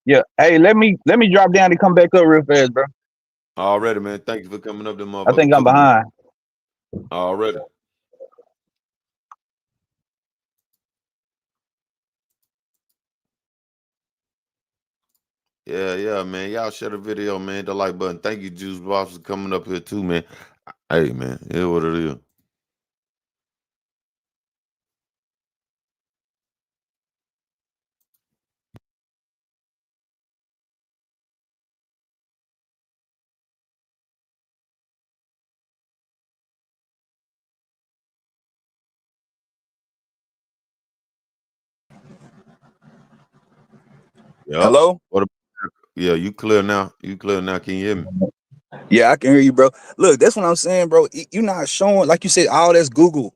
Yeah. Hey, let me drop down and come back up real fast, bro. Already, man. Thank you for coming up, them motherfuckers. I think I'm behind. Already. Yeah, man. Y'all share the video, man. The like button. Thank you, Juice Boss, for coming up here too, man. Hey, man. Here's what it is. Yep. Hello? Yeah, you clear now. You clear now. Can you hear me? Yeah, I can hear you, bro. Look, that's what I'm saying, bro. You're not showing, like you said, all that's Googleable,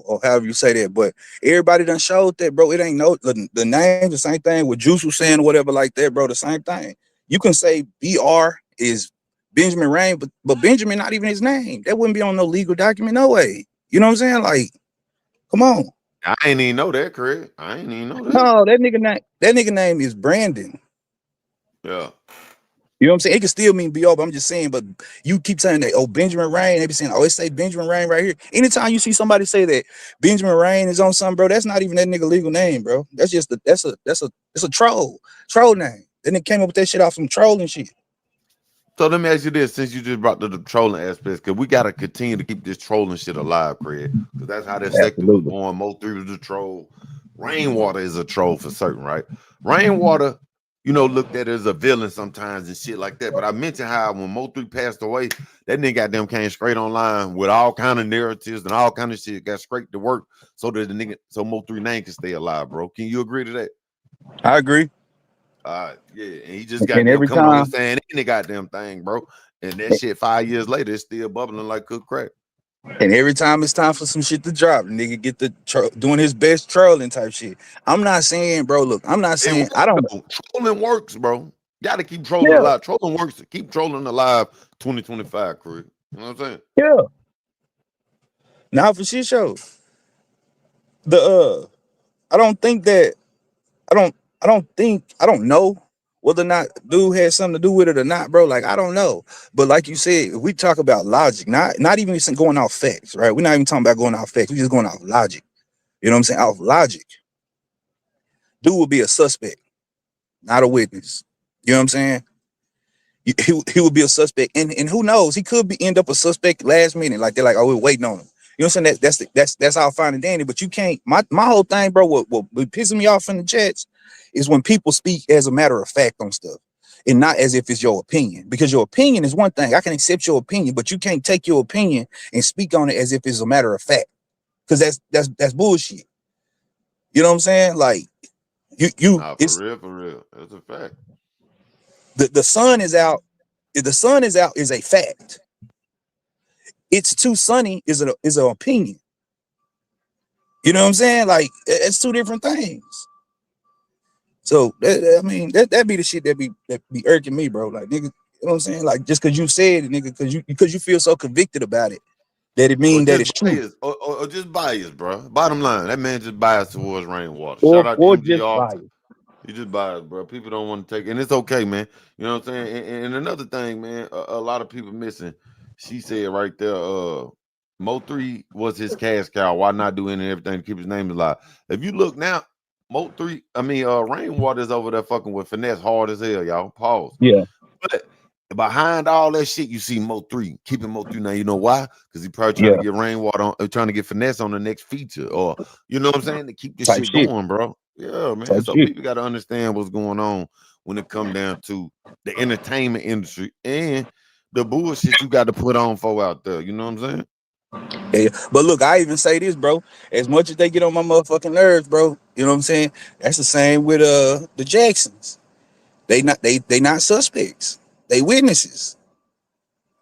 or however you say that. But everybody done showed that, bro. It ain't no the name, the same thing with Juice was saying, whatever like that, bro. The same thing. You can say BR is Benjamin Rain, but Benjamin not even his name. That wouldn't be on no legal document, no way. You know what I'm saying? Like, come on. I ain't even know that, Craig. I ain't even know that. No, that nigga name is Brandon. Yeah. You know what I'm saying? It can still mean BR, but I'm just saying, but you keep saying that, oh, Benjamin Rain, they be saying, oh, it say Benjamin Rain right here. Anytime you see somebody say that Benjamin Rain is on something, bro, that's not even that nigga legal name, bro. That's just that's a troll name. Then it came up with that shit off some trolling shit. So let me ask you this, since you just brought the trolling aspects, because we got to continue to keep this trolling shit alive, Craig, because that's how that sector was born. Mo3 was a troll. Rainwater is a troll for certain, right? Rainwater, you know, looked at as a villain sometimes and shit like that. But I mentioned how when Mo3 passed away, that nigga goddamn came straight online with all kind of narratives and all kind of shit, got straight to work so that the nigga, so Mo3 name can stay alive, bro. Can you agree to that? I agree. Yeah, and he just got coming on saying any goddamn thing, bro. And that shit 5 years later is still bubbling like cooked crack. And every time it's time for some shit to drop, the nigga get the doing his best trolling type shit. I'm not saying, bro, look, I'm not saying I don't. Trolling works, bro. Gotta keep trolling alive. Trolling works. Keep trolling alive 2025, Craig. You know what I'm saying? Yeah. Now for shit show. I don't know whether or not dude had something to do with it or not, bro. Like, I don't know. But like you said, if we talk about logic, not even going off facts, right? We're not even talking about going off facts. We're just going off logic. You know what I'm saying? Off logic. Dude would be a suspect, not a witness. You know what I'm saying? He would be a suspect. And who knows? He could end up a suspect last minute. Like, they're like, oh, we're waiting on him. You know what I'm saying? That's all fine and dandy. But you can't, my whole thing, bro, what pissing me off in the chats is when people speak as a matter of fact on stuff and not as if it's your opinion, because your opinion is one thing. I can accept your opinion, but you can't take your opinion and speak on it as if it's a matter of fact, because that's bullshit. You know what I'm saying? Like, for real. That's a fact. The sun is out. If the sun is out is a fact. It's too sunny is an opinion. You know what I'm saying? Like, it's two different things. So I mean, that be the shit that be irking me, bro. Like, nigga, you know what I'm saying? Like, just because you said it, nigga, because you feel so convicted about it, that it means that it's true. Or just biased, bro. Bottom line, that man just biased towards Rainwater. Shout out to MGR. You just biased, bro. People don't want to take it, and it's okay, man. You know what I'm saying? And another thing, man, a lot of people missing. She said right there, Mo3 was his cash cow. Why not do any and everything to keep his name alive? If you look now, Rainwater is over there fucking with Finesse hard as hell, y'all. Pause. Yeah. But Behind all that shit, you see Mo3 keeping Mo3. Now you know why? Because he probably trying Yeah, to get rainwater on, trying to get finesse on the next feature, or you know what I'm saying, to keep this type shit shit, going, bro. Yeah, man. type So shit. people got to understand what's going on when it come down to the entertainment industry and the bullshit you got to put on for out there. You know what I'm saying? Yeah, but look, I even say this, bro. As much as they get on my motherfucking nerves, bro, you know what I'm saying? That's the same with the Jacksons. They not suspects. They witnesses.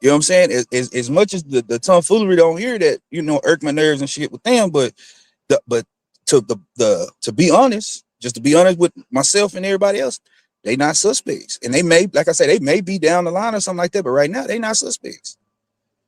You know what I'm saying? As much as the tomfoolery don't hear that, you know, irk my nerves and shit with them, but but to be honest, just to be honest with myself and everybody else, they not suspects. And they may, like I said, they may be down the line or something like that, but right now they not suspects.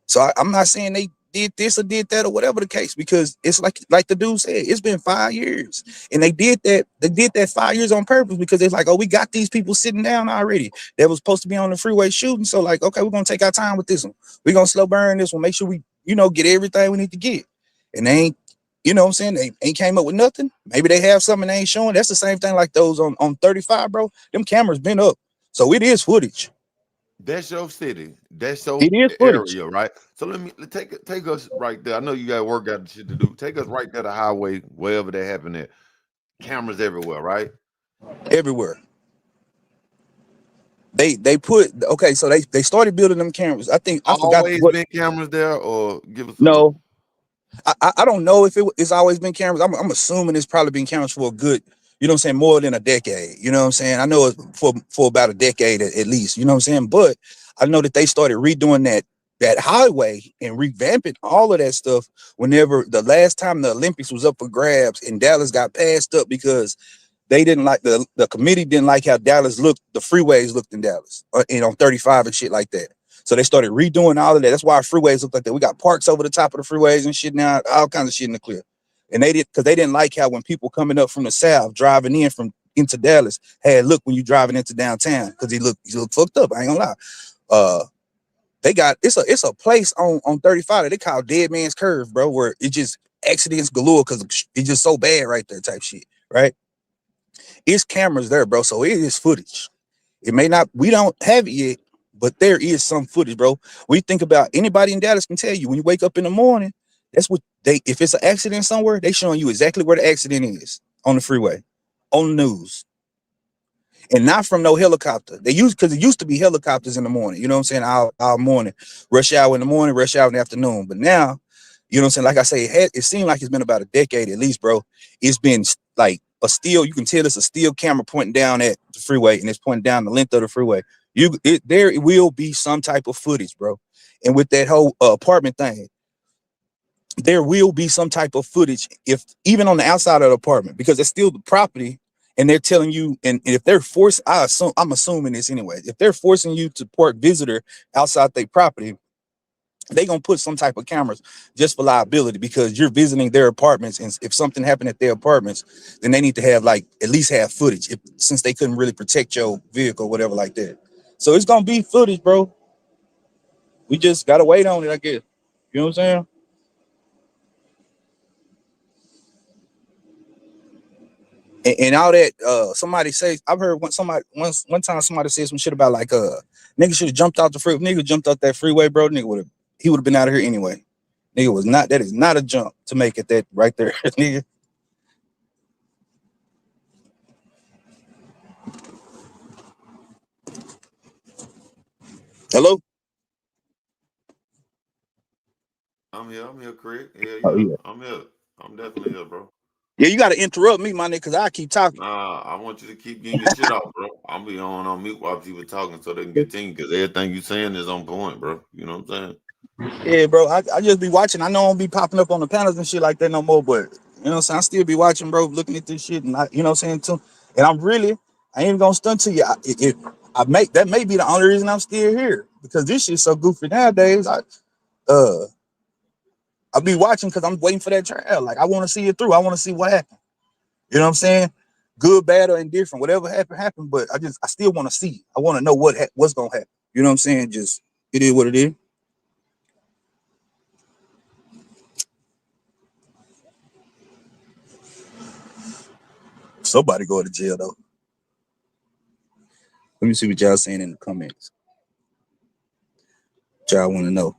So I'm not saying they did this or did that or whatever the case, because it's like the dude said, it's been 5 years, and they did that 5 years on purpose, because it's like, oh, we got these people sitting down already that was supposed to be on the freeway shooting. So like, okay, we're gonna take our time with this one. We're gonna slow burn this one, make sure we, you know, get everything we need to get. And they ain't, you know what I'm saying, they ain't came up with nothing. Maybe they have something they ain't showing. That's the same thing like those on 35, bro. Them cameras been up, so it is footage. That's your city. That's your It is footage area, right? So take us right there. I know you got work out shit to do. Take us right there, the highway, wherever that happened at. Cameras everywhere, right? everywhere. They put, okay, so they started building them cameras. I think I forgot Always what. been cameras there, or give us a No, I don't know if it's always been cameras. I'm assuming it's probably been cameras for a good, you know what I'm saying, more than a decade. You know what I'm saying? I know it for about a decade at least. You know what I'm saying? But I know that they started redoing that highway and revamping all of that stuff whenever the last time the Olympics was up for grabs and Dallas got passed up because they didn't like the committee didn't like how Dallas looked, the freeways looked in Dallas, and on 35 and shit like that. So they started redoing all of that. That's why our freeways look like that. We got parks over the top of the freeways and shit now, all kinds of shit in the clear. And because they didn't like how when people coming up from the south driving in from into Dallas had look when you driving into downtown, because he looked fucked up. I ain't gonna lie. They got it's a place on 35 that they call Dead Man's Curve, bro, where it just accidents galore because it's just so bad right there, type shit, right? It's cameras there, bro. So it is footage. It may not, we don't have it yet, but there is some footage, bro. We think about, anybody in Dallas can tell you when you wake up in the morning, that's what if it's an accident somewhere, they showing you exactly where the accident is on the freeway, on the news. And not from no helicopter. Because it used to be helicopters in the morning, you know what I'm saying? All morning, rush hour in the morning, rush hour in the afternoon. But now, you know what I'm saying? Like I say, it seemed like it's been about a decade at least, bro. It's been like a steel, you can tell it's a steel camera pointing down at the freeway, and it's pointing down the length of the freeway. There will be some type of footage, bro. And with that whole apartment thing, there will be some type of footage, if even on the outside of the apartment, because it's still the property. And they're telling you, and if they're forced, I'm assuming this anyway, if they're forcing you to park visitor outside their property, they gonna put some type of cameras just for liability, because you're visiting their apartments, and if something happened at their apartments, then they need to have at least have footage, since they couldn't really protect your vehicle or whatever like that. So it's gonna be footage, bro. We just gotta wait on it, I guess. You know what I'm saying? And all that, somebody says, I've heard one time somebody said some shit about like nigga should have jumped out the freeway. Nigga jumped out that freeway, bro. He would have been out of here anyway. Nigga that is not a jump to make it that right there. Nigga. Hello? I'm here, Craig. Oh Yeah. yeah. I'm here. I'm definitely here, bro. Yeah, you gotta interrupt me, my nigga, because I keep talking. Nah, I want you to keep getting your shit off, bro. I'm be on mute while people talking so they can continue, because everything you saying is on point, bro. You know what I'm saying? Yeah, bro. I just be watching. I know I don't be popping up on the panels and shit like that no more, but you know what I'm saying? I still be watching, bro, looking at this shit, and you know what I'm saying, too. And I ain't even gonna stunt to you. That may be the only reason I'm still here, because this shit's so goofy nowadays. I be watching because I'm waiting for that trial. Like, I want to see it through. I want to see what happened. You know what I'm saying? Good, bad, or indifferent, whatever happened. But I still want to see. I want to know what's gonna happen. You know what I'm saying? Just, it is what it is. Somebody go to jail though. Let me see what y'all saying in the comments. y'all want to know.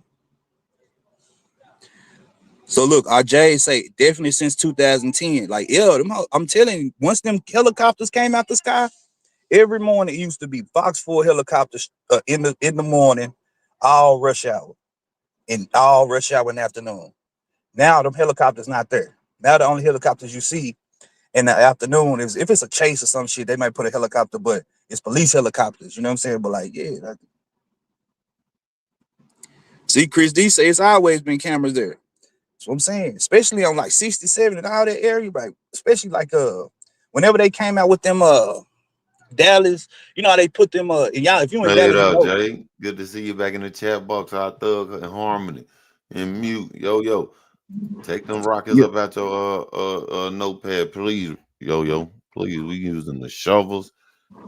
So look, our Jay say definitely since 2010. Like, yeah, I'm telling you, once them helicopters came out the sky, every morning it used to be Fox 4 helicopters in the morning, all rush hour, and all rush hour in the afternoon. Now them helicopters not there. Now the only helicopters you see in the afternoon is if it's a chase or some shit, they might put a helicopter, but it's police helicopters. You know what I'm saying? But like, yeah. See, Chris D say it's always been cameras there. That's what I'm saying. Especially on like 67 and all that area, like especially like whenever they came out with them Dallas, you know how they put them and y'all, if you in Hey it Dallas, you up, know. Jay. Good to see you back in the chat box. Our thug and harmony and mute. Yo. Take them rockets Yeah. up out your notepad, please. Yo. Please. We using the shovels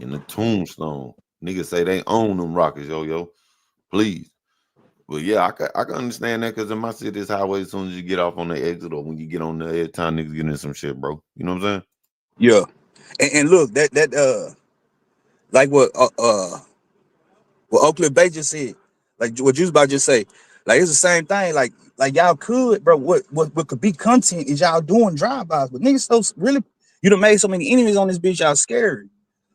and the tombstone. Niggas say they own them rockets, yo. Please. But yeah, I can understand that because in my city, it's highway as soon as you get off on the exit or when you get on the every time niggas get in some shit, bro. You know what I'm saying? Yeah. And look, that like what Oak Cliff Bay just said, like what you was about to just say, like it's the same thing. Like y'all could, bro. What could be content is y'all doing drive-bys, but niggas so really you done made so many enemies on this bitch, y'all scared.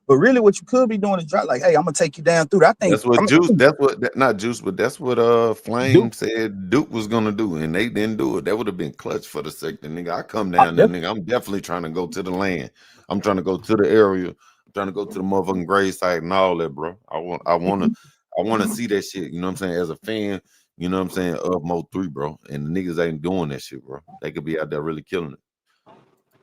But really, what you could be doing is drive. Like, hey, I'm gonna take you down through that. I think That's what I Juice. think Not Juice, but that's what Duke, Flame said Duke was gonna do, and they didn't do it. That would have been clutch for the sector, nigga. I come down there, nigga. I'm definitely trying to go to the land. I'm trying to go to the area. I'm trying to go to the motherfucking grave site and all that, bro. I want to see that shit. You know what I'm saying? As a fan, you know what I'm saying, of Mo3, bro. And the niggas ain't doing that shit, bro. They could be out there really killing it.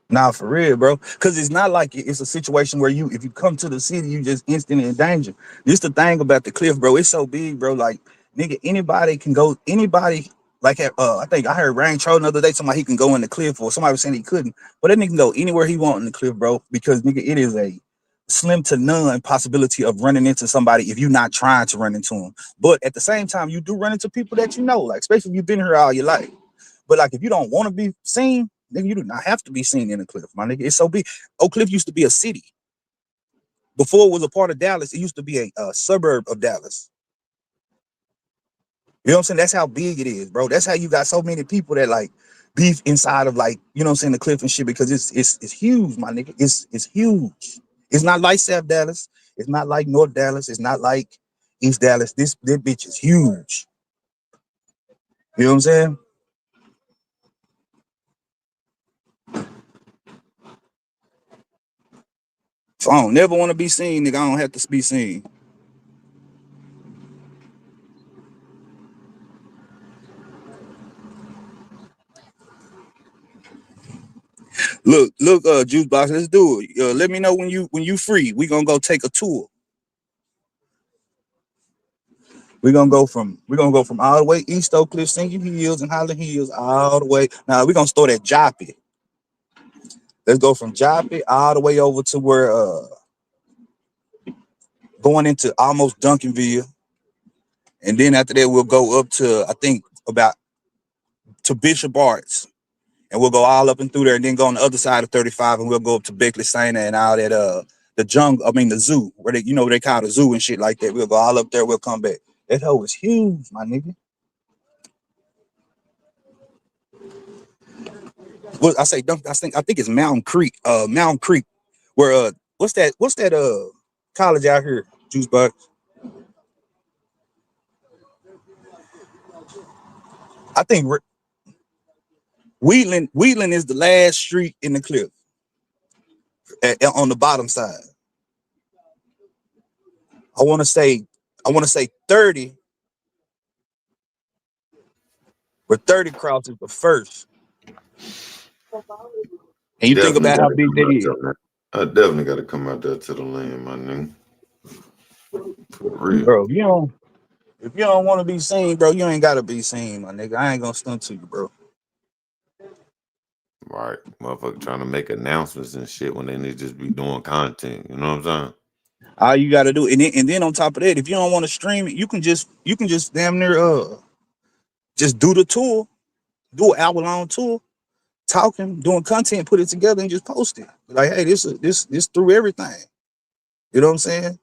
nah, for real, bro. Because it's not like it's a situation where if you come to the city, you just instantly in danger. This the thing about the cliff, bro. It's so big, bro. Like, nigga, anybody can go. Anybody, like, I think I heard Rain Troll the other day. Somebody he can go in the cliff, or somebody was saying he couldn't. But that nigga can go anywhere he want in the cliff, bro. Because nigga, it is a slim to none possibility of running into somebody if you're not trying to run into them. But at the same time, you do run into people that you know, like especially if you've been here all your life. But like if you don't want to be seen, nigga, you do not have to be seen in the cliff, my nigga. It's so big. Oak Cliff used to be a city. Before it was a part of Dallas, it used to be a suburb of Dallas. You know what I'm saying? That's how big it is, bro. That's how you got so many people that like beef inside of like, you know what I'm saying, the cliff and shit, because it's huge, my nigga. It's huge. It's not like South Dallas. It's not like North Dallas. It's not like East Dallas. This bitch is huge. You know what I'm saying? So I don't never want to be seen, nigga. I don't have to be seen. Look, Juice Box, let's do it. Let me know when you free. We gonna go take a tour. We're gonna go from all the way East Oak Cliff, Singing Hills, and Highland Hills, all the way. Now we're gonna start at Joppy. Let's go from Joppy all the way over to where going into almost Duncanville. And then after that, we'll go up to I think about to Bishop Arts. And we'll go all up and through there and then go on the other side of 35 and we'll go up to Beckley Center and all that the zoo, where they they call it a zoo and shit like that. We'll go all up there, we'll come back. That hoe is huge, my nigga. What I say, I think it's Mountain Creek, where what's that college out here, Juice Bucks? I think Wheatland is the last street in the cliff on the bottom side. I want to say 30, where 30 crosses the first. And you think about how big that is. I definitely got to come out there to the land, my nigga. For real. Bro, if you don't want to be seen, bro, you ain't got to be seen, my nigga. I ain't gonna stunt to you, bro. Right, motherfucker trying to make announcements and shit when they need to just be doing content. You know what I'm saying? All you gotta do, and then on top of that, if you don't want to stream it, you can just damn near just do the tour, do an hour-long tour, talking, doing content, put it together, and just post it. Like, hey, this through everything. You know what I'm saying?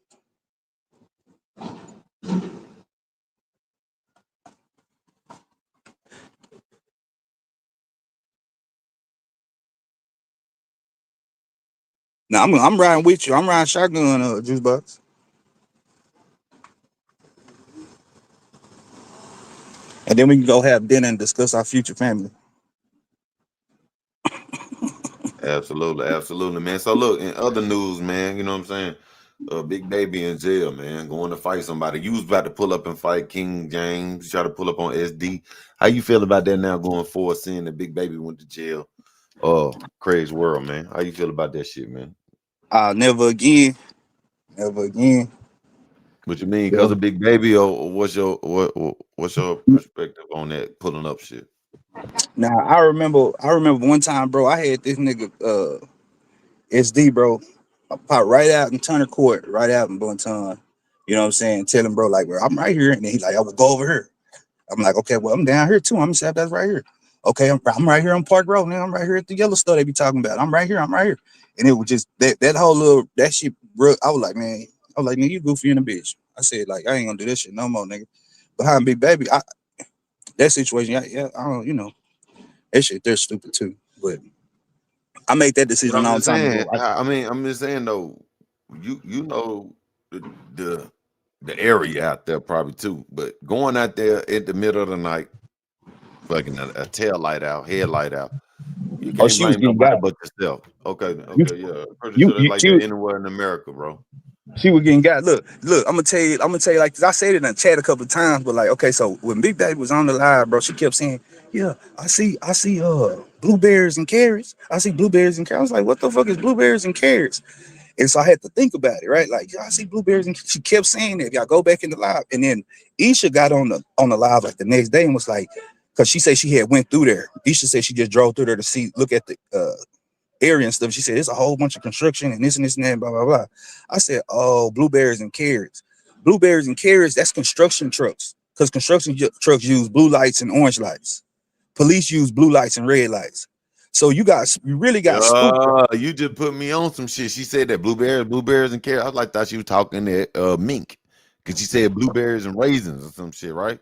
Now I'm riding with you. I'm riding shotgun, Juice Box. And then we can go have dinner and discuss our future family. Absolutely, absolutely, man. So look, in other news, man, you know what I'm saying? Big Baby in jail, man, going to fight somebody. You was about to pull up and fight King James. You try to pull up on SD. How you feel about that now going forward, seeing that Big Baby went to jail? Craig's World, man. How you feel about that shit, man? Never again. Never again. What you mean? Because of Big Baby, or what's your perspective on that pulling up shit? Now I remember one time, bro. I had this nigga SD, bro, pop right out in Turner Court, right out in Bunton. You know what I'm saying? Tell him, bro, like, bro, I'm right here, and then he like, I will go over here. I'm like, okay, well, I'm down here too. I'm saying that's right here. Okay, I'm right here on Park Road, man. I'm right here at the yellow store they be talking about. I'm right here. And it was just that whole little that shit, bro. I was like, nigga, you goofy in a bitch. I said, like, I ain't gonna do this shit no more, nigga. Behind Big Baby, that situation, I don't, you know, that shit, they're stupid too. But I made that decision all the time ago. I'm just saying though, you know the area out there probably too, but going out there at the middle of the night, fucking a tail light out, headlight out, you can't blame nobody but yourself. Okay, yeah. Pretty sure it's like that anywhere in America, bro. She was getting got. Look, I'm gonna tell you like this. I said it in the chat a couple of times, but like, okay, so when Big Baby was on the live, bro, she kept saying, yeah, I see blueberries and carrots. I see blueberries and carrots. I was like, what the fuck is blueberries and carrots? And so I had to think about it, right? Like, yeah, I see blueberries, and she kept saying that. Y'all go back in the live, and then Isha got on the live like the next day and was like, because she said she had went through there. Isha said she just drove through there to look at the area and stuff. She said it's a whole bunch of construction and this and that, blah blah blah. I said, oh, blueberries and carrots, that's construction trucks, because construction trucks use blue lights and orange lights. Police use blue lights and red lights. So you really got spooked. You just put me on some shit. She said that blueberries and carrots. I thought she was talking at Mink, because she said blueberries and raisins or some shit, right?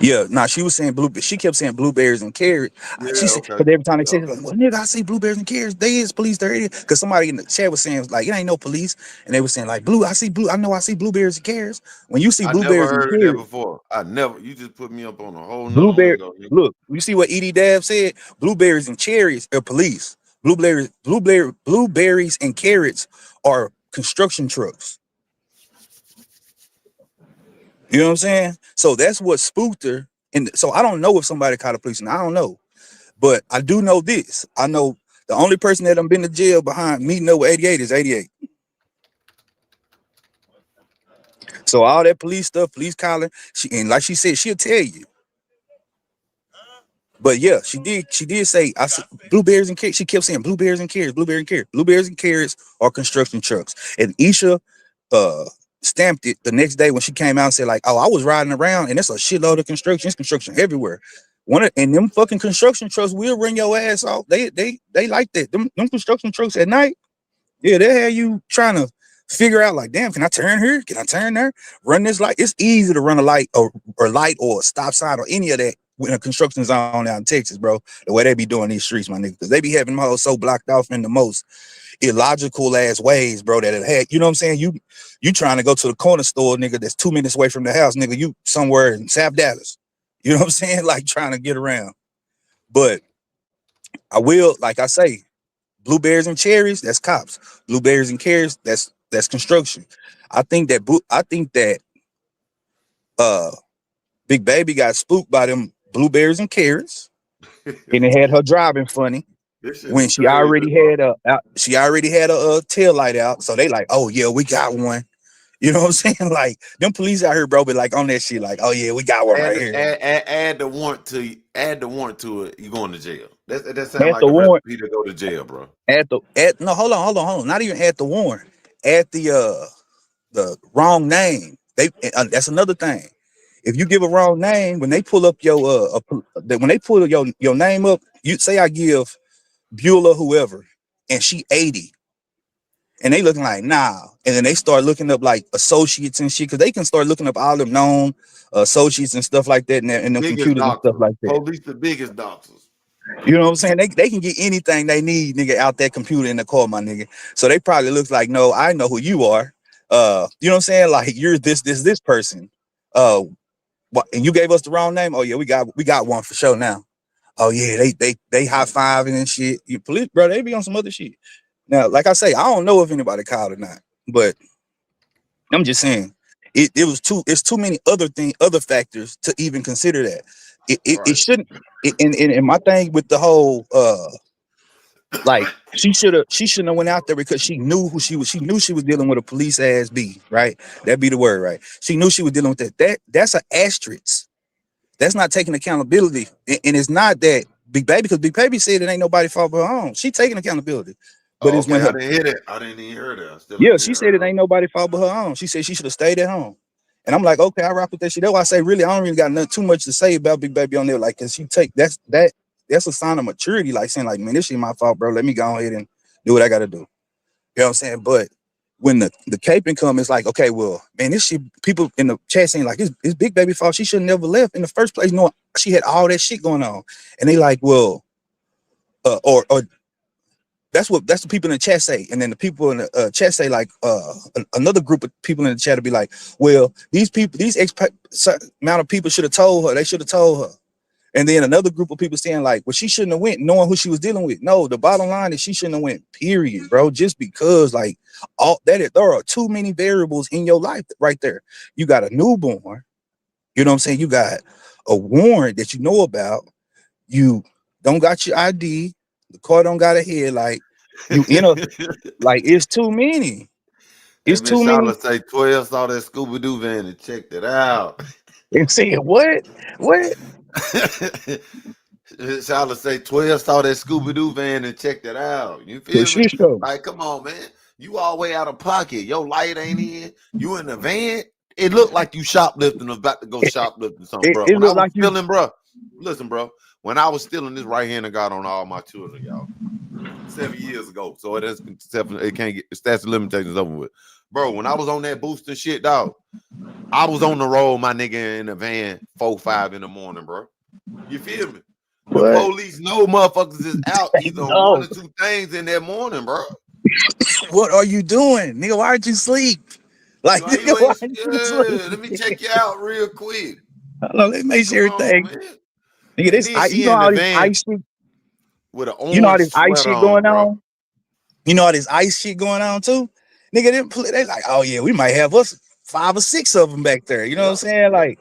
Yeah, she was saying she kept saying blueberries and carrots. Yeah, she said, but every time they said, like, well, nigga, I see blueberries and carrots. They is police. They're idiot. Because somebody in the chat was saying, like, it ain't no police, and they were saying, like, I see blueberries and carrots. When you see blueberries and carrots, that before. You just put me up on a whole blueberry. Look, you see what Edie Dab said? Blueberries and cherries are police. Blueberries and carrots are construction trucks. You know what I'm saying? So that's what spooked her. And so I don't know if somebody caught the police, and I don't know. But I do know this. I know the only person that done been to jail behind meeting up with 88 is 88. So all that police stuff, police calling, and like she said, she'll tell you. But yeah, she did say, I said blueberries and carrots. She kept saying blueberries and carrots, blueberries and carrots are construction trucks. And Isha stamped it the next day when she came out and said, like, oh, I was riding around and it's a shitload of construction. It's construction everywhere. And them fucking construction trucks will run your ass off. They like that. Them construction trucks at night, yeah, they have you trying to figure out, like, damn, can I turn here? Can I turn there? Run this light. It's easy to run a light or light or a stop sign or any of that in a construction zone out in Texas, bro. The way they be doing these streets, my nigga, because they be having them all so blocked off in the most illogical ass ways, bro, that it had, you know what I'm saying? You trying to go to the corner store, nigga, that's 2 minutes away from the house, nigga, you somewhere in South Dallas. You know what I'm saying? Like, trying to get around. But I will, like I say, blueberries and cherries, that's cops. Blueberries and carrots, that's construction. I think that Big Baby got spooked by them blueberries and carrots, and it had her driving funny when she already had a tail light out. So they like, oh yeah, we got one. You know what I'm saying? Like, them police out here, bro, be like on that shit, like, oh yeah, we got one right here. Add the warrant to it. You going to jail. That sounds like a recipe to go to jail, bro. No, hold on. Not even at the warrant. At the wrong name. That's another thing. If you give a wrong name, when they pull up your name up, you say I give Beulah whoever, and she 80. And they looking like, nah. And then they start looking up like associates and shit, because they can start looking up all them known associates and stuff like that, and them computers and stuff like that. Police the biggest doctors. You know what I'm saying? They can get anything they need, nigga, out that computer in the car, my nigga. So they probably look like, no, I know who you are. You know what I'm saying? Like you're this person. What, and you gave us the wrong name? Oh yeah, we got one for sure now. Oh yeah, they high fiving and shit. You police, bro, they be on some other shit. Now, like I say, I don't know if anybody called or not, but I'm just saying it's too many other factors to even consider that. It shouldn't. And my thing with the whole like she shouldn't have went out there because she knew who she was. She knew she was dealing with a police ass B, right? That'd be the word, right? She knew she was dealing with that. That's an asterisk. That's not taking accountability. And it's not that Big Baby, because Big Baby said it ain't nobody fault but her own. She taking accountability. But it's okay, when her, I didn't hear that. I didn't even hear that. yeah, she said it ain't nobody fault but her own. She said she should have stayed at home. And I'm like, okay, I rock with that shit. That's why I say, really, I don't really got nothing too much to say about Big Baby on there. Like, cause she take that's a sign of maturity, like saying, like, man, this shit my fault, bro. Let me go ahead and do what I gotta do. You know what I'm saying? But when the caping come, it's like, okay, well, man, this shit, people in the chat saying like it's Big Baby fault. She should have never left in the first place, knowing she had all that shit going on. And they like, well, or that's what people in the chat say. And then the people in the chat say like another group of people in the chat will be like, well, these amount of people should have told her. They should have told her. And then another group of people saying like, well, she shouldn't have went knowing who she was dealing with. No, the bottom line is she shouldn't have went, period, bro. Just because like there are too many variables in your life right there. You got a newborn, you know what I'm saying? You got a warrant that you know about. You don't got your ID. The car don't got a head. Like you like it's too many. It's Hey, too Miss many. Shala say 12 saw that Scooby-Doo van and checked it out. And saying what? Shala say 12 saw that Scooby-Doo van and checked it out. You feel For me? sure. Like, come on, man. You all way out of pocket. Your light ain't in. You in the van. It looked like you shoplifting or about to go shoplifting something, bro. It When I looked was like you. stealing, bro. Listen, bro. When I was stealing, this right hand of God on all my children, y'all. 7 years ago. So it has been it can't get statute of limitations over with. Bro, when I was on that booster shit, dog, I was on the road, my nigga, in the van 4-5 in the morning, bro. You feel me? The What? police know motherfuckers is out either on one or two things in that morning, bro. What are you doing, nigga? Why aren't you sleep? Like, Why nigga, you why ain't aren't you sleep? let me check you out real quick. Hold on, let me make sure Come on, everything. man. Nigga, And then you she know in all the this van ice shit. with an You know all orange this ice sweater shit on, going bro. on. You know all this ice shit going on too. Nigga, they like, oh yeah, we might have us 5 or 6 of them back there. You know what I'm saying? Like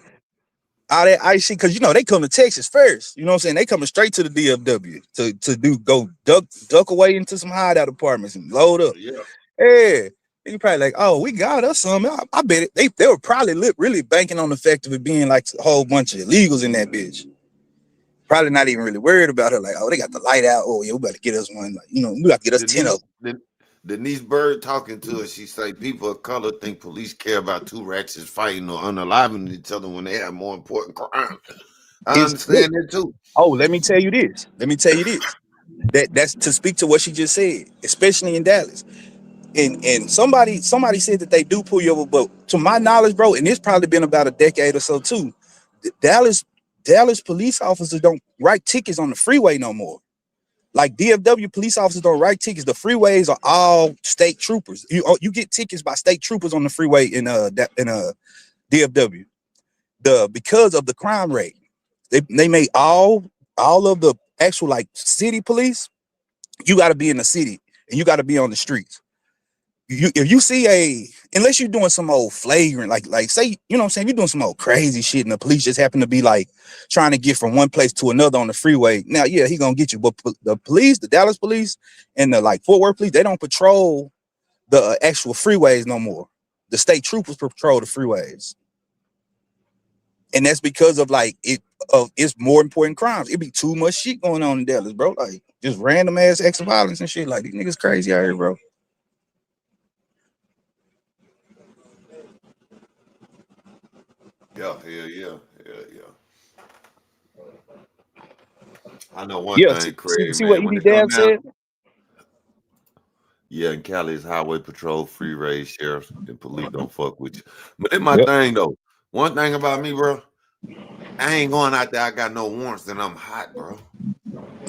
all that ice shit, because you know they come to Texas first. You know what I'm saying? They coming straight to the DFW to go duck away into some hideout apartments and load up. Yeah. Yeah. You probably like, oh, we got us some. I bet it. They were probably really banking on the fact of it being like a whole bunch of illegals in that bitch. Probably not even really worried about it. Like, oh, they got the light out. Oh yeah, we better get us one. Like, you know, we got to get us 10 of them. Denise Bird talking to us, she say people of color think police care about 2 ratchets fighting or unaliving each other when they have more important crimes. I understand that too. Oh, let me tell you this. That's to speak to what she just said, especially in Dallas. And somebody said that they do pull you over, but to my knowledge, bro, and it's probably been about a decade or so too. Dallas police officers don't write tickets on the freeway no more. Like DFW police officers don't write tickets. The freeways are all state troopers. You get tickets by state troopers on the freeway in DFW. Because of the crime rate, they made all of the actual like city police. You got to be in the city and you got to be on the streets. If you see unless you're doing some old flagrant, like say, you know what I'm saying, you're doing some old crazy shit and the police just happen to be like trying to get from one place to another on the freeway. Now, yeah, he gonna get you. But the police, the Dallas police and the like Fort Worth police, they don't patrol the actual freeways no more. The state troopers patrol the freeways. And that's because of like it's more important crimes. It be too much shit going on in Dallas, bro. Like just random ass acts of violence and shit. Like these niggas crazy out here, bro. Yeah, hell yeah. I know one thing, Craig, See man. what When ED it come Dab down, said? yeah, in Cali's highway patrol, free range sheriffs, and police don't fuck with you. But it's my thing though. One thing about me, bro, I ain't going out there. I got no warrants, and I'm hot, bro.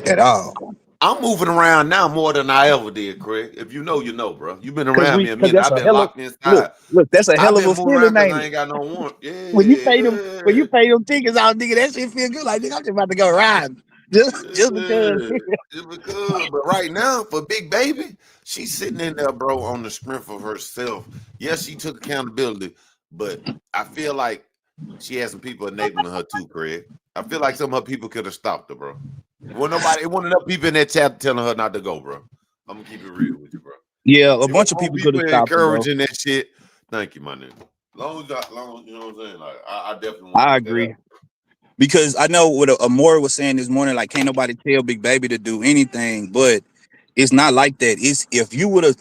at all. I'm moving around now more than I ever did, Craig. If you know, you know, bro. You've been Cause around me a cause minute. that's I've a been hell of locked inside. look, that's a I've hell of been a moving around feeling, because ain't I it? ain't got no warrant. When you pay them Yeah. tickets out, nigga, that shit feel good. Like nigga, I'm just about to go ride. Just because. Yeah, just because. But right now, for Big Baby, she's sitting in there, bro, on the strength of herself. Yes, she took accountability, but I feel like she had some people enabling her too, Craig. I feel like some of her people could have stopped her, bro. It wasn't enough people in that chat telling her not to go, bro. I'm gonna keep it real with you, bro. Yeah, a It was bunch of more people could people have stopped it, bro. encouraging that shit. Thank you, my nigga. Long, you know what I'm saying? Like, I definitely want I to get that agree. out. Because I know what Amore was saying this morning, like can't nobody tell Big Baby to do anything, but it's not like that. It's if you would have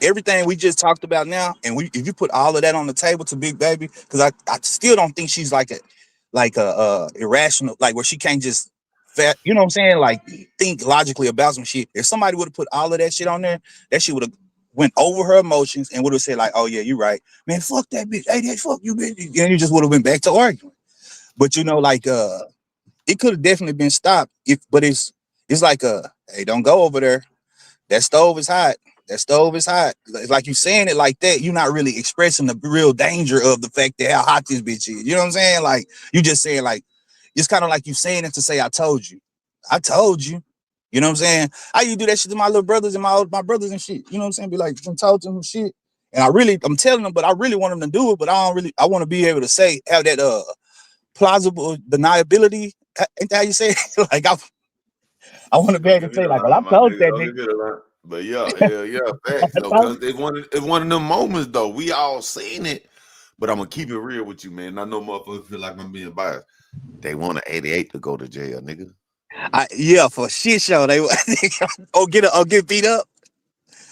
everything we just talked about now, and if you put all of that on the table to Big Baby, because I still don't think she's like a irrational, like where she can't just you know what I'm saying, like think logically about some shit. If somebody would have put all of that shit on there, that shit would have went over her emotions and would have said like, oh yeah, you're right, man, fuck that bitch, hey, fuck you, bitch, and you just would have went back to arguing. But you know, like it could have definitely been stopped but it's like hey, don't go over there. That stove is hot. That stove is hot. It's like you saying it like that, you're not really expressing the real danger of the fact that how hot this bitch is. You know what I'm saying? Like you just saying like it's kind of like you saying it to say I told you. I told you. You know what I'm saying? How you do that shit to my little brothers and my brothers and shit. You know what I'm saying? Be like, I'm told them shit. And I'm telling them, but I really want them to do it, but I want to be able to say, have that plausible deniability. Ain't that how you say it? Like I want to be able to say like, well, I told that nigga. But yeah, facts though, cause it's one of them moments though. We all seen it, but I'm gonna keep it real with you, man. I know motherfuckers feel like I'm being biased. They want an 88 to go to jail, nigga. Yeah, for shit show. They get beat up.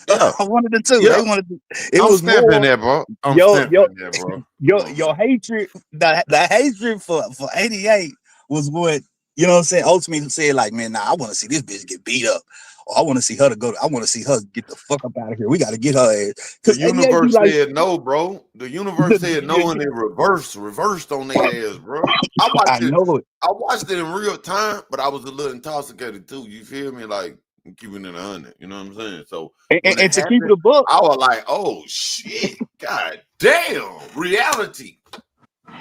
Yeah. I wanted the two. Yeah. They wanted to, it I'm was stamping more that, bro. I'm your stamping that, bro. your hatred, the hatred for 88 was what, you know what I'm saying, ultimately said like, man, nah, I want to see this bitch get beat up. Or I want to see her I want to see her get the fuck up out of here. We got to get her ass. The universe said no, bro. The universe said no, and it reversed on their ass, bro. I watched it in real time, but I was a little intoxicated too. You feel me? Like keeping it 100. You know what I'm saying? So and to keep it a book, I was like, oh shit, god damn, reality.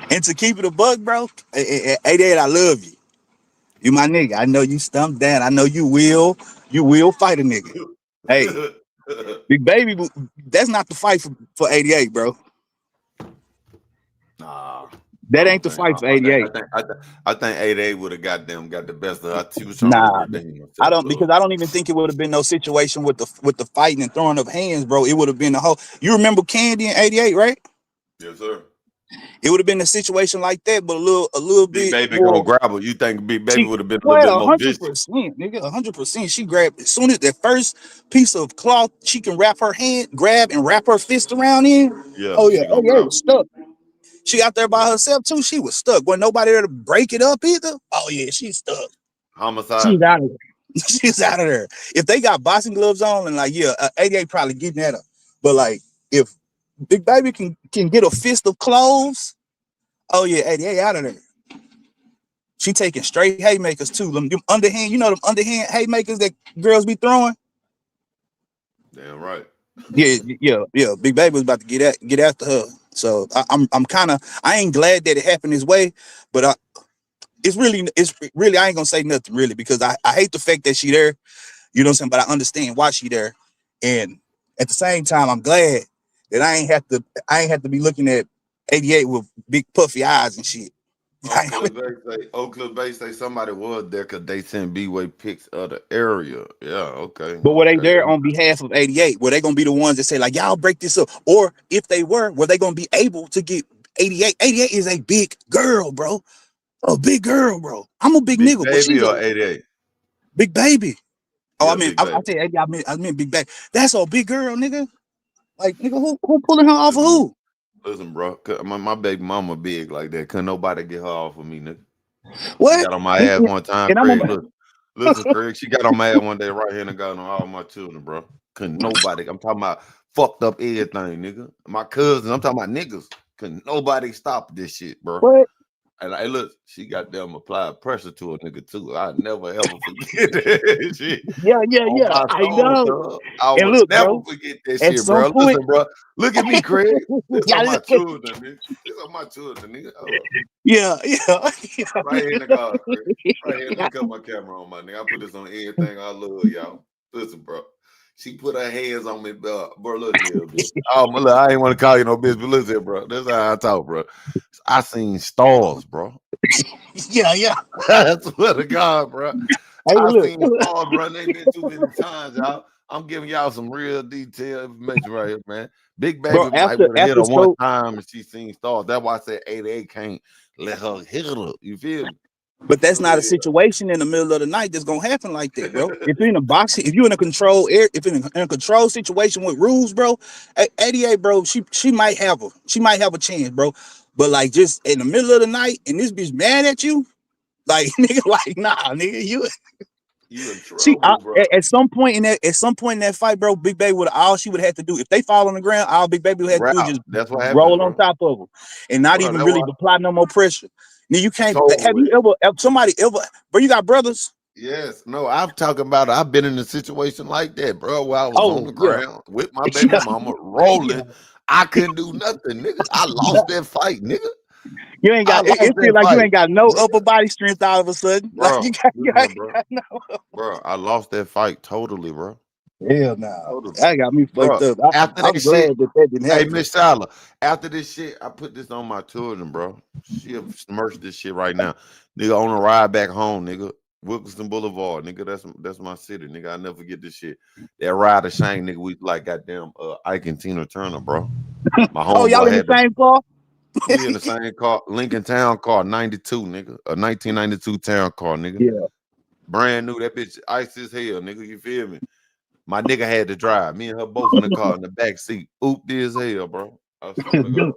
And to keep it a buck, bro, 88, I love you. You my nigga. I know you stumped down. I know you will fight a nigga. Hey, Big Baby, that's not the fight for 88, bro. Nah. That ain't the fight for 88. I think 88 would have got the best of her. She was Nah, I don't even think it would have been no situation with the fighting and throwing up hands, bro. It would have been the whole. You remember Candy in 88, right? Yes, sir. It would have been a situation like that, but a little Big bit. Baby gonna grab her. You think Big Baby would have been a little bit more vicious? 100%, nigga, 100%. She grabbed as soon as that first piece of cloth she can grab and wrap her fist around in. Yeah. Oh yeah, was stuck. She out there by herself too. She was stuck. Wasn't nobody there to break it up either. Oh yeah, she's stuck. Homicide. She's out of there. She's out of there. If they got boxing gloves on and like, yeah, 88 probably getting at her. But like, if Big Baby can get a fist of clothes, oh yeah, 88 out of there. She taking straight haymakers too. Them underhand, you know them underhand haymakers that girls be throwing. Damn right. Yeah. Big Baby was about to get after her. So I'm kind of, I ain't glad that it happened this way, but it's really I ain't gonna say nothing really, because I hate the fact that she there, you know what I'm saying, but I understand why she there, and at the same time I'm glad that I ain't have to be looking at 88 with big puffy eyes and shit. Oakland Bay say somebody was there because they sent B-Way pics of the area. Yeah, okay. But were they there on behalf of 88? Were they gonna be the ones that say like, y'all break this up? Or if they were they gonna be able to get 88? 88 is a big girl, bro. A big girl, bro. I'm a big nigga. Big Baby or 88? Big Baby. Oh, yeah, I said 88. I meant Big Baby. That's a big girl, nigga. Like, nigga, who pulling her off of who? Listen, bro. My baby mama big like that. Couldn't nobody get her off of me, nigga. What? She got on my ass one time, Craig. Listen, Craig. She got on my ass one day right here and got on all my children, bro. Couldn't nobody. I'm talking about fucked up everything, nigga. My cousins. I'm talking about niggas. Couldn't nobody stop this shit, bro. What? And I look, she got them applied pressure to a nigga too. I never ever forget that shit. Yeah, On my I soul, know. dog. I And would look, never bro, forget that at shit, some bro. point, Listen, bro. Look at me, Craig. This yeah, are my children, nigga. These are my children, nigga. Hold up. yeah. Right here in the car, Craig. Right here. Let me cut my camera on, my nigga. I put this on everything I love, y'all. Listen, bro. She put her hands on me, bro. Look here, bitch. Oh, my, look, I ain't want to call you no bitch, but listen, bro. This is how I talk, bro. I seen stars, bro. Yeah. I swear to God, bro. Hey, I look. seen stars, bro. They been too many times, y'all. I'm giving y'all some real detailed information right here, man. Big Baby Bro, might would have hit her one so time and she seen stars. That's why I said 88 can't let her hit her. You feel me? but that's So, not a yeah. situation in the middle of the night that's gonna happen like that, bro. If you're in a boxing, if you're in a control air, if you're in a control situation with rules, bro, 88, bro, she might have a chance, bro. But like just in the middle of the night and this bitch mad at you, like nigga, like nah, nigga, you in see trouble, bro. at some point in that fight, bro, Big Baby would all she would have to do if they fall on the ground, all Big Baby would have to do is just That's what happens, roll bro. on top of them and not Bro, even that's really why apply no more pressure. Now you can't told have you ever somebody ever, bro, you got brothers? Yes, no, I'm talking about I've been in a situation like that, bro, where I was on Oh the yeah. ground with my baby mama rolling. I couldn't do nothing, nigga. I lost that fight, nigga. You ain't I got lost it feel that like you fight, ain't got no nigga. upper body strength all of a sudden. Like Bro, you listen here, bro. got no. Bro, I lost that fight totally, bro. Hell no. Totally. That got me fucked Bro, up. after I'm that glad shit, that didn't hey, happen. Miss Shala, after this shit, I put this on my children, bro. She'll smirch this shit right now. Nigga, on the ride back home, nigga. Wilkinson Boulevard, nigga. That's my city, nigga. I never forget this shit. That ride of shame, nigga. We like goddamn Ike and Tina Turner, bro. My Oh, y'all homeboy in the had the same car? we in the same car, Lincoln Town car, 92, nigga. A 1992 Town car, nigga. Yeah. Brand new. That bitch ice as hell, nigga. You feel me? My nigga had to drive. Me and her both in the car in the back seat. Ooped as hell, bro. I swear to God.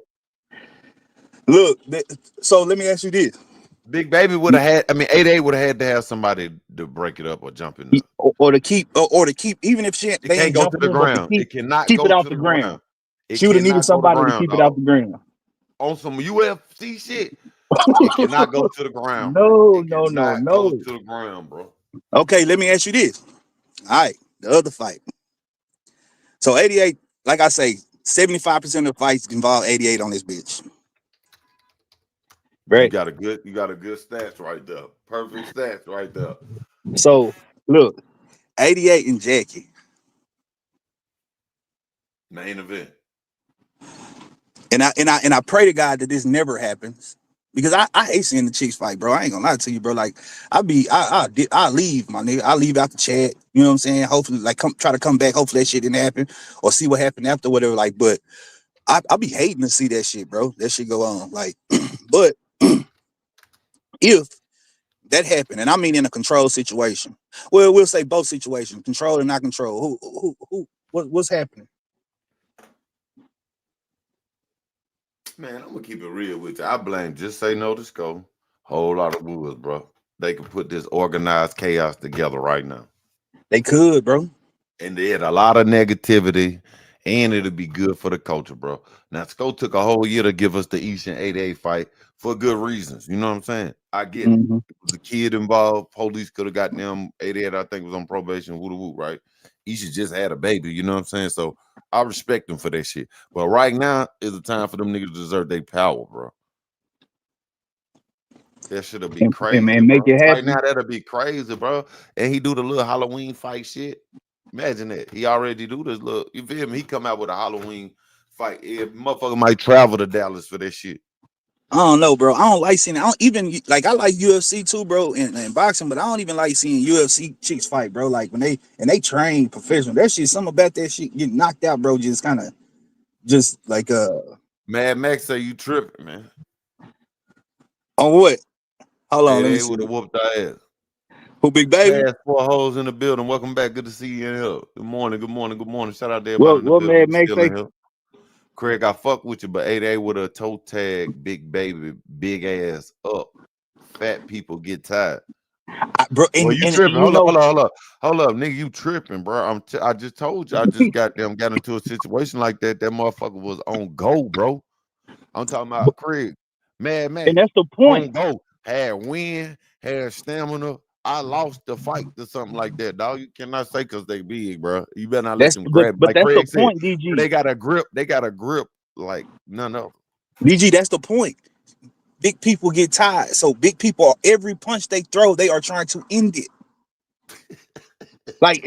Look, so let me ask you this. Big Baby would have had, 88 would have had to have somebody to break it up or jump in there. Or to keep, even if It they can't ain't go to jumping the in, but to ground. It cannot keep it go off to the the ground. ground. It She would have needed cannot go to the somebody to ground, keep it off dog. the ground. On some UFC shit, it cannot go to the ground, bro. No, It no. cannot go to the ground, bro. Okay, let me ask you this. All right, the other fight. So 88, like I say, 75% of the fights involve 88 on this bitch. You Right. got a good stats right there. Perfect stats right there. So look, 88 and Jackie. Main event. And I pray to God that this never happens. Because I hate seeing the chicks fight, bro. I ain't gonna lie to you, bro. Like I leave, my nigga. I leave out the chat. You know what I'm saying? Hopefully, like try to come back. Hopefully that shit didn't happen. Or see what happened after, whatever. Like, but I be hating to see that shit, bro. That shit go on. Like, but if that happened, and I mean in a controlled situation. Well, we'll say both situations, control and not control. What's happening? Man, I'm gonna keep it real with you. I blame Just Say No to Sco. Whole lot of woods, bro. They could put this organized chaos together right now. They could, bro. And they had a lot of negativity, and it'll be good for the culture, bro. Now, Sco took a whole year to give us the East and 88 fight for good reasons. You know what I'm saying? I get it. It was a kid involved. Police could have got them. 88, I think, was on probation. Woo, right? Isha just had a baby. You know what I'm saying? So I respect them for that shit. But right now is the time for them niggas to desert their power, bro. That should be crazy, and make bro. it happen. Right now, that'll be crazy, bro. And he do the little Halloween fight shit. Imagine that. He already do this little, you feel me? He come out with a Halloween fight. If motherfucker might travel to Dallas for that shit. I don't know, bro. I don't like seeing. I don't even like. I like UFC too, bro, and boxing, but I don't even like seeing UFC chicks fight, bro. Like when they train professional. That shit, something about that shit getting knocked out, bro. Just kind of, just like Mad Max say you tripping, man. On what? Hold on, let me They see. would have whooped our ass. Who, Big Baby? Fast 4 hoes in the building. Welcome back. Good to see you in here. Good morning. Good morning. Good morning. Shout out to everybody in the What building. Mad Max Still in say? here. Craig, I fuck with you, but 8A with a toe tag, Big Baby, big ass up. Fat people get tired. Bro, Well, you tripping. Hold up, nigga, you tripping, bro. I just told you, I just got into a situation like that. That motherfucker was on go, bro. I'm talking about Craig. Mad Max And that's the on point. go. Had wind, had stamina. I lost the fight to something like that, dog. You cannot say because they big, bro. You better not let them grab. But Like that's the Craig said, point, DG. they got a grip. They got a grip like none of them. DG, that's the point. Big people get tired. So big people, every punch they throw, they are trying to end it. Like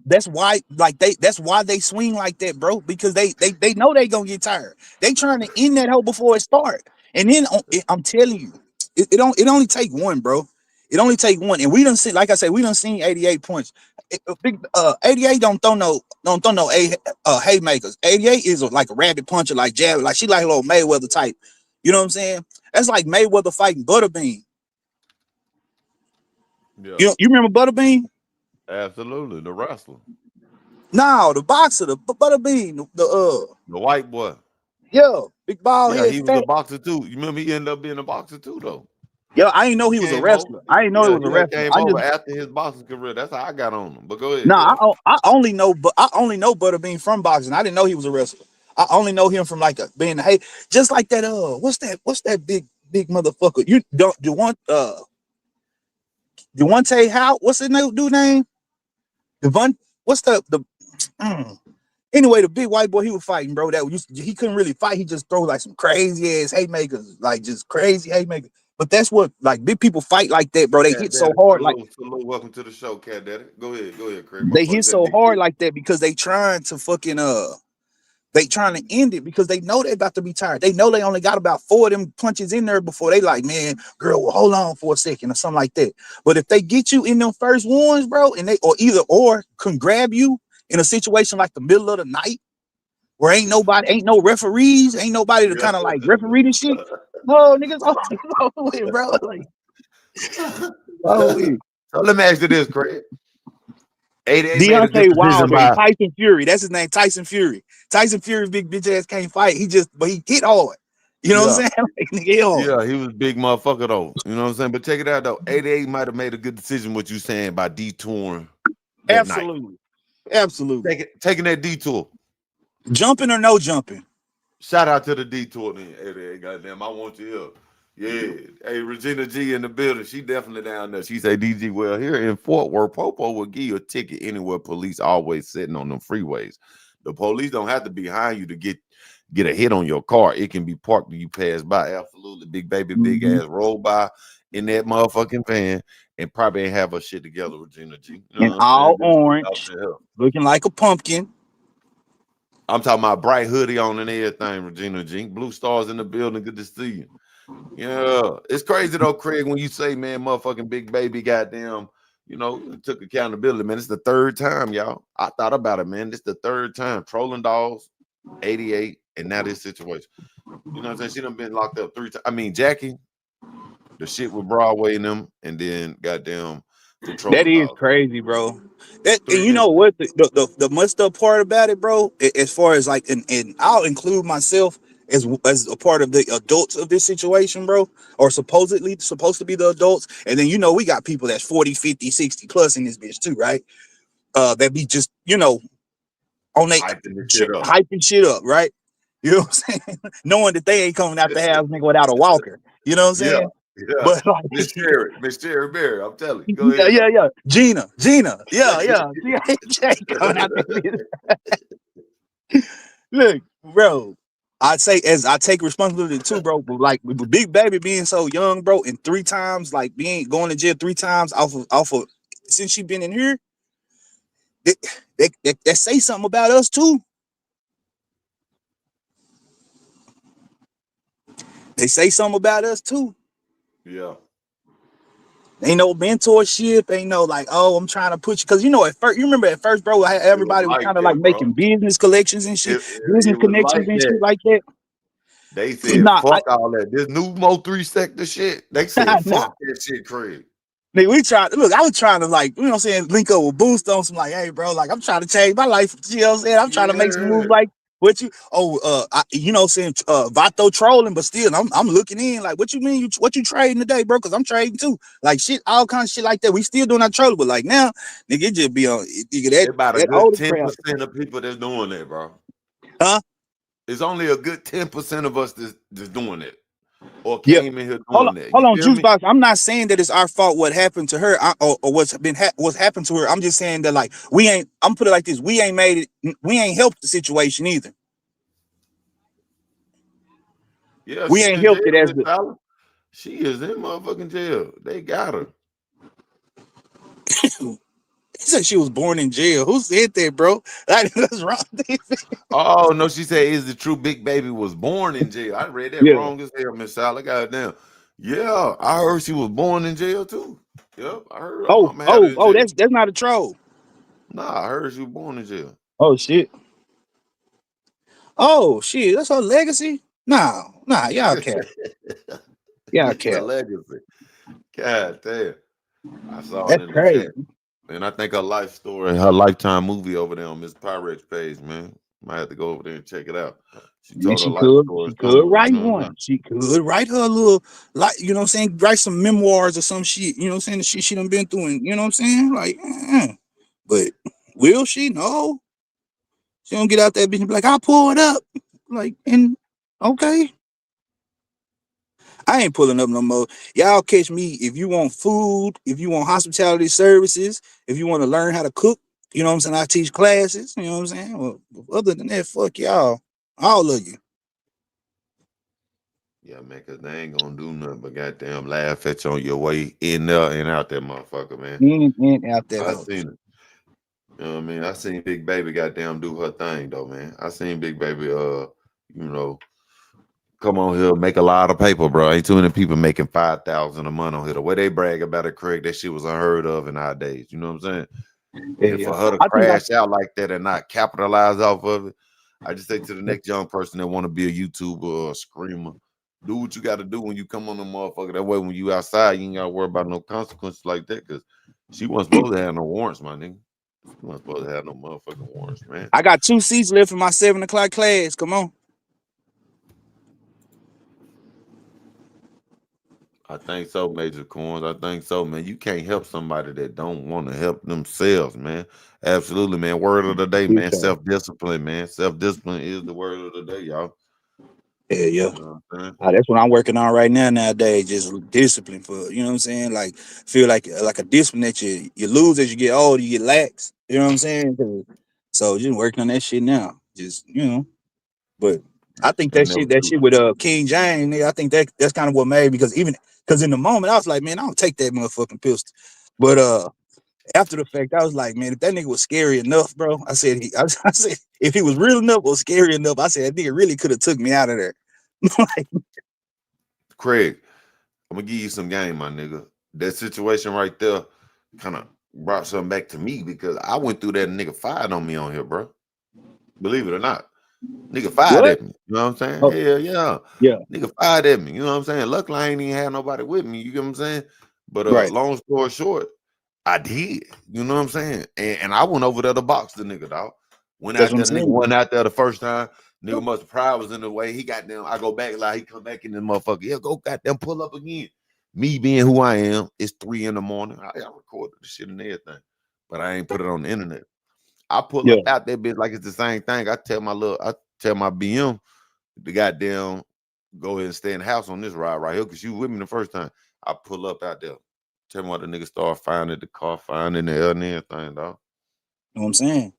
that's why that's why they swing like that, bro. Because they know they gonna get tired. They trying to end that hole before it start. And then I'm telling you, it only take one, bro. It only take one. And we done see, like I said, we done seen 88 points. 88 don't throw no haymakers. 88 is like a rabbit puncher, like jab, like she like a little Mayweather type. You know what I'm saying? That's like Mayweather fighting Butterbean. Yeah. You remember Butterbean? Absolutely, the wrestler. No, the boxer, the Butterbean, the white boy. Yeah, big ball. Yeah, he was a boxer too. You remember he ended up being a boxer too, though. Yeah, I didn't know he was a wrestler. I didn't know he was a wrestler. Came over after his boxing career. That's how I got on him. But go ahead. No, I only know Butterbean from boxing. I didn't know he was a wrestler. I only know him from like being just like that. What's that big motherfucker? You don't Devontae How? What's his dude name? What's anyway, the big white boy he was fighting, bro. He couldn't really fight. He just throw like some crazy ass haymakers, like just crazy haymakers. But that's what like big people fight like that, bro. They hit so hard. Salute, welcome to the show, Cat Daddy. Go ahead, Craig. They hit so hard like that because they trying to fucking they trying to end it because they know they about to be tired. They know they only got about 4 of them punches in there before they like, man, girl, well, hold on for a second or something like that. But if they get you in them first ones, bro, and they or can grab you in a situation like the middle of the night where ain't no referees, ain't nobody to kind of like referee the shit. No, niggas, bro. Like, so let me ask you this, Craig. Deontay Wilder, Tyson Fury. That's his name, Tyson Fury. Tyson Fury's big bitch ass can't fight. But he hit hard. You know what I'm saying? Like, yeah, he was a big motherfucker though. You know what I'm saying? But check it out though. 88 might have made a good decision. What you saying by detouring? Absolutely. Taking that detour. Jumping or no jumping? Shout out to the detour then. 88, goddamn, I want you here. Yeah. Hey, Regina G in the building. She definitely down there. She say, DG, well, here in Fort Worth, Popo will give you a ticket anywhere police always sitting on them freeways. The police don't have to be behind you to get a hit on your car. It can be parked when you pass by. Absolutely. Big baby, big ass roll by in that motherfucking van and probably ain't have her shit together, Regina G. You know and all orange, looking like a pumpkin. I'm talking about bright hoodie on and everything, Regina G. Blue stars in the building. Good to see you. Yeah, it's crazy though, Craig, when you say, man, motherfucking big baby, goddamn, took accountability, man. It's the 3rd time, y'all. I thought about it, man. It's the 3rd time. Trolling Dolls, 88, and now this situation. You know what I'm saying? She done been locked up 3 times. I mean, Jackie, the shit with Broadway and them, and then goddamn the Trolling That is Dolls. crazy, bro. And you know what? The messed up part about it, bro, as far as like, and I'll include myself as a part of the adults of this situation, bro, or supposed to be the adults. And then, we got people that's 40, 50, 60 plus in this bitch too, right? That be just, on they hyping shit up, right? You know what I'm saying? Knowing that they ain't coming out the house nigga without a walker. You know what I'm saying? Yeah. But like Miss Cherry Berry, I'm telling you. Go ahead. Yeah. Gina. Yeah. Coming out Look, bro. I'd say as I take responsibility too, bro. But like with Big Baby being so young, bro, and 3 times like going to jail 3 times off of since she been in here, they say something about us too. They say something about us too. Yeah. Ain't no mentorship, ain't no like, oh, I'm trying to put you, because at first, you remember at first, bro, everybody was kind of like making business collections and shit, business connections and shit like that. They said, fuck all that. This new Mo 3 sector shit. They said, fuck that shit, Craig. Nigga, I was trying to like, you know what I'm saying, link up with Boost on some like, hey, bro, like I'm trying to change my life. You know what I'm saying? I'm trying to make some moves like what you, saying Vato trolling, but still I'm looking in like, what you mean? What you trading today, bro? Because I'm trading too. Like shit, all kinds of shit like that. We still doing our trolling, but like now, nigga, it just be on that. About a good 10% of people that's doing that, bro. Huh? It's only a good 10% of us that's doing it. or Yeah. came in here Hold on, doing that. hold You on, feel Juice me? Box. I'm not saying that it's our fault what happened to her, or what's happened to her. I'm just saying that like we ain't. I'm put it like this: we ain't made it. We ain't helped the situation either. Yeah, We she ain't in helped jail, it as Miss the. Tyler. She is in motherfucking jail. They got her. He said she was born in jail. Who said that, bro? That's wrong. Oh no, she said is the true Big Baby was born in jail. I read that Yeah. wrong as hell, Miss Tyler. Goddamn. Yeah, I heard she was born in jail too. Yep, I heard her mama had her in jail. That's not a troll. Nah, I heard she was born in jail. Oh shit. Oh shit. That's her legacy. Nah, y'all cap. Y'all It's a cap. legacy. God damn. I saw it That's in the crazy. chat. And I think her life story, her Lifetime movie over there on Miss Pyrex page, man. Might have to go over there and check it out. She Yeah, told her she life could. story She could somewhere, you write know what I'm one. saying? She could write her little, like, you know what I'm saying? Write some memoirs or some shit. You know what I'm saying? The shit she done been through, and you know what I'm saying? Like, but will she? No. She don't get out that bitch and be like, I pull it up. Like, and okay. I ain't pulling up no more. Y'all catch me if you want food, if you want hospitality services, if you want to learn how to cook, you know what I'm saying? I teach classes, you know what I'm saying? Well, other than that, fuck y'all. All of you. Yeah, man, because they ain't gonna do nothing but goddamn laugh at you on your way in there and out that motherfucker, man. In out that I house. seen it. You know what I mean? I seen Big Baby goddamn do her thing though, man. I seen Big Baby you know, come on here, make a lot of paper, bro. Ain't too many people making 5,000 a month on here. The way they brag about it, Craig, that shit was unheard of in our days. You know what I'm saying? Yeah, And yeah. for her to I think crash out like that and not capitalize off of it, I just say to the next young person that want to be a YouTuber or a screamer, do what you got to do when you come on the motherfucker. That way, when you outside, you ain't got to worry about no consequences like that. Because she wasn't supposed to have no warrants, my nigga. She wasn't supposed to have no motherfucking warrants, man. I got 2 seats left in my 7 o'clock class. Come on. I think so, Major Coins. I think so, man. You can't help somebody that don't want to help themselves, man. Absolutely, man. Word of the day, man. Self-discipline, man. Self-discipline is the word of the day, y'all. Yeah, yeah. You know what I'm saying? That's what I'm working on right now nowadays. Just discipline for, you know what I'm saying? Like, feel like a discipline that you lose as you get older, you get lax. You know what I'm saying? So just working on that shit now. Just, you know. But I think Ain't that never shit too. with King James, nigga, I think that's kind of what made, because in the moment I was like, man, I don't take that motherfucking pistol. But after the fact, I was like, man, if that nigga was scary enough, bro, I said I said if he was real enough or scary enough, I said that nigga really could have took me out of there. Like, Craig, I'm gonna give you some game, my nigga. That situation right there kind of brought something back to me because I went through that and nigga fired on me on here, bro. Believe it or not. Nigga fired what? at me. You know what I'm saying? Oh, Hell yeah. yeah, Nigga fired at me. You know what I'm saying? Luckily, I ain't even had nobody with me. You get what I'm saying? But right. long story short, I did. You know what I'm saying? And I went over there to box the nigga, dog. Went That's out what I'm there, the nigga saying. wasn't out there the first time. Nigga must have pride was in the way. He got down. I go back like he come back in this motherfucker. Yeah, go goddamn pull up again. Me being who I am, it's 3 in the morning. I recorded the shit and everything, but I ain't put it on the internet. I pull Yeah. up out that bitch like it's the same thing. I tell my BM the goddamn go ahead and stay in the house on this ride right here because you with me the first time. I pull up out there. Tell me what the nigga start finding the car, finding the air and everything, dog. You know what I'm saying?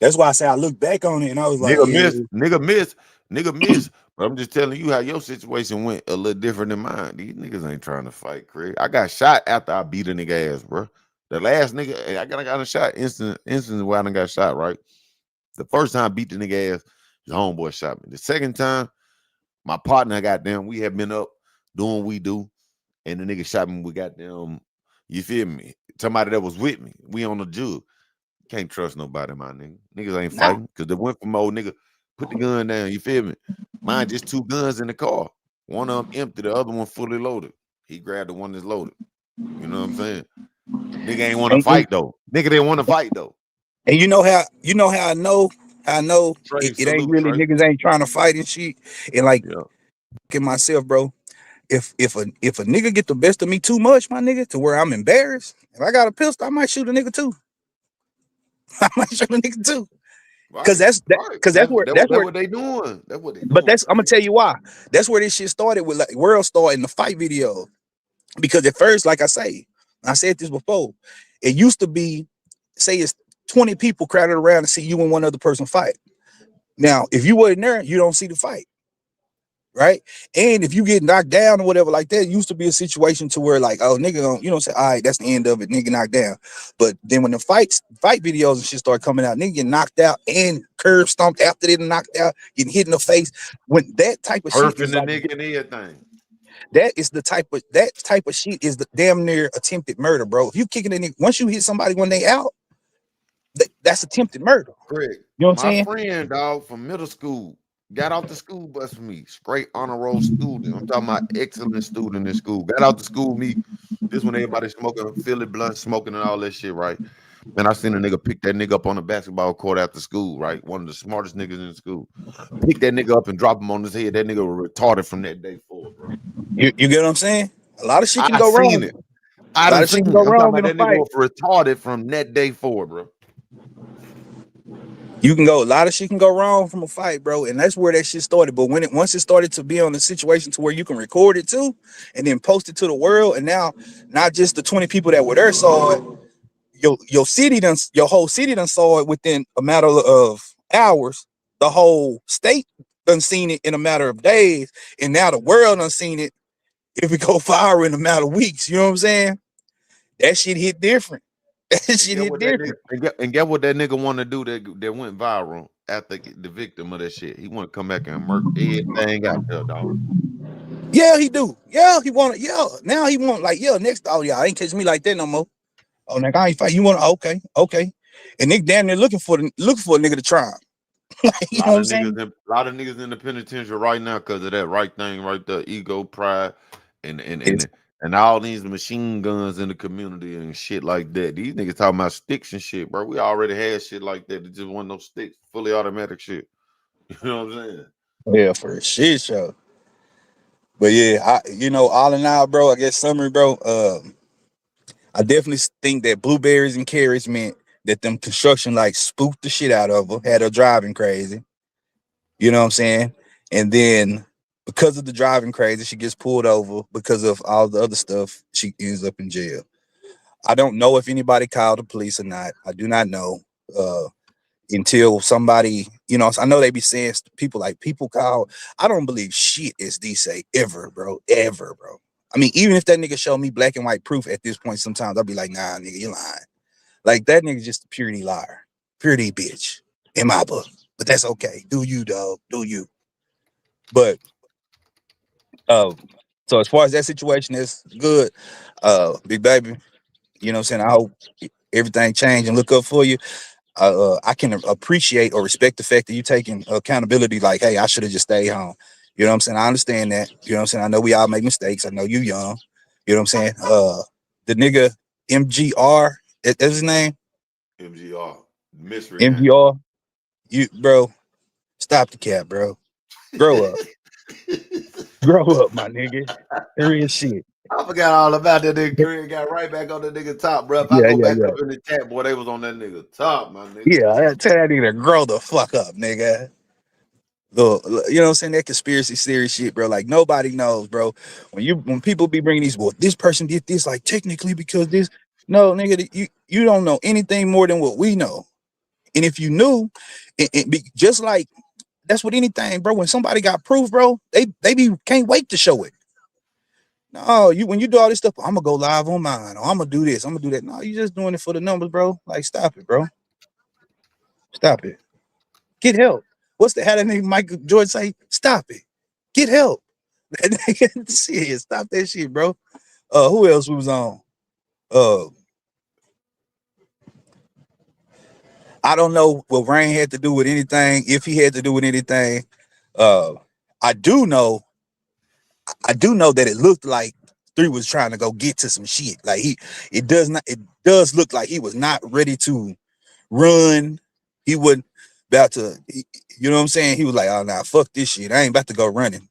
That's why I say I look back on it and I was like, Nigga yeah. miss. But I'm just telling you how your situation went a little different than mine. These niggas ain't trying to fight, Craig. I got shot after I beat a nigga ass, bro. The last nigga, I got a shot instant where I done got shot, right? The first time I beat the nigga ass, his homeboy shot me. The second time, my partner goddamn, we had been up doing what we do, and the nigga shot me. We goddamn, you feel me? Somebody that was with me. We on the jug. Can't trust nobody, my nigga. Niggas ain't Nah. fighting because they went from old nigga, put the gun down. You feel me? Mine just 2 guns in the car. One of them empty, the other one fully loaded. He grabbed the one that's loaded. You know what I'm saying? Nigga ain't want to fight though. Nigga didn't want to fight though. And you know how I know Trey, it ain't salute, really Trey. niggas ain't trying to fight and shit. And like Yeah. myself, bro. If a nigga get the best of me too much, my nigga, to where I'm embarrassed, if I got a pistol, I might shoot a nigga too. I might shoot a nigga too. Because Right, that's that. right. Because That's that's that where. what they doing. That's what they But doing, I'm gonna man. tell you why. That's where this shit started with like World Star in the fight video. Because at first, like I said this before, it used to be, say it's 20 people crowded around to see you and one other person fight. Now, if you wasn't there, you don't see the fight, right? And if you get knocked down or whatever like that, it used to be a situation to where like, oh nigga, you know, say, all right, that's the end of it, nigga knocked down. But then when the fight videos and shit start coming out, nigga get knocked out and curb stomped after they knocked out, getting hit in the face. When that type of shit Earthing is the like, nigga and everything. that type of shit is the damn near attempted murder, bro. If you kicking it, once you hit somebody when they out, that's attempted murder. Correct. You know what I'm My saying? friend, dog, from middle school, got off the school bus for me. Straight honor roll student. I'm talking about excellent student in school. Got out the school me. This when everybody smoking Philly blunt, smoking and all that shit, right? And I seen a nigga pick that nigga up on the basketball court after school, right? One of the smartest niggas in school. Pick that nigga up and drop him on his head. That nigga was retarded from that day forward, bro. You get what I'm saying? A lot of shit can I go seen wrong. it. I A lot done of shit seen can it. go I'm talking wrong about in a that nigga fight. was retarded from that day forward, bro. A lot of shit can go wrong from a fight, bro. And that's where that shit started. But once it started to be on the situation to where you can record it too, and then post it to the world, and now not just the 20 people that were there saw it, your whole city done saw it within a matter of hours. The whole state done seen it in a matter of days, and now the world done seen it if it go viral in a matter of weeks. You know what I'm saying? That shit hit different. That shit hit different. And get what that nigga want to do that went viral after the victim of that shit. He want to come back and murk everything out there, dog. Yeah, he do. Yeah, he want. Yeah, now he want like next. Oh yeah, I ain't catch me like that no more. Oh nigga, I ain't fight. You want? Okay. And Nick damn near looking for a nigga to try him. You know what I'm saying? A lot of niggas in the penitentiary right now because of that right thing right there, ego, pride, and all these machine guns in the community and shit like that. These niggas talking about sticks and shit, bro. We already had shit like that. It just wasn't no sticks, fully automatic shit. You know what I'm saying? Yeah, for a shit show. But yeah, all in all, bro, I guess summary, bro. I definitely think that blueberries and carrots meant that them construction like spooked the shit out of her, had her driving crazy. You know what I'm saying? And then because of the driving crazy, she gets pulled over. Because of all the other stuff, she ends up in jail. I don't know if anybody called the police or not. I do not know. Until somebody, I know they be saying people call. I don't believe shit as D say ever, bro. Ever, bro. I mean, even if that nigga show me black and white proof at this point, sometimes I'll be like, nah, nigga, you lying. Like that nigga just a purity liar. Purity bitch in my book. But that's okay. Do you, dog. Do you. But so as far as that situation is good, big baby, you know what I'm saying? I hope everything change and look up for you. I can appreciate or respect the fact that you taking accountability. Like, hey, I should have just stayed home. You know what I'm saying? I understand that. You know what I'm saying? I know we all make mistakes. I know you young. You know what I'm saying? The nigga MGR, that's his name? MGR. Mystery MGR. You, bro, stop the cap, bro. Grow up. Grow up, my nigga. Real shit. I forgot all about that nigga career. Got right back on that nigga top, bro. If I go back up in the chat, boy, they was on that nigga top, my nigga. Yeah, I tell that nigga to grow the fuck up, nigga. Look, you know what I'm saying? That conspiracy theory shit, bro. Like nobody knows, bro. When people be bringing these, well, this person did this, like technically because this. No, nigga, you don't know anything more than what we know. And if you knew, it be just like that's what anything, bro. When somebody got proof, bro, they can't wait to show it. No, when you do all this stuff, I'm gonna go live on mine, or I'm gonna do this, I'm gonna do that. No, you just doing it for the numbers, bro. Like, stop it, bro. Stop it. Get help. How that nigga Michael Jordan say? Stop it. Get help. Shit, stop that shit, bro. Who else was on? I don't know what Rain had to do with anything, if he had to do with anything. I do know that it looked like 3 was trying to go get to some shit. Like it does look like he was not ready to run. He wasn't about to, you know what I'm saying? He was like, oh nah, fuck this shit. I ain't about to go running.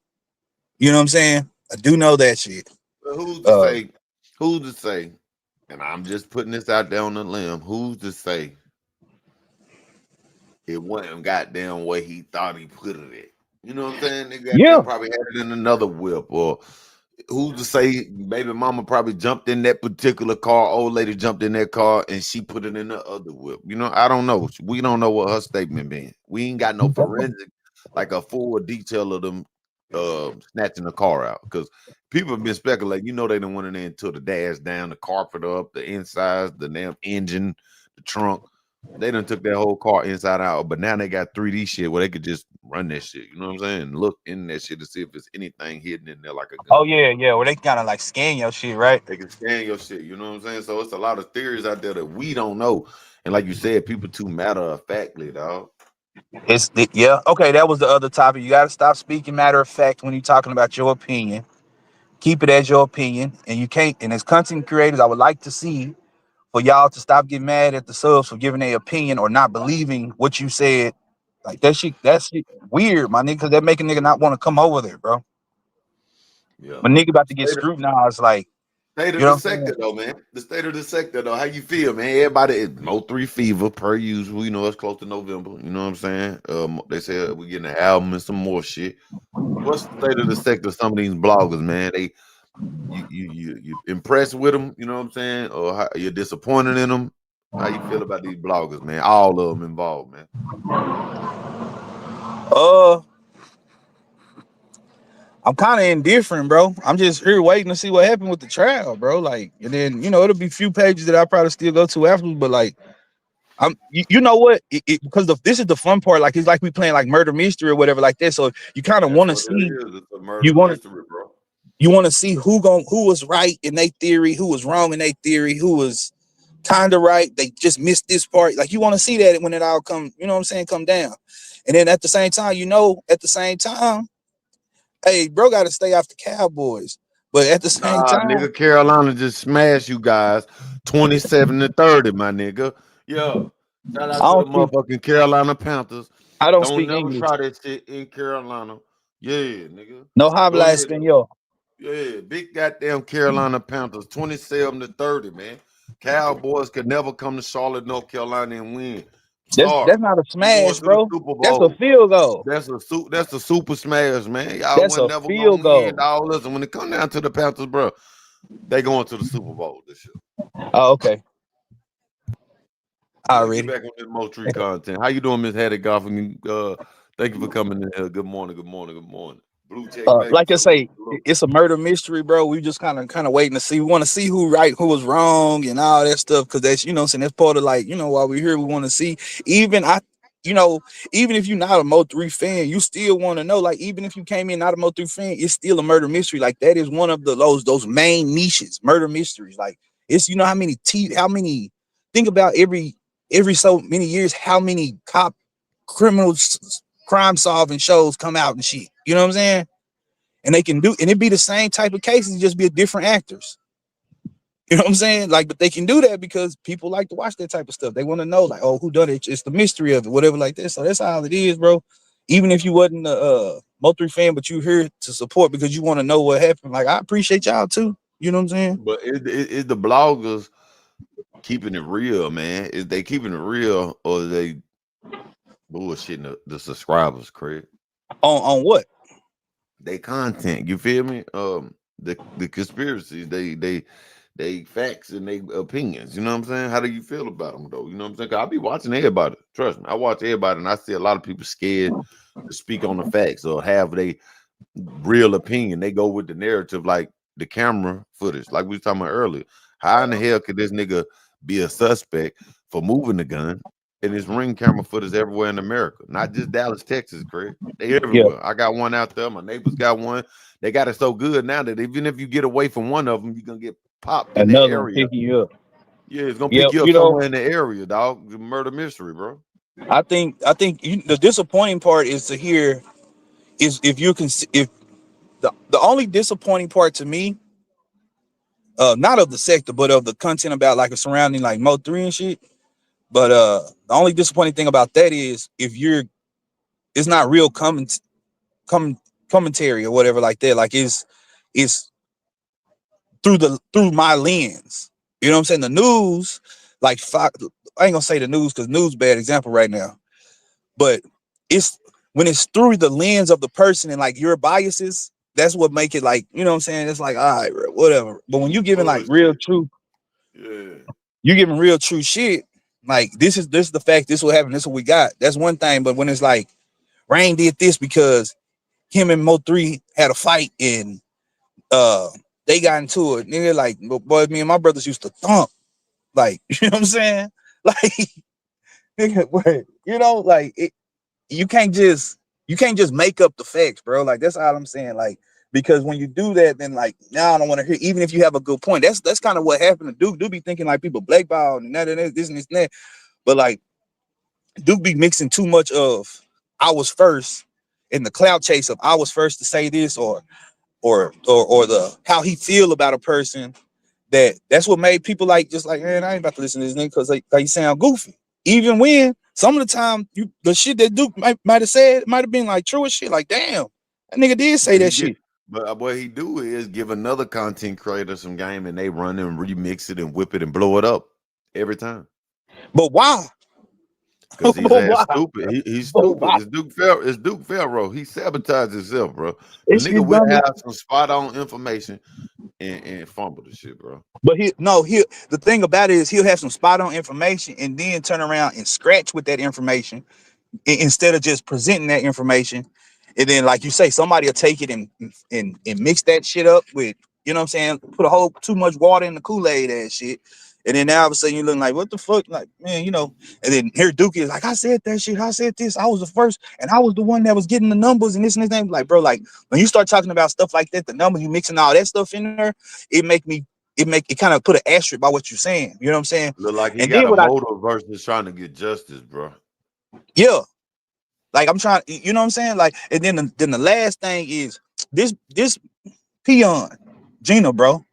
You know what I'm saying? I do know that shit. But who's to say, and I'm just putting this out there on the limb, who's to say it wasn't goddamn where he thought he put it at. You know what I'm saying? They Yeah. goddamn probably had it in another whip, or who's to say baby mama probably jumped in that particular car, old lady jumped in that car and she put it in the other whip. You know, I don't know. We don't know what her statement been. We ain't got no forensic, like a full detail of them snatching the car out, because people have been speculating. You know, they done went in there and took the dash down, the carpet up, the insides, the damn engine, the trunk. They done took that whole car inside out, but now they got 3D shit where they could just run that shit. You know what I'm saying? Look in that shit to see if there's anything hidden in there like a gun. Oh yeah, yeah. Where they kind of like scan your shit, right? They can scan your shit. You know what I'm saying? So it's a lot of theories out there that we don't know. And like you said, people too matter of factly, dog. Yeah. Okay, that was the other topic. You got to stop speaking matter of fact when you're talking about your opinion. Keep it as your opinion, and you can't. And as content creators, I would like to see for y'all to stop getting mad at the subs for giving their opinion or not believing what you said. Like that shit, that's weird, my nigga, because that make a nigga not want to come over there, bro. Yeah. My nigga about to get scrutinized, like, State of the sector, though, man. The state of the sector, though. How you feel, man? Everybody is Mo3 fever per usual. You know, it's close to November. You know what I'm saying? They said we're getting an album and some more shit. What's the state of the sector? Some of these bloggers, man, you impressed with them? You know what I'm saying? Or how, you're disappointed in them? How you feel about these bloggers, man? All of them involved, man. I'm kind of indifferent, bro. I'm just here waiting to see what happened with the trial, bro. Like, and then it'll be a few pages that I probably still go to afterwards. But like, you know what? Because this is the fun part. Like, it's like we playing like murder mystery or whatever like that. So you kind of want to see. You want to see who was right in their theory, who was wrong in their theory, who was kind of right. They just missed this part. Like, you want to see that when it all come. You know what I'm saying? Come down. And then at the same time, hey, bro, got to stay off the Cowboys. But at the same time, nigga, Carolina just smashed you guys 27-30, my nigga. Yo, shout out to the motherfucking Carolina Panthers. I don't speak never English. try that shit in Carolina. Yeah, nigga. No habla español. Yeah, big goddamn Carolina Panthers, 27-30, man. Cowboys could never come to Charlotte, North Carolina and win. That's not a smash, bro. That's a field goal. That's a super smash, man. Y'all That's was a never field gonna win. goal. All listen, when it come down to the Panthers, bro, they going to the Super Bowl this year. Oh, okay. Already. Get back on this Mo3 content. How you doing, Miss Hattie Golf? Thank you for coming in here. Good morning. Blue check, like I say, it's a murder mystery, bro. We just kind of waiting to see. We want to see who was wrong and all that stuff, because that's, you know what I'm saying, that's part of, like, while we're here, we want to see. Even if you're not a Mo3 fan, you still want to know. Like, even if you came in not a Mo3 fan, it's still a murder mystery. Like, that is one of those main niches, murder mysteries. Like, it's, how many think about every so many years, how many criminals crime solving shows come out and shit. You know what I'm saying? And it'd be the same type of cases, just be different actors. You know what I'm saying? Like, but they can do that because people like to watch that type of stuff. They want to know, like, oh, who done it? It's the mystery of it, whatever, like this. So that's how it is, bro. Even if you wasn't a Mo3 fan, but you here to support because you want to know what happened. Like, I appreciate y'all too. You know what I'm saying? But is the bloggers keeping it real, man? Is they keeping it real, or is they bullshitting the subscribers, Craig? On what? They content, you feel me? The conspiracies, they facts and they opinions. You know what I'm saying? How do you feel about them, though? You know what I'm saying? 'Cause I be watching everybody. Trust me, I watch everybody, and I see a lot of people scared to speak on the facts or have they real opinion. They go with the narrative, like the camera footage, like we were talking about earlier. How in the hell could this nigga be a suspect for moving the gun? And it's ring camera footage everywhere in America, not just Dallas, Texas, Craig. They everywhere. Yeah. I got one out there. My neighbors got one. They got it so good now that even if you get away from one of them, you're gonna get popped in the area. Pick you up. Yeah, it's gonna pick you up somewhere in the area, dog. Murder mystery, bro. I think the disappointing part is to hear is if the only disappointing part to me, not of the sector, but of the content about like a surrounding like Mo3 and shit. But the only disappointing thing about that is it's not real commentary or whatever like that. Like it's through my lens. You know what I'm saying? The news, like I ain't gonna say the news because news bad example right now. but it's when it's through the lens of the person and like your biases, that's what make it like, you know what I'm saying? It's like, all right, bro, whatever. But when you giving like real true, you giving real true shit, like this is the fact, this what happened, this what we got. That's one thing. But when it's like Rain did this because him and Mo3 had a fight and they got into it, nigga, like, boy, me and my brothers used to thump, like, you know what I'm saying? Like, nigga, what, you know, like you can't just make up the facts, bro. Like, that's all I'm saying. Like, because when you do that, then like, now I don't want to hear, even if you have a good point. That's kind of what happened to Duke. Duke be thinking like people blackballed and that and this and that. But like, Duke be mixing too much of I was first in the clout chase of I was first to say this or the how he feel about a person. That's what made people like just like, man, I ain't about to listen to this nigga because like he sound goofy. Even when some of the time the shit that Duke might have said might have been like true as shit. Like, damn, that nigga did say that shit. But what he do is give another content creator some game and they run and remix it and whip it and blow it up every time. But why? Because he's ass stupid. He's stupid. It's Duke Farrow. He sabotaged himself, bro. The nigga will have some spot on information and fumble the shit, bro. But the thing about it is he'll have some spot on information and then turn around and scratch with that information instead of just presenting that information. And then, like you say, somebody will take it and mix that shit up with, you know what I'm saying, put a whole too much water in the Kool-Aid ass shit. And then now all of a sudden you're looking like, what the fuck? Like, man, you know, and then here Duke is like, I said that shit, I said this, I was the first, and I was the one that was getting the numbers and this and this. Like, bro, like when you start talking about stuff like that, the numbers, you mixing all that stuff in there, it kind of put an asterisk by what you're saying. You know what I'm saying? Look like he got a motive versus trying to get justice, bro. Yeah. Like I'm trying, you know what I'm saying? Like, and then the last thing is this peon, Gina, bro.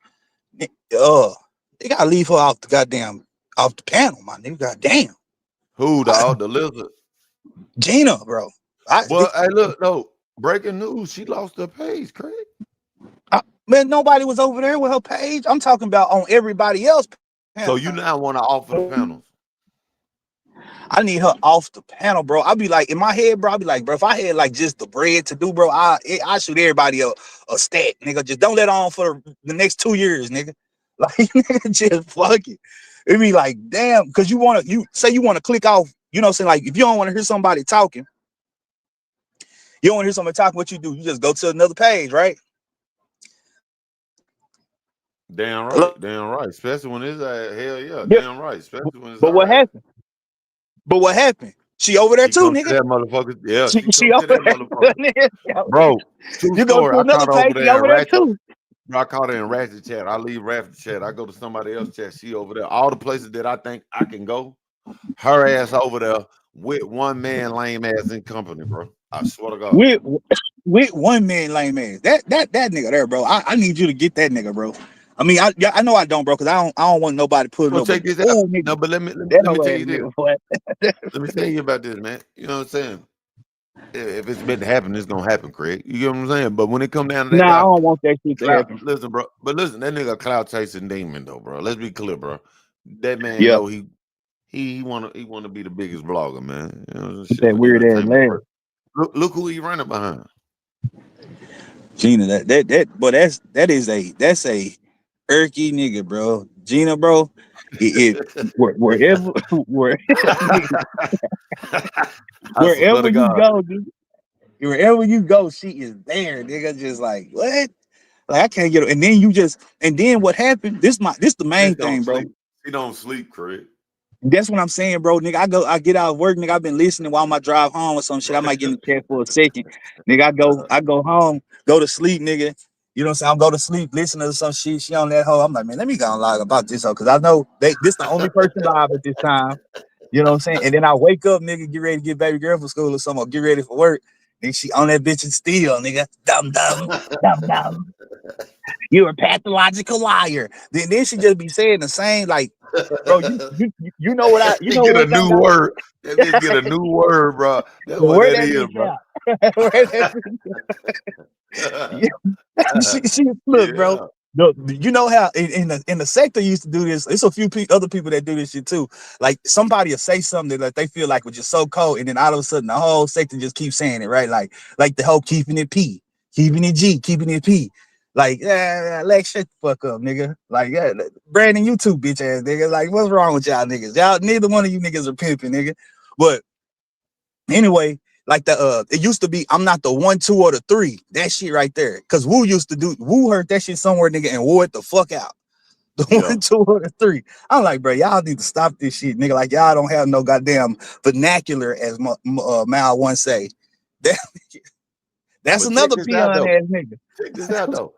They gotta leave her off the panel, my nigga. Goddamn. Who the lizard? Gina, bro. Hey, look, no. Breaking news, she lost her page, Craig. Man, nobody was over there with her page. I'm talking about on everybody else. So you now want to offer the panels? I need her off the panel, bro. I'll be like, in my head, bro, I'll be like, bro, if I had like just the bread to do, bro, I shoot everybody a stat, nigga. Just don't let on for the next 2 years, nigga. Like, nigga, just fuck it. It'd be like, damn, because you want to click off, you know what I'm saying? Like, if you don't want to hear somebody talking, what you do? You just go to another page, right? Damn right. Especially when it's hell yeah, damn right. Especially when it's But what happened? She over there too, nigga. That motherfucker, yeah. She over there, nigga. Bro. You go to another page, she over there too. I caught her in Ratchet Chat. I leave Ratchet Chat. I go to somebody else's chat. She over there. All the places that I think I can go, her ass over there with one man lame ass in company, bro. I swear to God. With one man lame ass. That nigga there, bro. I need you to get that nigga, bro. I mean, I know I don't, bro, because I don't want nobody putting up. Check this out. No, but let me tell you this. Let me tell you about this, man. You know what I'm saying? If it's meant to happen, it's gonna happen, Craig. You get what I'm saying? But when it come down to that, I don't want that shit to happen. Listen, bro. But listen, that nigga cloud chasing demon though, bro. Let's be clear, bro. That man, know he wanna be the biggest blogger, man. You know, that weird ass man. Look who he running behind. Gina, that is a irky nigga, bro. Gina, bro. Wherever you go, she is there, nigga. Just like what? Like I can't get it. And then what happened? This the main thing, bro. He don't sleep, Craig. That's what I'm saying, bro. Nigga, I get out of work, nigga. I've been listening while I drive home or some shit. I might get in the chat for a second. Nigga, I go home, go to sleep, nigga. You know what I'm saying? I'll go to sleep, listening to some shit. She on that hoe. I'm like, man, let me go and log about this hoe. Cause I know this the only person live at this time. You know what I'm saying? And then I wake up, nigga, get ready to get baby girl for school or something, or get ready for work. Nigga, she on that bitch and still, nigga. Dumb. You're a pathological liar. Then she just be saying the same, like, bro, you know what you know get a new word. That bitch get a new word, bro. That's what that is, bro. She look, bro. You know how in the sector used to do this. It's a few other people that do this shit too. Like somebody will say something that they feel like was just so cold, and then all of a sudden the whole sector just keeps saying it, right? Like the whole keeping it P, keeping it G, keeping it P. Like, like shut the fuck up, nigga. Like, Brandon, you too, bitch ass nigga. Like, what's wrong with y'all niggas? Y'all, neither one of you niggas are pimping, nigga. But anyway, like it used to be, I'm not the 1, 2, or the 3. That shit right there. Cause Woo heard that shit somewhere, nigga, and wore it the fuck out. The 1, 2, or the 3. I'm like, bro, y'all need to stop this shit, nigga. Like, y'all don't have no goddamn vernacular, as Mal once say. That's another peon ass nigga. Check this out though.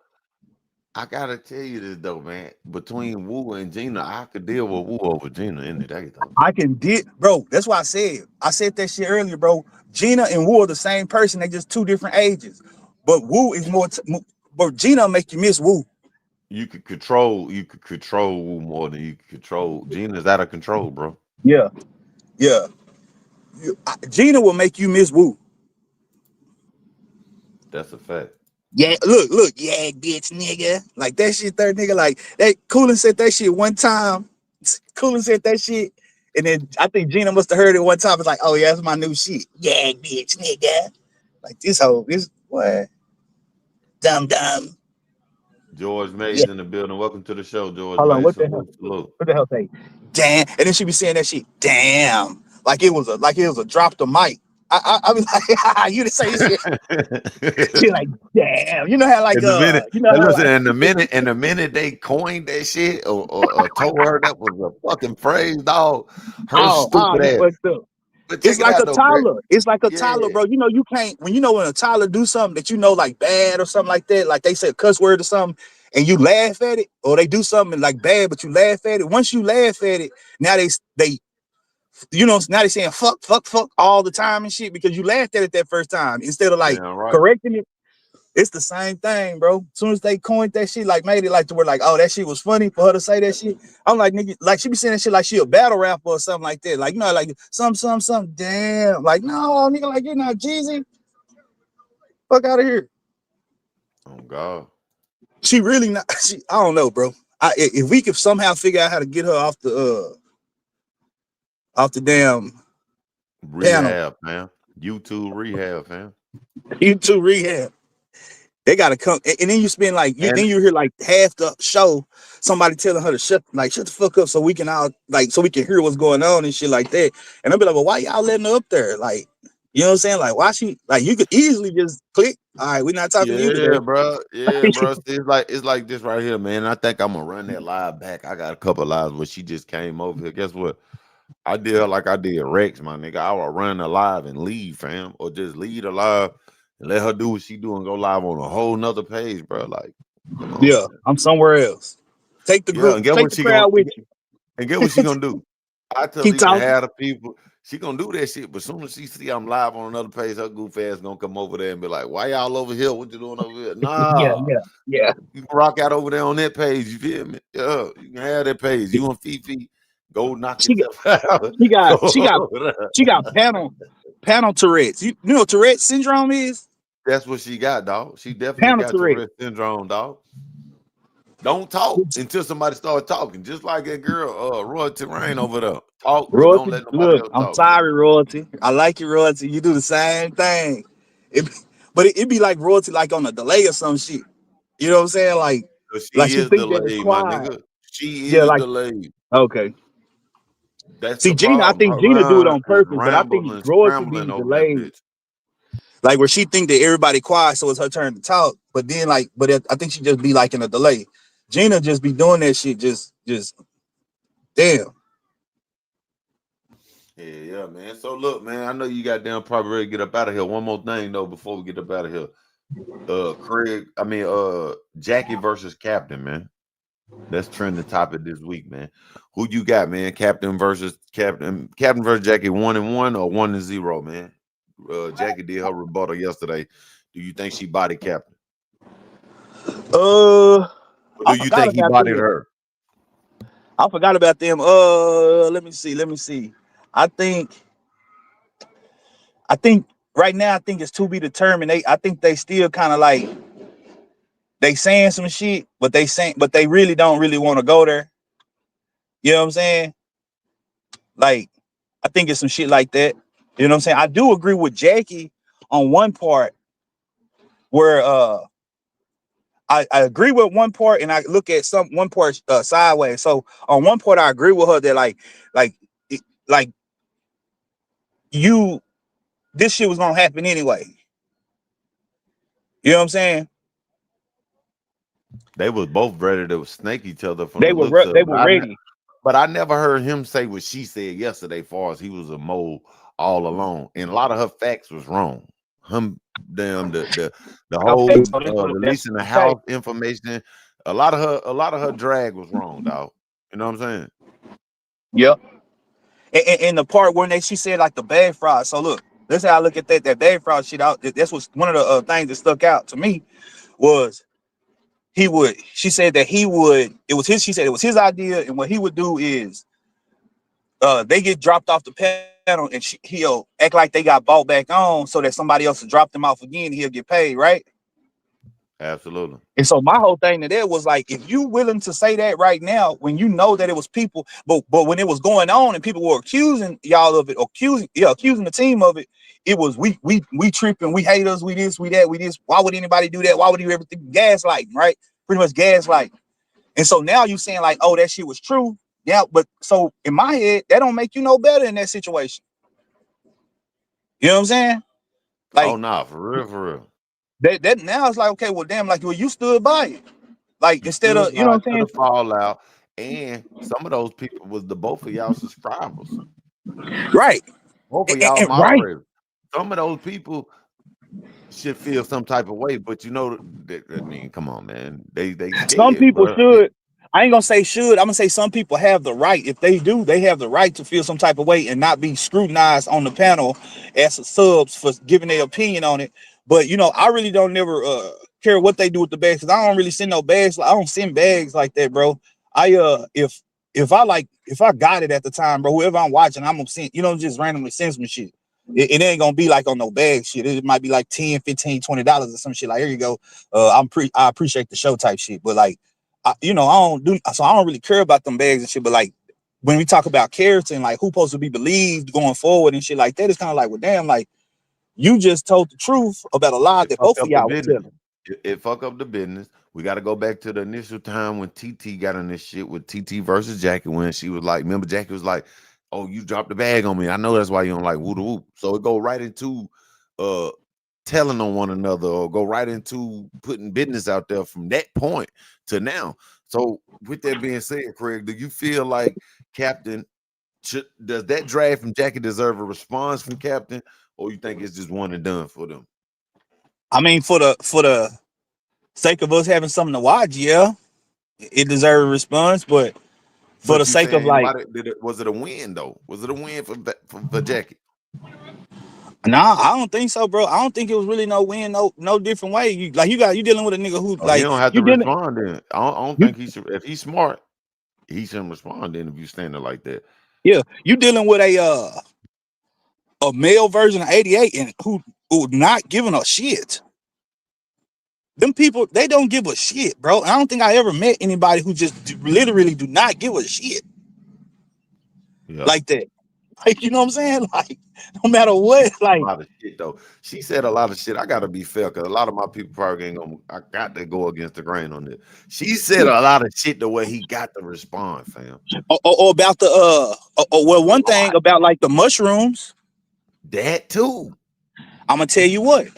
I gotta tell you this though, man. Between Woo and Gina, I could deal with Woo over Gina any day though. I can bro. That's why I said that shit earlier, bro. Gina and Woo are the same person. They just 2 different ages. But Woo is more. But Gina make you miss Woo. You could control Woo more than you could control Gina's out of control, bro. Yeah. Gina will make you miss Woo. That's a fact. Yeah, look, yeah, bitch, nigga. Like that shit there, nigga. Like that Coolin said that shit one time. Coolin said that shit. And then I think Gina must have heard it one time. It's like, oh yeah, that's my new shit. Yeah, bitch, nigga. Like this what? Dumb. George Mays in the building. Welcome to the show, George. Hold on, Mays. what the hell? What the hell say? Damn. And then she be saying that shit, damn. Like it was a drop the mic. I mean, like, you didn't say shit. She like, damn. You know how like in the minute they coined that shit or told her that was a fucking phrase, dog. Her stupid ass. It's like a toddler. It's like a toddler, bro. You know, you can't when a toddler do something that you know like bad or something like that, like they say a cuss word or something, and you laugh at it, or they do something like bad, but you laugh at it. Once you laugh at it, now they now they saying fuck all the time and shit because you laughed at it that first time instead of like correcting it. It's the same thing, bro. As soon as they coined that shit, like made it like to where like, oh, that shit was funny for her to say that shit. I'm like, nigga, like she be saying that shit like she a battle rapper or something like that. Like, you know, like some, damn. Like, no, nigga, like you're not Jeezy. Fuck out of here. Oh God. She really not. I don't know, bro. If we could somehow figure out how to get her off the damn rehab, man. YouTube rehab, fam. YouTube rehab. They gotta come, and then you spend like then you hear like half the show somebody telling her to shut the fuck up so we can hear what's going on and shit like that. And I'll be like, well, why y'all letting her up there? Like, you know what I'm saying? Like, why she like you could easily just click. All right, we're not talking to you today. Bro. It's like this right here, man. I think I'm gonna run that live back. I got a couple of lives where she just came over here. Guess what? I did her like I did Rex, my nigga. I would run the live and leave, fam, or just leave the live and let her do what she do and go live on a whole nother page, bro. Like, come on, man. I'm somewhere else. Take the group, take the crowd with you. And get what she gonna do. I tell you to have the people. She gonna do that shit, but as soon as she see I'm live on another page, her goof ass gonna come over there and be like, "Why y'all over here? What you doing over here?" Nah, yeah. You can rock out over there on that page. You feel me? Yeah, you can have that page. You want Fifi? Go knock yourself out. She got panel Tourette's. You know what Tourette's syndrome is? That's what she got, dog. She definitely got Tourette's syndrome, dog. Don't talk until somebody starts talking. Just like that girl, Royalty Rain over there. Talk, Royalty, don't let nobody else talk. I'm sorry, Royalty. I like you, Royalty. You do the same thing. But it be like Royalty, like on a delay or some shit. You know what I'm saying? Like she think delayed, my nigga. She is delayed. Okay. That's Gina. I think Gina do it on purpose, but I think Royalty be delayed. Like where she think that everybody quiet, so it's her turn to talk. But then I think she just be like in a delay. Gina just be doing that shit, just damn. Yeah, man. So look, man, I know you got damn probably ready to get up out of here. One more thing though, before we get up out of here. Jackie versus Captain, man. That's trending topic this week, man. Who you got, man? Captain versus Jackie, 1-1 or 1-0, man. Jackie did her rebuttal yesterday. Do you think she bodied Captain? Or do you think he bodied her? I forgot about them. Let me see. I think right now, I think it's to be determined. I think they still kind of like they saying some shit, but they really don't really want to go there. You know what I'm saying? Like, I think it's some shit like that. You know what I'm saying? I do agree with Jackie on one part where I agree with one part and I look at one part sideways. So on one part I agree with her that like this shit was gonna happen anyway. You know what I'm saying? They was both ready to snake each other from They the were looks of they it. were ready. But I never heard him say what she said yesterday, far as he was a mole all along, and a lot of her facts was wrong. The whole Okay, so that's releasing the okay. house information, a lot of her drag was wrong, dog. You know what I'm saying? Yep. And the part when she said like the bag fraud. So look, this is how I look at that bag fraud shit out. That's was one of the things that stuck out to me was she said that she said it was his idea, and what he would do is they get dropped off the panel and he'll act like they got bought back on so that somebody else will drop them off again and he'll get paid, right? Absolutely. And so my whole thing to that was like, if you willing to say that right now, when you know that it was people, but when it was going on and people were accusing y'all of it, accusing the team of it, it was we tripping, we hate us, we this, we that, we this. Why would anybody do that? Why would you ever think gaslighting, right? Pretty much gaslighting. And so now you saying like, oh, that shit was true. Yeah, but so in my head, that don't make you no better in that situation. You know what I'm saying? Like, oh nah, for real. That now it's like, okay, well, damn, like, well, you stood by it. Like, instead of, you know what I'm saying? Fallout, and some of those people was the both of y'all subscribers. Right. Both of y'all moderators. Right. Some of those people should feel some type of way, but you know, I mean, come on, man. They scared, some people should. I ain't gonna say should. I'm gonna say some people have the right. If they do, they have the right to feel some type of way and not be scrutinized on the panel as subs for giving their opinion on it. But you know, I really don't never care what they do with the bags, because I don't really send no bags. I don't send bags like that, bro. If I got it at the time, bro, whoever I'm watching, I'm gonna send, you know, just randomly send some shit. It ain't gonna be like on no bag shit. It might be like $10, $15, $20 or some shit. Like, here you go. I appreciate the show type shit. But like, I don't really care about them bags and shit. But like, when we talk about character and like who's supposed to be believed going forward and shit like that, it's kind of like, well, damn, like, you just told the truth about a lie that both of y'all were telling. It fuck up the business. We got to go back to the initial time when TT got in this shit with TT versus Jackie, when she was like, remember Jackie was like, oh, you dropped the bag on me. I know that's why you don't like woo whoop. So it go right into telling on one another, or go right into putting business out there from that point to now. So with that being said, Craig, do you feel like Captain, does that drag from Jackie deserve a response from Captain, or you think it's just one and done for them? I mean, for the sake of us having something to watch, yeah, it deserves a response. But for the sake of like, was it a win though? Was it a win for Jackie? Nah, I don't think so, bro. I don't think it was really no win, no different way. You dealing with a nigga who like, he don't have to respond. Then I don't think he should. If he's smart, he shouldn't respond. Then if you stand there like that, yeah, you dealing with a male version of 88 and who not giving a shit. Them people, they don't give a shit, bro. I don't think I ever met anybody who just literally do not give a shit like that. Like, you know what I'm saying? Like, no matter what, like, a lot of shit though. She said a lot of shit. I gotta be fair, because a lot of my people probably ain't gonna. I got to go against the grain on this. She said a lot of shit the way he got to respond, fam. Or about the well, one thing about like the mushrooms. That too. I'm gonna tell you what.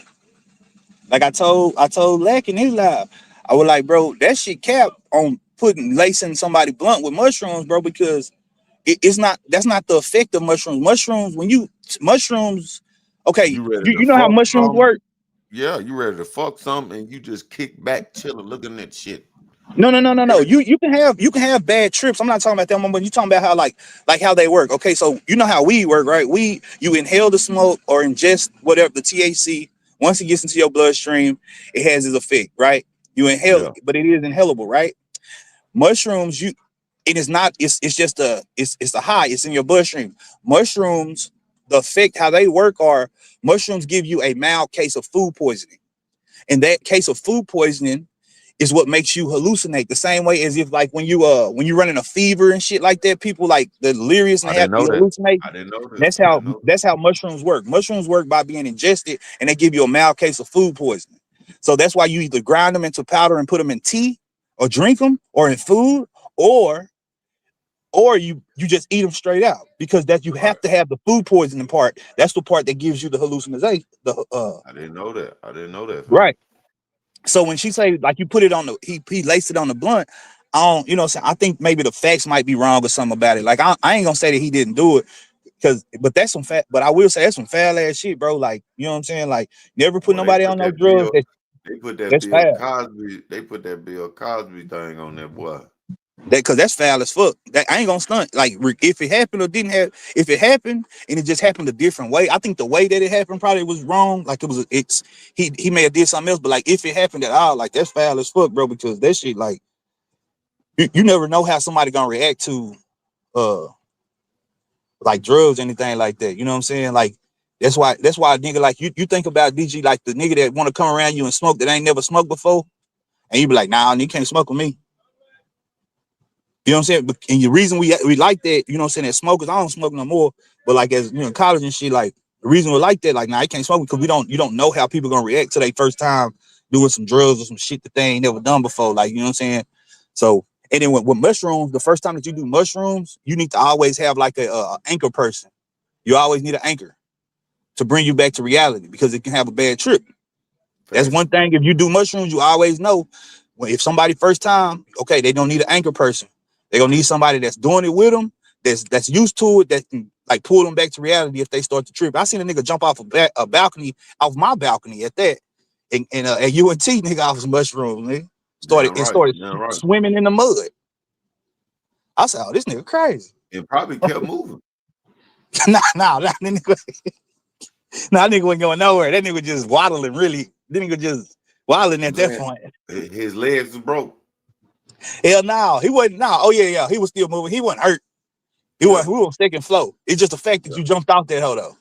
Like I told Lack in his live, I was like, bro, that shit cap on lacing somebody blunt with mushrooms, bro, because that's not the effect of mushrooms. Mushrooms, okay, you know how mushrooms work? Yeah, you ready to fuck something and you just kick back, chilling, looking at shit. No. You can have bad trips. I'm not talking about that, but you talking about how like how they work. Okay, so you know how weed work, right? You inhale the smoke or ingest whatever the THC. Once it gets into your bloodstream, it has its effect, right? You inhale it, but it is inhalable, right? Mushrooms, it's just a high. It's in your bloodstream. Mushrooms, the effect, how they work are mushrooms give you a mild case of food poisoning. In that case of food poisoning, is what makes you hallucinate. The same way as if like when you running a fever and shit like that, people like the delirious and I they have didn't to be know that. hallucinating. I didn't know this. That's I didn't know. how mushrooms work. Mushrooms work by being ingested, and they give you a mild case of food poisoning. So that's why you either grind them into powder and put them in tea, or drink them, or in food, or you just eat them straight out, because that you have to have the food poisoning part. That's the part that gives you the hallucination. I didn't know that. I didn't know that. Right. So when she say like you put it on the he laced it on the blunt, I don't, you know what I'm saying? I think maybe the facts might be wrong or something about it. Like I ain't gonna say that he didn't do it, but that's some fat, but I will say that's some foul ass shit, bro. Like, you know what I'm saying? Like, never put nobody on no drugs. They put that That's Bill foul. Cosby. They put that Bill Cosby thing on that boy. Because that's foul as fuck. That I ain't gonna stunt. Like, if it happened or didn't happen, if it happened and it just happened a different way, I think the way that it happened probably was wrong. Like he may have did something else, but like if it happened at all, like that's foul as fuck, bro. Because that shit, like, you never know how somebody gonna react to like drugs, anything like that. You know what I'm saying? Like that's why a nigga like you think about DG, like the nigga that want to come around you and smoke that ain't never smoked before, and you be like, nah, you can't smoke with me. You know what I'm saying? And the reason we like that, you know what I'm saying, as smokers, I don't smoke no more. But like as you know, college and shit, like the reason we like that, like I can't smoke because you don't know how people gonna react to their first time doing some drugs or some shit that they ain't never done before. Like, you know what I'm saying? So, and then with mushrooms, the first time that you do mushrooms, you need to always have like a anchor person. You always need an anchor to bring you back to reality, because it can have a bad trip. That's one thing. If you do mushrooms, you always know if somebody first time, okay, they don't need an anchor person. They're gonna need somebody that's doing it with them, that's used to it, that can like pull them back to reality if they start to trip. I seen a nigga jump off a balcony, off my balcony at that, and at UNT, nigga, off his mushrooms, nigga. Started swimming in the mud. I said, oh, this nigga crazy. It probably kept moving. Nah, that nigga wasn't going nowhere. That nigga just waddling, really. That nigga just waddling at that point. His legs was broke. Hell no, he wasn't. No, oh yeah, he was still moving. He wasn't hurt. We were second flow. It's just the fact that you jumped out that hole though.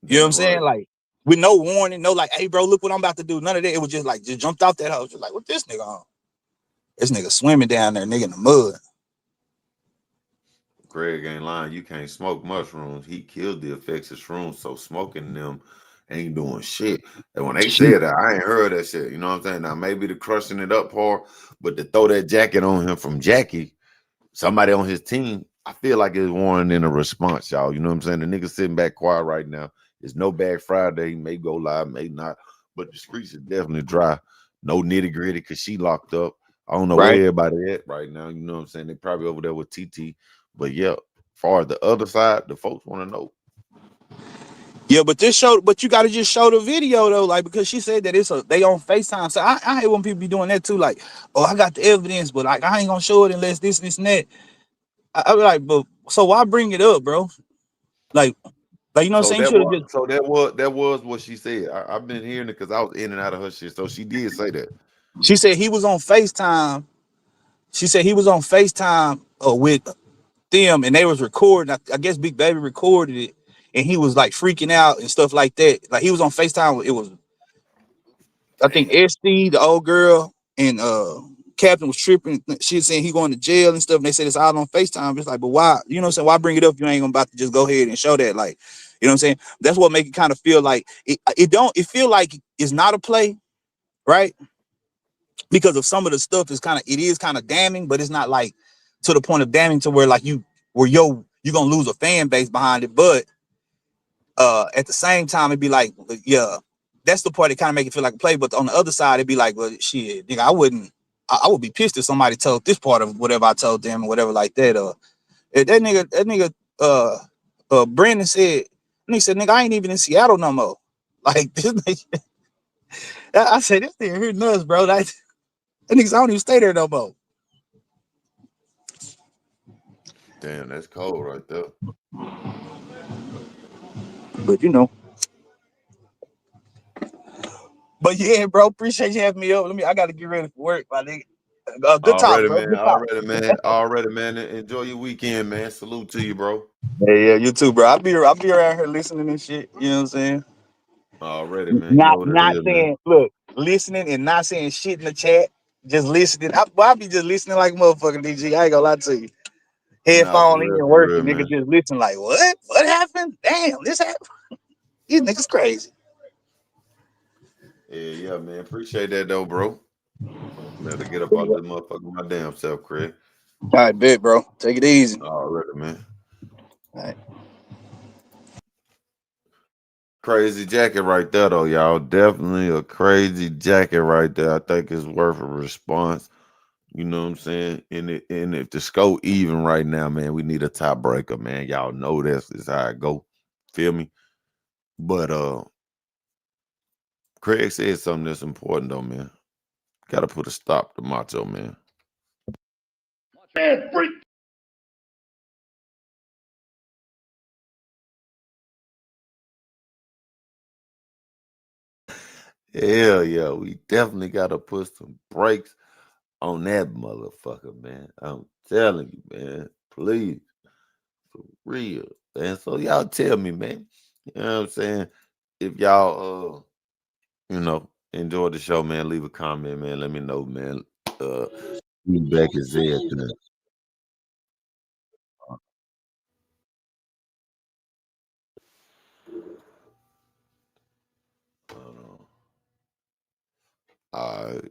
You know what I'm saying? Like with no warning, no like, hey bro, look what I'm about to do. None of that. It was just like jumped out that hole. Just like, what this nigga on? This nigga swimming down there, nigga, in the mud. Greg ain't lying. You can't smoke mushrooms. He killed the effects of shrooms, so smoking them ain't doing shit. And when they said that, I ain't heard that shit. You know what I'm saying? Now maybe the crushing it up part, but to throw that jacket on him from Jackie, somebody on his team, I feel like it's warranting a response, y'all. You know what I'm saying? The nigga sitting back quiet right now. It's no bag Friday. He may go live, may not, but the streets are definitely dry. No nitty gritty because she locked up. I don't know where everybody at right now. You know what I'm saying? They probably over there with TT. But yeah, far as the other side, the folks want to know. Yeah, but you got to just show the video though, like, because she said that they on FaceTime. So I hate when people be doing that too, like, oh, I got the evidence, but like I ain't gonna show it unless this and that. I be like, but so why bring it up, bro? Like you know what I'm saying? So that was what she said. I've been hearing it because I was in and out of her shit. So she did say that. She said he was on FaceTime. She said he was on FaceTime with them, and they was recording. I guess Big Baby recorded it, and he was like freaking out and stuff like that. Like he was on FaceTime. It was, I think, SD, the old girl, and Captain was tripping. She was saying he going to jail and stuff. And they said it's out on FaceTime. It's like, but why? You know what I'm saying? Why bring it up? You ain't gonna about to just go ahead and show that. Like, you know what I'm saying? That's what make it kind of feel like it feel like it's not a play, right? Because of some of the stuff is kind of damning, but it's not like to the point of damning to where like you're gonna lose a fan base behind it. But at the same time, it'd be like, yeah, that's the part that kind of make it feel like a play. But on the other side, it'd be like, well, shit, nigga, I would be pissed if somebody told this part of whatever I told them or whatever like that. That nigga, Brandon said, nigga, I ain't even in Seattle no more. Like this nigga, I said, this nigga here nuts, bro. That niggas, I don't even stay there no more. Damn, that's cold right there. But you know. But yeah, bro, appreciate you having me up. I gotta get ready for work, my nigga. Good talk, bro. Man. Already, man. Enjoy your weekend, man. Salute to you, bro. Yeah, you too, bro. I'll be around here listening and shit. You know what I'm saying? Already, man. Not saying, look, listening and not saying shit in the chat. just listening. I be just listening like motherfucking DG. I ain't gonna lie to you. Nah, Headphone in and for real, working, nigga. man. Just listen like what? What happened? Damn, this happened. These niggas crazy. Yeah, man. Appreciate that though, bro. Better get up out this motherfucker my damn self, Craig. All right, bet, bro. Take it easy. Already, man. All right. Crazy jacket right there, though, y'all. Definitely a crazy jacket right there. I think it's worth a response. You know what I'm saying? And if the score even right now, man, we need a tiebreaker, man. Y'all know this is how it go. Feel me? But Craig said something that's important though, man. Gotta put a stop to Macho, man. Man, break. Hell yeah, we definitely gotta put some brakes on that motherfucker, man. I'm telling you, man. Please. For real. And so y'all tell me, man. You know what I'm saying? If y'all enjoy the show, man, leave a comment, man. Let me know, man. Feedback is everything.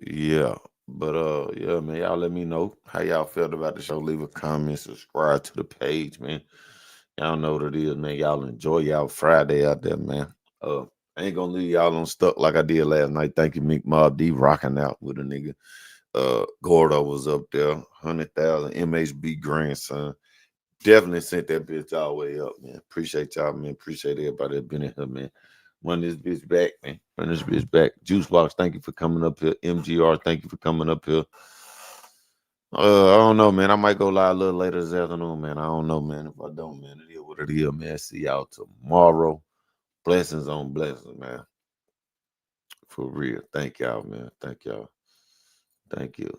Yeah. But yeah, man, y'all let me know how y'all felt about the show. Leave a comment, subscribe to the page, man. Y'all know what it is, man. Y'all enjoy y'all Friday out there, man. I ain't gonna leave y'all on stuck like I did last night. Thank you, Mick Mob D, rocking out with a nigga. Gordo was up there, 100,000 MHB grandson. Definitely sent that bitch all the way up, man. Appreciate y'all, man. Appreciate everybody that been in here, man. Run this bitch back, man. Run this bitch back. Juicebox, thank you for coming up here. MGR, thank you for coming up here. I don't know, man. I might go live a little later this afternoon, man. I don't know, man. If I don't, man, it is what it is, man. See y'all tomorrow. Blessings on blessings, man. For real. Thank y'all, man. Thank y'all. Thank you.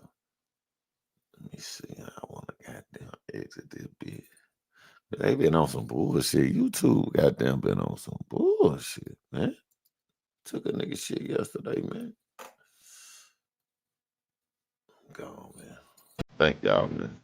Let me see. I want to goddamn exit this bitch. They been on some bullshit. YouTube goddamn been on some bullshit, man. Took a nigga shit yesterday, man. Go, man. Thank y'all, man.